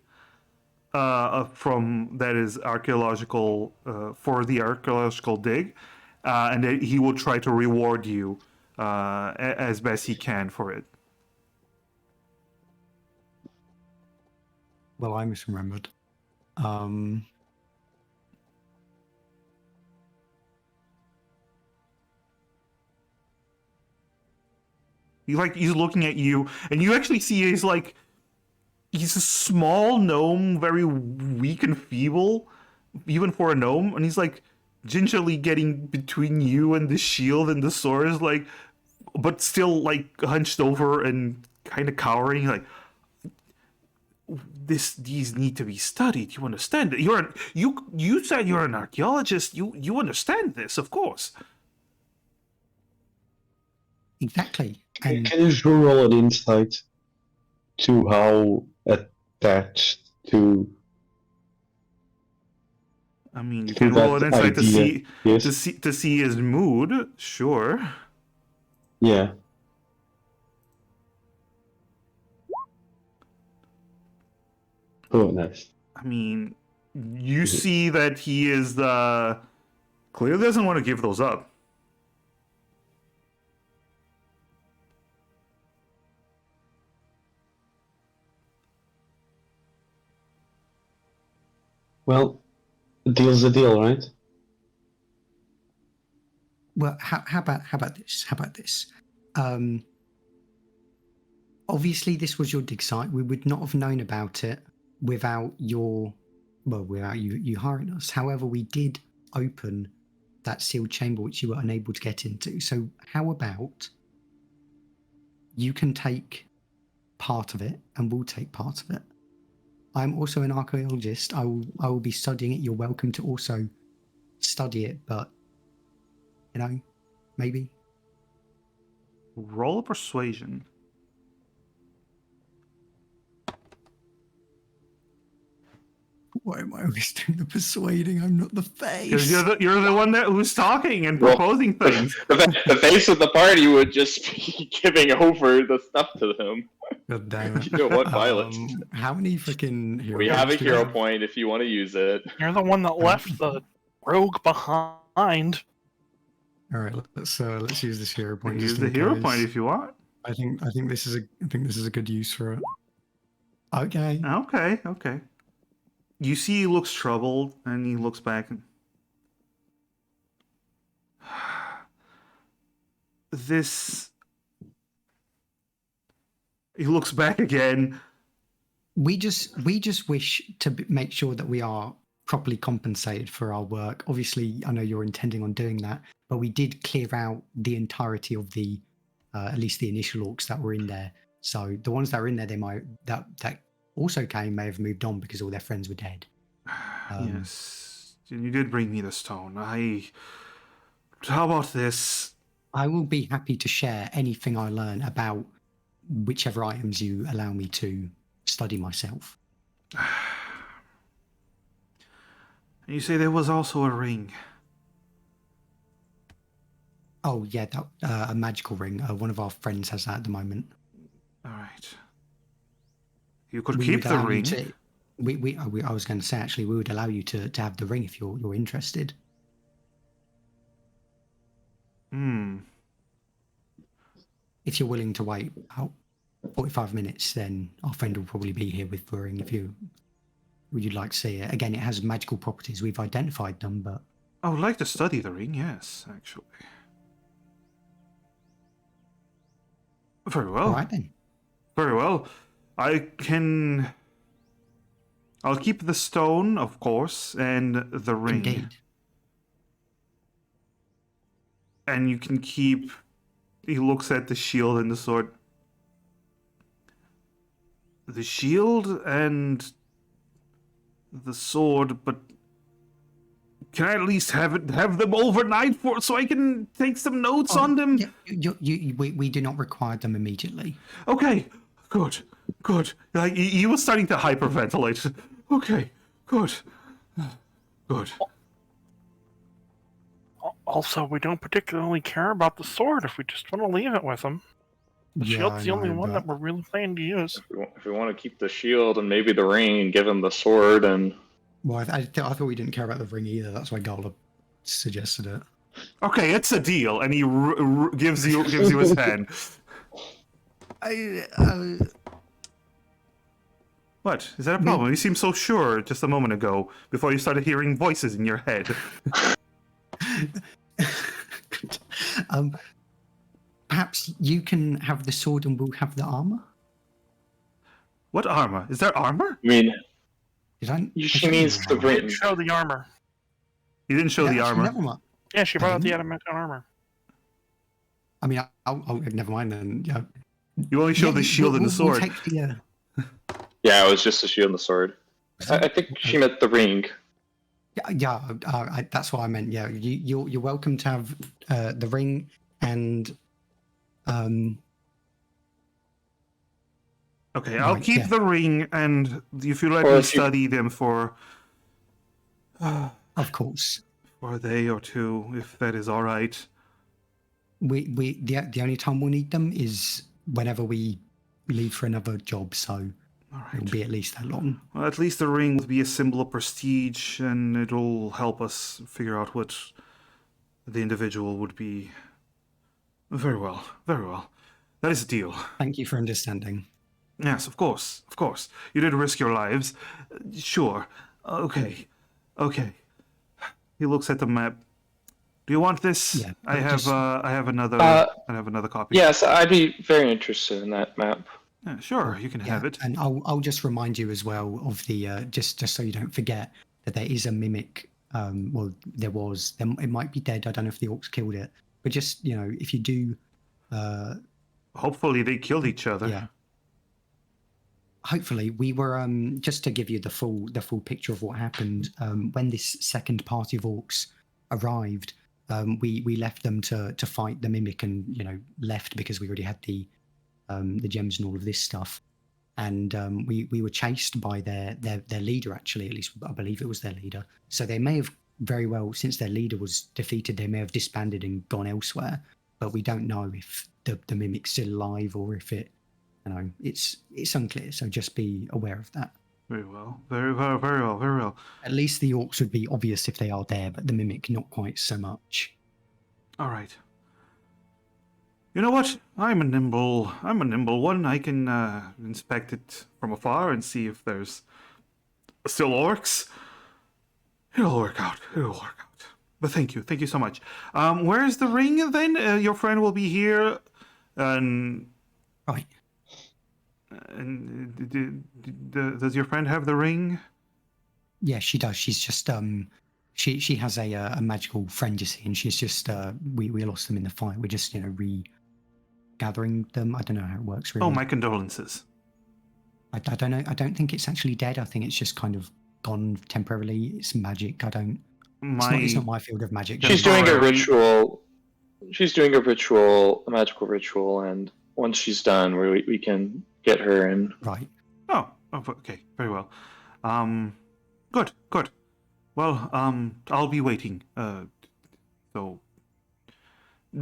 from that is archaeological, for the archaeological dig. And then he will try to reward you as best he can for it. Well, I misremembered. He's looking at you, and you actually see he's a small gnome, very weak and feeble, even for a gnome, and he's like gingerly getting between you and the shield and the sword, but still hunched over and kind of cowering, these need to be studied. You understand that you said you're an archaeologist. You understand this, of course. Exactly. Can you roll an insight to how attached to? I mean, you can roll an insight to see his mood. Sure. Yeah. Oh, nice. I mean, you see that he is clearly doesn't want to give those up. Well, a deal's a deal, right? Well, how about this? How about this? Obviously, this was your dig site. We would not have known about it without you hiring us. However, we did open that sealed chamber which you were unable to get into. So how about you can take part of it and we'll take part of it. I'm also an archaeologist. I will be studying it. You're welcome to also study it, but maybe. Roll a persuasion. Why am I always doing the persuading? I'm not the Because face. you're the one who's talking and Well, proposing things. The face of the party would just be giving over the stuff to them. God damn it. You don't want Violet. How many freaking hero We have a points do hero have? point if you want to use it. You're the one that left the rogue behind. All right, let's use this hero point. Use just the in hero case. point if you want. I think this is a good use for it. Okay. Okay. You see he looks troubled, and he looks back. This... He looks back again. We just wish to make sure that we are properly compensated for our work. Obviously, I know you're intending on doing that, but we did clear out the entirety of the, at least the initial orcs that were in there. So the ones that were in there, they might that also may have moved on because all their friends were dead. Yes, you did bring me the stone. How about this? I will be happy to share anything I learn about whichever items you allow me to study myself. You say there was also a ring. Oh yeah, a magical ring. One of our friends has that at the moment. All right. You could We keep would the allow you ring. to- I was going to say, actually, we would allow you to have the ring if you're interested. If you're willing to wait about 45 minutes, then our friend will probably be here with the ring. Would you like to see it? Again, it has magical properties. We've identified them, but I would like to study the ring, yes, actually. Very well. all right then. Very well. I'll keep the stone, of course, and the ring. Indeed. And you can keep... He looks at the shield and the sword. The shield and the sword, but can I at least have them overnight so I can take some notes on them? Yeah, we do not require them immediately. Okay, good. Like he was starting to hyperventilate. Okay, good. Also, we don't particularly care about the sword if we just want to leave it with him. The shield's the only one that we're really planning to use. If we want to keep the shield and maybe the ring and give him the sword and... Well, I thought we didn't care about the ring either. That's why Gola suggested it. Okay, it's a deal, and he gives you his hand. What? Is that a problem? You seemed so sure just a moment ago, before you started hearing voices in your head. Perhaps you can have the sword and we'll have the armor? What armor? Is there armor? I mean, She means the We ring. didn't show the armor. You didn't show the armor. Never mind. Yeah, she brought out the adamantine armor. I mean, I'll never mind then. Yeah. You only showed the shield and the sword. We'll take the, Yeah, it was just the shield and the sword. I think she meant the ring. that's what I meant. Yeah, you're welcome to have the ring and Okay, I'll Right, keep yeah. the ring, and if you let Or me if you- study them for of course. a day or two, if that is all right. The only time we'll need them is whenever we leave for another job. So All it'll right. be at least that long. Well, at least the ring will be a symbol of prestige, and it'll help us figure out what the individual would be. Very well. That is a deal. Thank you for understanding. Yes, of course. You did risk your lives. Sure. Okay. He looks at the map. Do you want this? Yeah, I have another. Uh, I have another copy. Yes, I'd be very interested in that map. Yeah, sure. You can have it. And I'll just remind you as well of the just so you don't forget that there is a mimic. Well, it might be dead. I don't know if the orcs killed it, but just if you do. Hopefully, they killed each other. Yeah. Hopefully, we were just to give you the full picture of what happened. When this second party of orcs arrived, we left them to fight the mimic, and left because we already had the gems and all of this stuff. and we were chased by their leader. Actually, at least I believe it was their leader. So they may have very well, since their leader was defeated, they may have disbanded and gone elsewhere. But we don't know if the mimic's still alive or if it, it's unclear. So just be aware of that. Very well. Very well. Very well. Very well. At least the orcs would be obvious if they are there, but the mimic not quite so much. All right. You know what? I'm a nimble one. I can inspect it from afar and see if there's still orcs. It'll work out. But thank you so much. Where's the ring then? Your friend will be here, and Right. And does your friend have the ring? Yeah, she does. She's just she has a magical friend, you see, and she's just we lost them in the fight. We're just regathering them. I don't know how it works really. Oh, my condolences. I don't know. I don't think it's actually dead. I think it's just kind of gone temporarily. It's magic. I don't. It's not my field of magic. She's doing a ritual. She's doing a magical ritual, and once she's done, we can get her in. Right. Oh, okay, very well. Good. Well, I'll be waiting. But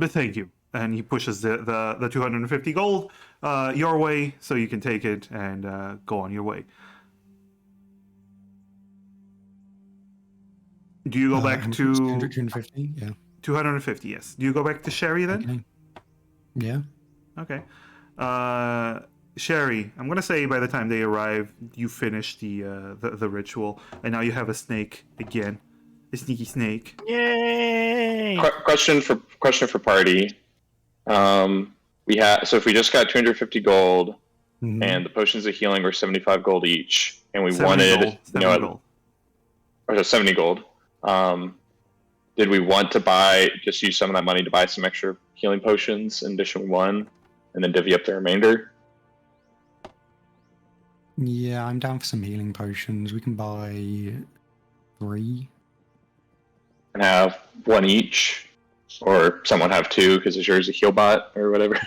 thank you. And he pushes the 250 gold your way, so you can take it and go on your way. Do you go back to 250? Yeah. 250? Yes. Do you go back to Sherry then? Okay. Yeah. Okay. Sherry, I'm gonna say by the time they arrive, you finish the ritual, and now you have a snake again, a sneaky snake. Yay! Question for party. So if we just got 250 gold, and the potions of healing were 75 gold each, and we wanted 70 gold. Or 70 gold. Did we want to just use some of that money to buy some extra healing potions in addition 1, and then divvy up the remainder? Yeah, I'm down for some healing potions. We can buy 3. And have 1 each, or someone have 2 because yours a heal bot or whatever.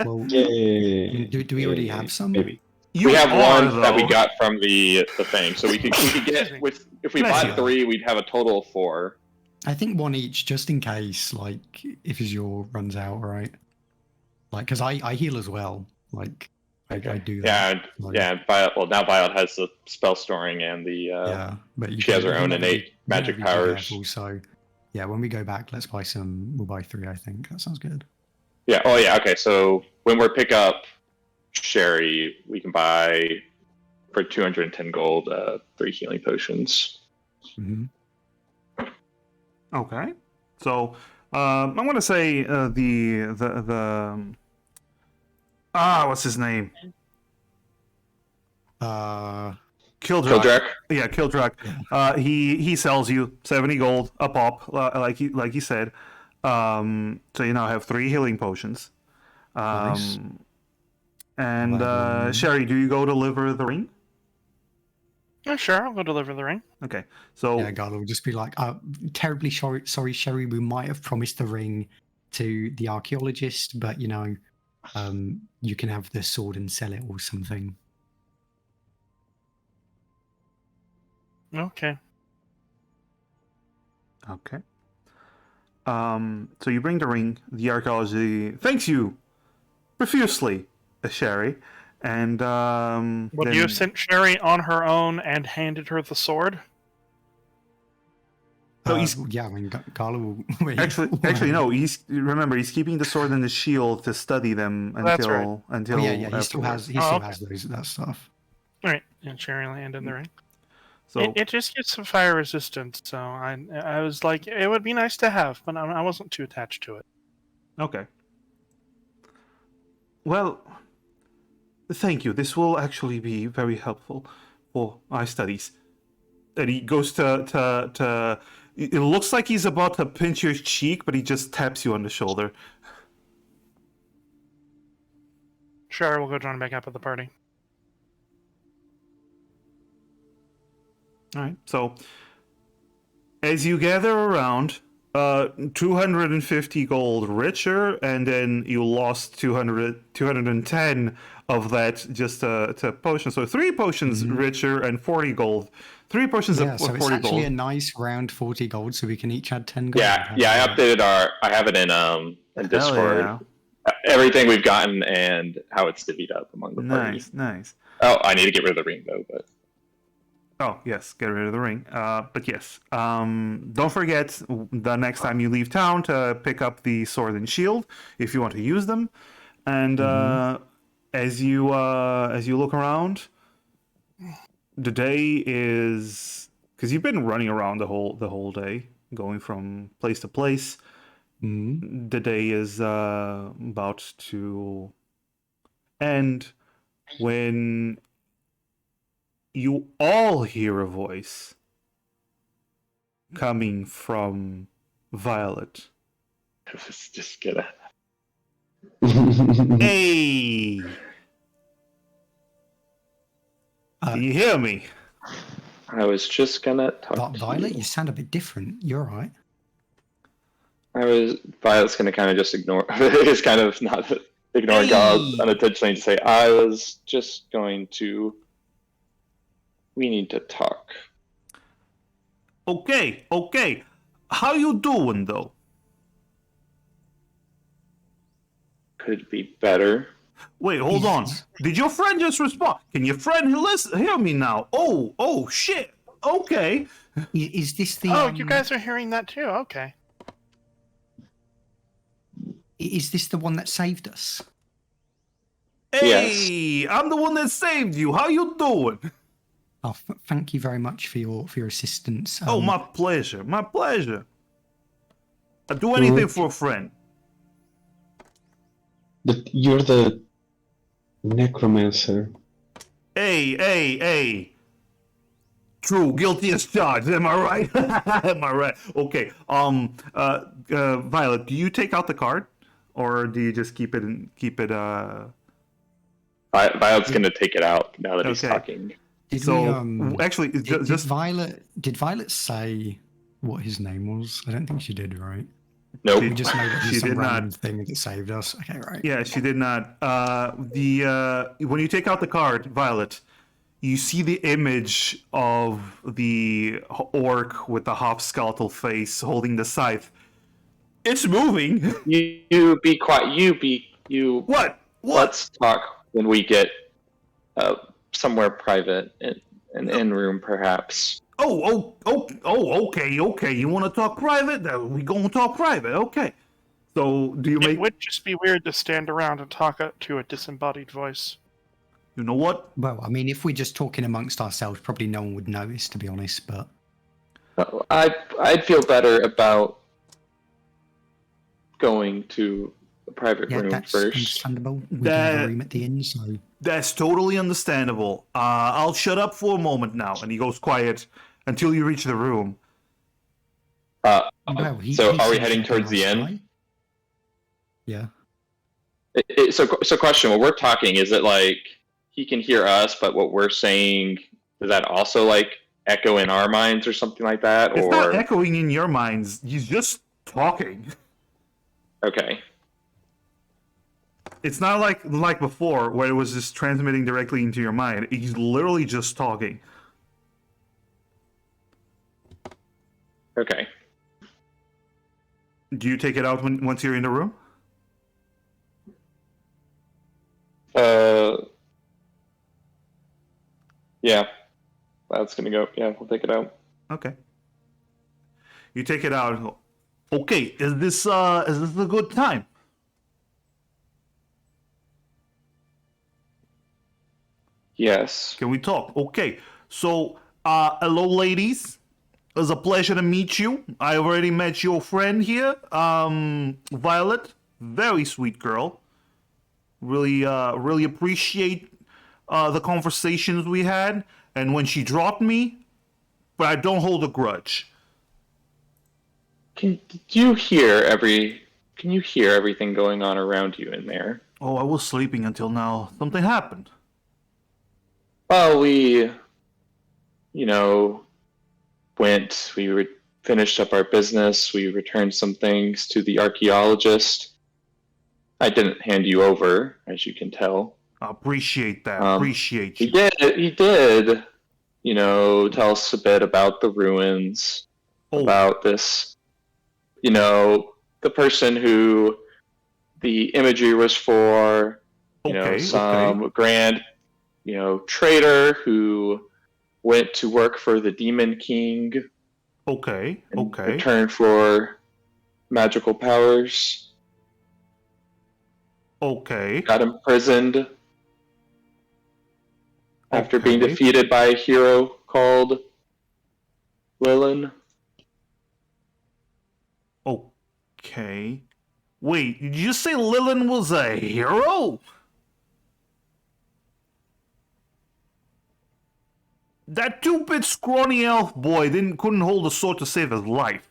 Well, Yay. do we already have some? Maybe. We have 1 that we got from the thing, so we could get if we bought 3, we'd have a total of 4. I think 1 each, just in case, like if your runs out, right? Like, because I heal as well. Like, I do that. Yeah. Now Violet has the spell storing and the but she has her own innate magic powers. Careful, so yeah, when we go back, let's buy some. We'll buy 3. I think that sounds good. Yeah. Oh yeah. Okay. So when we pick up Sherry, we can buy for 210 gold 3 healing potions. Mm-hmm. Okay. So I'm gonna say what's his name? Kildrak. Yeah, Kildrak. He sells you 70 gold a pop, like he said. So you now have 3 healing potions. Nice. And Sherry, do you go deliver the ring? Yeah, sure, I'll go deliver the ring. Okay. So yeah, Gala will just be like, terribly sorry, Sherry. We might have promised the ring to the archaeologist, but you can have the sword and sell it or something. Okay. Okay. So you bring the ring. The archaeology thanks you profusely, Sherry. And Would you have sent Sherry on her own and handed her the sword? No, yeah, I mean, Gala will... Actually, no. He's keeping the sword and the shield to study them until. Yeah. He still has that stuff. All right, and Sherry landed the ring. So it just gets some fire resistance, so I was like, it would be nice to have, but I wasn't too attached to it. Okay. Well, thank you. This will actually be very helpful for our studies. And he goes to it looks like he's about to pinch your cheek, but he just taps you on the shoulder. Sure, we'll go join back up at the party. All right. So, as you gather around, 250 gold richer, and then you lost 210 of that just to potions. So 3 potions richer and 40 gold. 3 potions Yeah, of so it's 40 actually gold. a nice round 40 gold, so we can each add 10 gold. Yeah, yeah. I updated I have it in Hell Discord. yeah. Everything we've gotten and how it's divvied up among the party. Nice, nice. Oh, I need to get rid of the ring though, but Oh, yes, get rid of the ring. But yes, don't forget the next time you leave town to pick up the sword and shield if you want to use them. And as you look around, the day is because you've been running around the whole day, going from place to place. The day is about to end when you all hear a voice coming from Violet. I was just gonna. Hey! Can you hear me? I was just gonna talk to Violet, you. you sound a bit different. You're all right. Violet's gonna kind of just ignore. It's kind of not ignoring God unintentionally to say, I was just going to. We need to talk. Okay. How you doing though? Could be better. Wait, hold on. Did your friend just respond? Can your friend hear me now? Oh, shit. Okay. Is this the? Oh, you guys are hearing that too. Okay. Is this the one that saved us? Hey, I'm the one that saved you. How you doing? Oh, thank you very much for your assistance. Oh, my pleasure. My pleasure. I'd do anything for a friend. You're the necromancer. Hey. True, guilty as charged. Am I right? Am I right? Okay. Violet, do you take out the card, or do you just keep it? Violet's gonna take it out now that he's Okay. talking. Did So we, actually, did just Violet say what his name was? I don't think she did, right? Nope. We just know that She he's some did not. random thing that saved us. Okay, right. yeah, she did not. When you take out the card, Violet, you see the image of the orc with the half skeletal face holding the scythe. It's moving. You be quiet. You. What? Let's talk when we get somewhere private, an in room perhaps. Okay. You want to talk private? We gonna talk private. Okay. So, do you It make? would just be weird to stand around and talk to a disembodied voice. You know what? Well, I mean, if we're just talking amongst ourselves, probably no one would notice, to be honest. But I'd feel better about going to a private yeah, room that's first. understandable. We can have a room at the inn, so That's totally understandable. I'll shut up for a moment now, and he goes quiet until you reach the room. well, So are we seems heading to towards be the inn? outside. Yeah. So question. When we're talking, is it like he can hear us, but what we're saying, does that also like echo in our minds or something like that? It's Or not echoing in your minds. He's just talking. okay. It's not like before where it was just transmitting directly into your mind. He's literally just talking. Okay. Do you take it out once you're in the room? Yeah. That's gonna go. Yeah, we'll take it out. Okay. You take it out and go, okay, is this a good time? Yes. Can we talk? Okay. So, hello ladies. It's a pleasure to meet you. I already met your friend here, Violet. Very sweet girl. Really appreciate the conversations we had, and when she dropped me, but I don't hold a grudge. Can you hear everything going on around you in there? Oh, I was sleeping until now. Something happened. Well, we went. We were finished up our business. We returned some things to the archaeologist. I didn't hand you over, as you can tell. I appreciate that. Appreciate He you. did, tell us a bit about the ruins, about this, the person who the imagery was for, some grand, trader who went to work for the Demon King. Okay. In return for magical powers. Okay. Got imprisoned after being defeated by a hero called Lilin. Okay. Wait, did you say Lilin was a hero? That 2-bit scrawny elf boy couldn't hold a sword to save his life.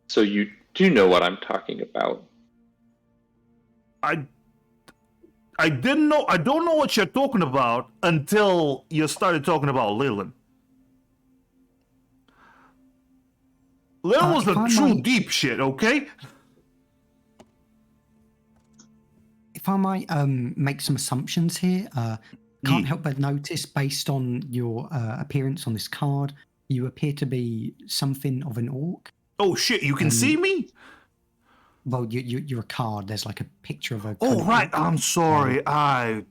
So you do know what I'm talking about. I didn't know. I don't know what you're talking about until you started talking about Lilin. Lilin was the true deep shit, okay? If I might make some assumptions here, can't help but notice, based on your appearance on this card, you appear to be something of an orc. Oh shit! You can see me. Well, you're a card. There's like a picture of a. Oh right. I'm sorry. I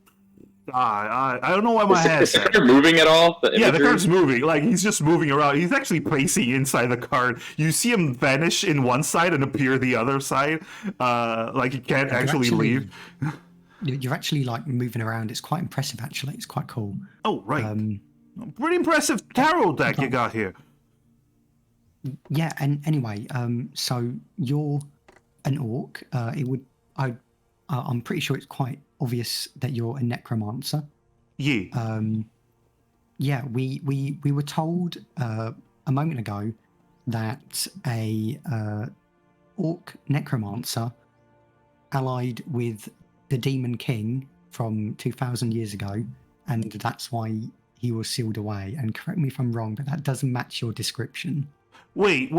don't know why my head's Is the card moving at all? Yeah, the card's moving. Like, he's just moving around. He's actually pacing inside the card. You see him vanish in one side and appear the other side. Like, he can't actually leave. You're actually, like, moving around. It's quite impressive, actually. It's quite cool. Oh, right. Pretty impressive tarot deck you got here. Yeah, and anyway, so you're an orc. I'm pretty sure it's quite obvious that you're a necromancer. Yeah. Yeah, we were told a moment ago that a orc necromancer allied with the Demon King from 2,000 years ago, and that's why he was sealed away. And correct me if I'm wrong, but that doesn't match your description. Wait.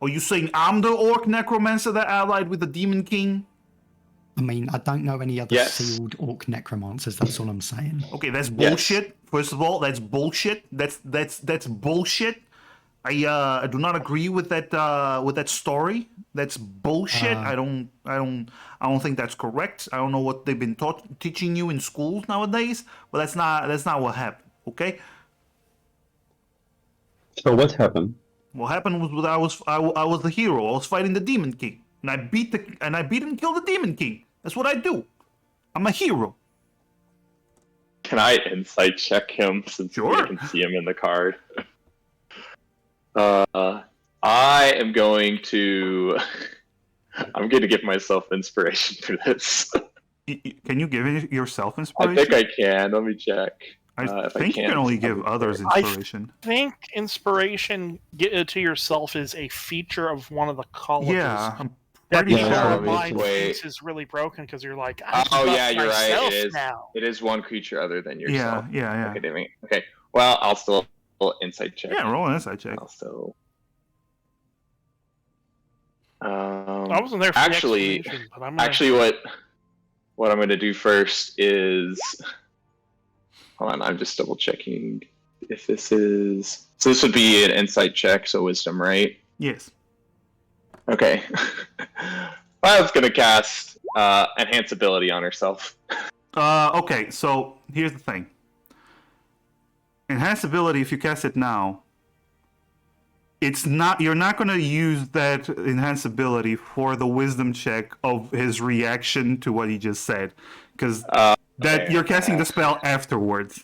Are you saying I'm the orc necromancer that allied with the Demon King? I mean, I don't know any other sealed orc necromancers. That's all I'm saying. Okay, that's bullshit. Yes. First of all, that's bullshit. That's bullshit. I do not agree with that story. That's bullshit. I don't think that's correct. I don't know what they've been teaching you in schools nowadays, but that's not what happened. Okay. So what happened? What happened was that I was the hero. I was fighting the Demon King, and I beat and killed the Demon King. That's what I do. I'm a hero. Can I insight check him since we can see him in the card? I am going to. I'm going to give myself inspiration for this. Can you give yourself inspiration? I think I can. Let me check. I think you can only give others inspiration. I think inspiration to yourself is a feature of one of the colleges. Yeah, I'm that pretty your sure. mind thinks is really broken because you're like, yeah, you're right. It is one creature other than yourself. Yeah. Okay. Well, I'll still insight check. Yeah, roll an insight check. I'll still. I wasn't there for actually. What I'm going to do first is. Hold on, I'm just double checking if this is. So this would be an insight check, so wisdom, right? Yes. Okay. I was going to cast enhance ability on herself. Okay, so here's the thing. Enhance ability, if you cast it now, you're not going to use that enhance ability for the wisdom check of his reaction to what he just said, because you're casting the spell afterwards.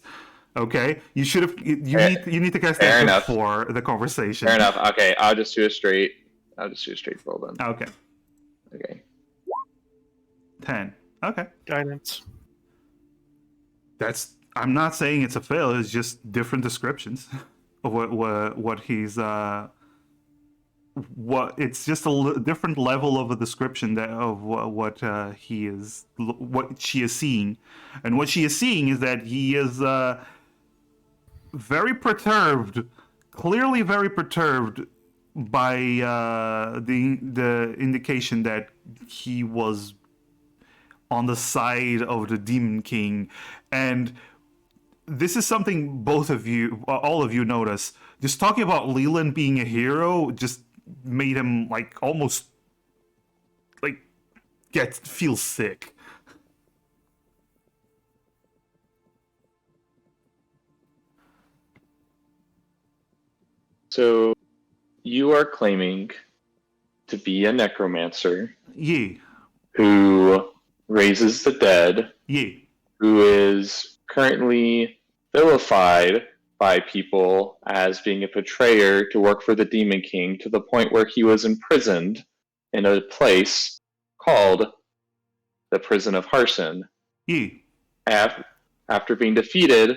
Okay, you should have. You need to cast that before the conversation. Fair enough. Okay, I'll just do a straight roll then. Okay. 10. Okay. Guidance. I'm not saying it's a fail. It's just different descriptions of what what it's just a different level of a description of what he is, what she is seeing, and what she is seeing is that he is very perturbed, clearly very perturbed by the indication that he was on the side of the Demon King, and this is something both of you, all of you, notice. Just talking about Leland being a hero just made him like almost like feel sick. So you are claiming to be a necromancer Yeah, who raises the dead, yeah. who is currently vilified by people as being a betrayer to work for the Demon King to the point where he was imprisoned in a place called the Prison of Harson. Yeah. After being defeated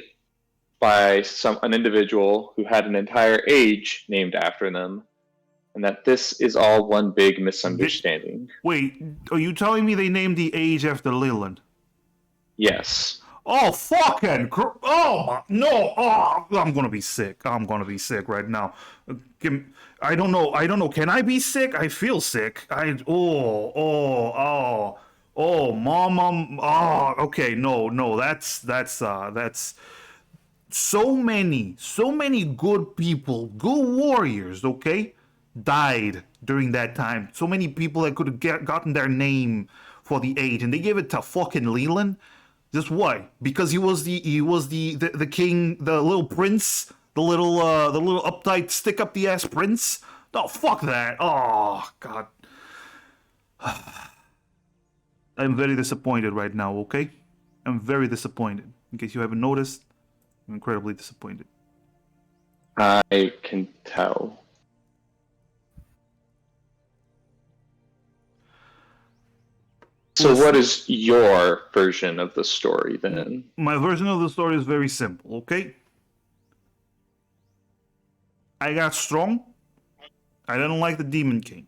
by an individual who had an entire age named after them, and that this is all one big misunderstanding. Wait, are you telling me they named the age after Leland? Yes. Oh, no! Oh, I'm gonna be sick. I'm gonna be sick right now. I don't know. Can I be sick? I feel sick. Mom. Oh, okay. No. That's so many good people, good warriors. Okay, died during that time. So many people that could have gotten their name for the age, and they gave it to fucking Leland. Just why? Because he was the king, the little prince, the little uptight, stick up the ass prince. Oh, fuck that. Oh, God. I'm very disappointed right now, okay? I'm very disappointed. In case you haven't noticed, I'm incredibly disappointed. I can tell. So what is your version of the story then? My version of the story is very simple, okay? I got strong. I didn't like the Demon King.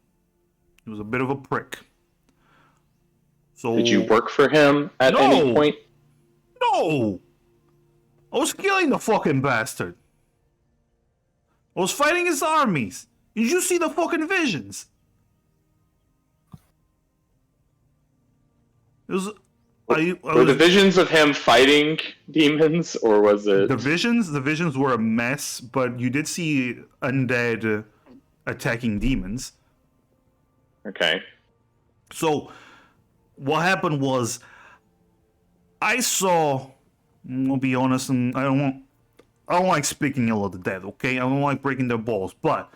He was a bit of a prick. So did you work for him at any point? No! I was killing the fucking bastard. I was fighting his armies. Did you see the fucking visions? It was. Were the visions of him fighting demons, or was it the visions? The visions were a mess, but you did see undead attacking demons. Okay. So, what happened was, I saw. I'll be honest, and I don't like speaking ill of the dead. Okay, I don't like breaking their balls, but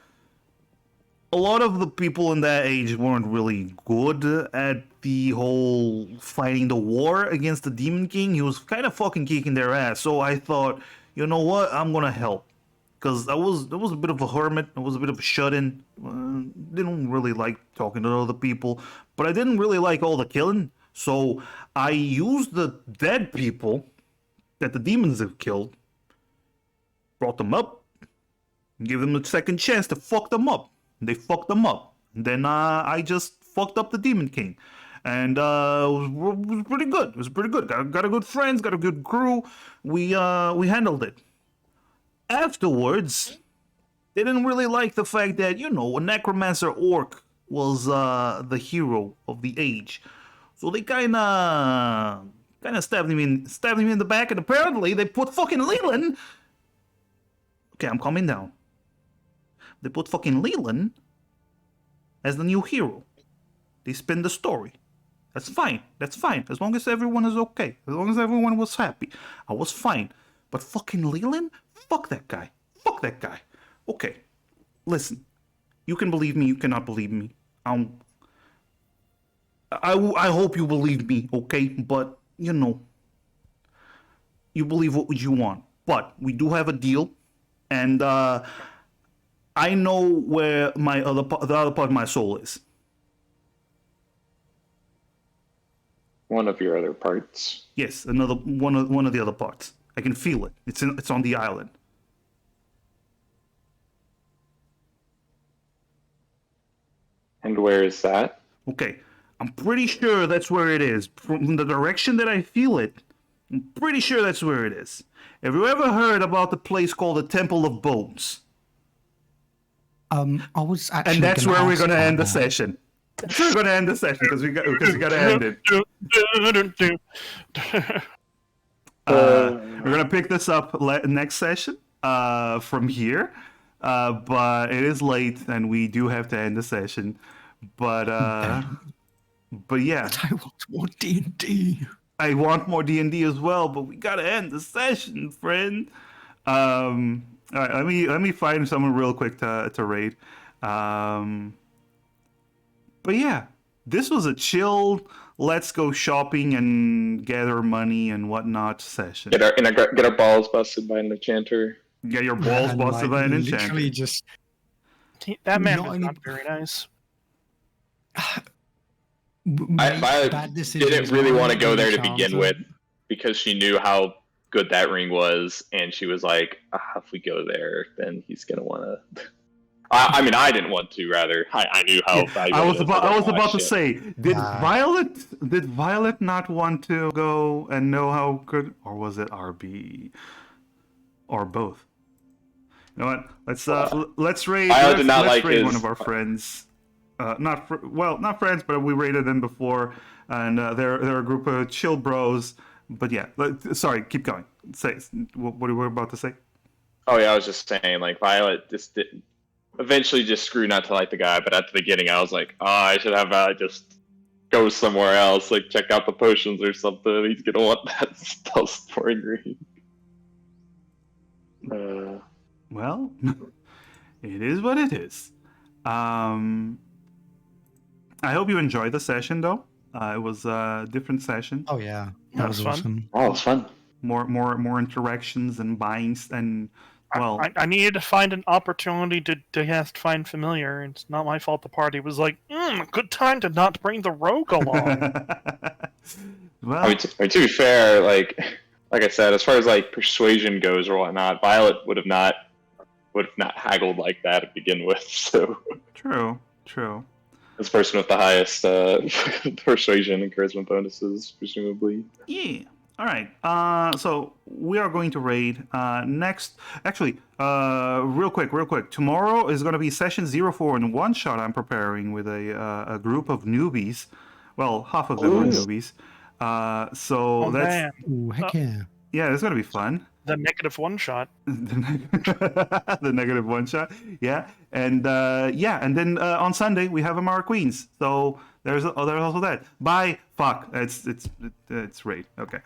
a lot of the people in that age weren't really good at the whole fighting the war against the Demon King. He was kind of fucking kicking their ass. So I thought, you know what? I'm gonna help. Because I was a bit of a hermit. I was a bit of a shut-in. Didn't really like talking to other people. But I didn't really like all the killing. So I used the dead people that the demons have killed. Brought them up. And gave them a second chance to fuck them up. They fucked them up. And then I just fucked up the Demon King. And it was pretty good. It was pretty good. Got a good friends, got a good crew. We handled it. Afterwards, they didn't really like the fact that, you know, a necromancer orc was the hero of the age. So they kinda stabbed him in the back, and apparently they put fucking Leland. Okay, I'm calming down. They put fucking Leland as the new hero. They spin the story. That's fine. That's fine. As long as everyone is okay. As long as everyone was happy. I was fine. But fucking Leland? Fuck that guy. Fuck that guy. Okay. Listen. You can believe me. You cannot believe me. I hope you believe me, okay? But, you know. You believe what you want. But we do have a deal. And, I know where the other part of my soul is. one of your other parts? Yes, another one of the other parts. I can feel it. It's on the island. And where is that? Okay, I'm pretty sure that's where it is. From the direction that I feel it, I'm pretty sure that's where it is. Have you ever heard about the place called the Temple of Bones? I was actually. And that's where we're going gonna to end the session. That's where we're gonna end the session because we gotta end it. We're gonna pick this up next session from here, but it is late and we do have to end the session. But yeah, I want more D&D. I want more D&D as well, but we gotta end the session, friend. All right, let me find someone real quick to raid. But yeah, this was a chill, let's go shopping and gather money and whatnot session. Get our balls busted by an enchanter. Get your balls busted by an enchanter. Literally just. That man Not was only- not very nice. Violet didn't really want to go there to begin with because she knew how good that ring was, and she was like, if we go there, then he's gonna want to. I mean, I didn't want to. Rather, I knew how. I was about to say, did Violet not want to go and know how good, or was it RB, or both? You know what? Let's raid. Violet did not let's like raid his- one of our friends. Not friends, but we raided them before, and they're a group of chill bros. But yeah, sorry, keep going. Say what we were about to say. Oh yeah, I was just saying, like Violet eventually just screwed not to like the guy, but at the beginning I was like, I should have just go somewhere else, like check out the potions or something. He's gonna want that spellstoring ring. Well, it is what it is. I hope you enjoyed the session, though. It was a different session. Oh yeah, That that was was fun. awesome. Oh, it was fun. More interactions and buying and well. I needed to find an opportunity to cast Find Familiar. It's not my fault the party was like, good time to not bring the rogue along. Well, I mean, to be fair, like I said, as far as like persuasion goes or whatnot, Violet would have not haggled like that to begin with. So true. this person with the highest persuasion and charisma bonuses, presumably. Yeah. All right. So we are going to raid next. Actually, real quick. Tomorrow is going to be session 04 in one shot. I'm preparing with a group of newbies. Well, half of them are newbies. So Oh, that's man. Ooh, heck yeah. yeah, it's going to be fun. The negative one shot. The negative one shot, yeah, and then on Sunday we have Amara Queens. So there's also that. Bye. Fuck. It's raid. Okay.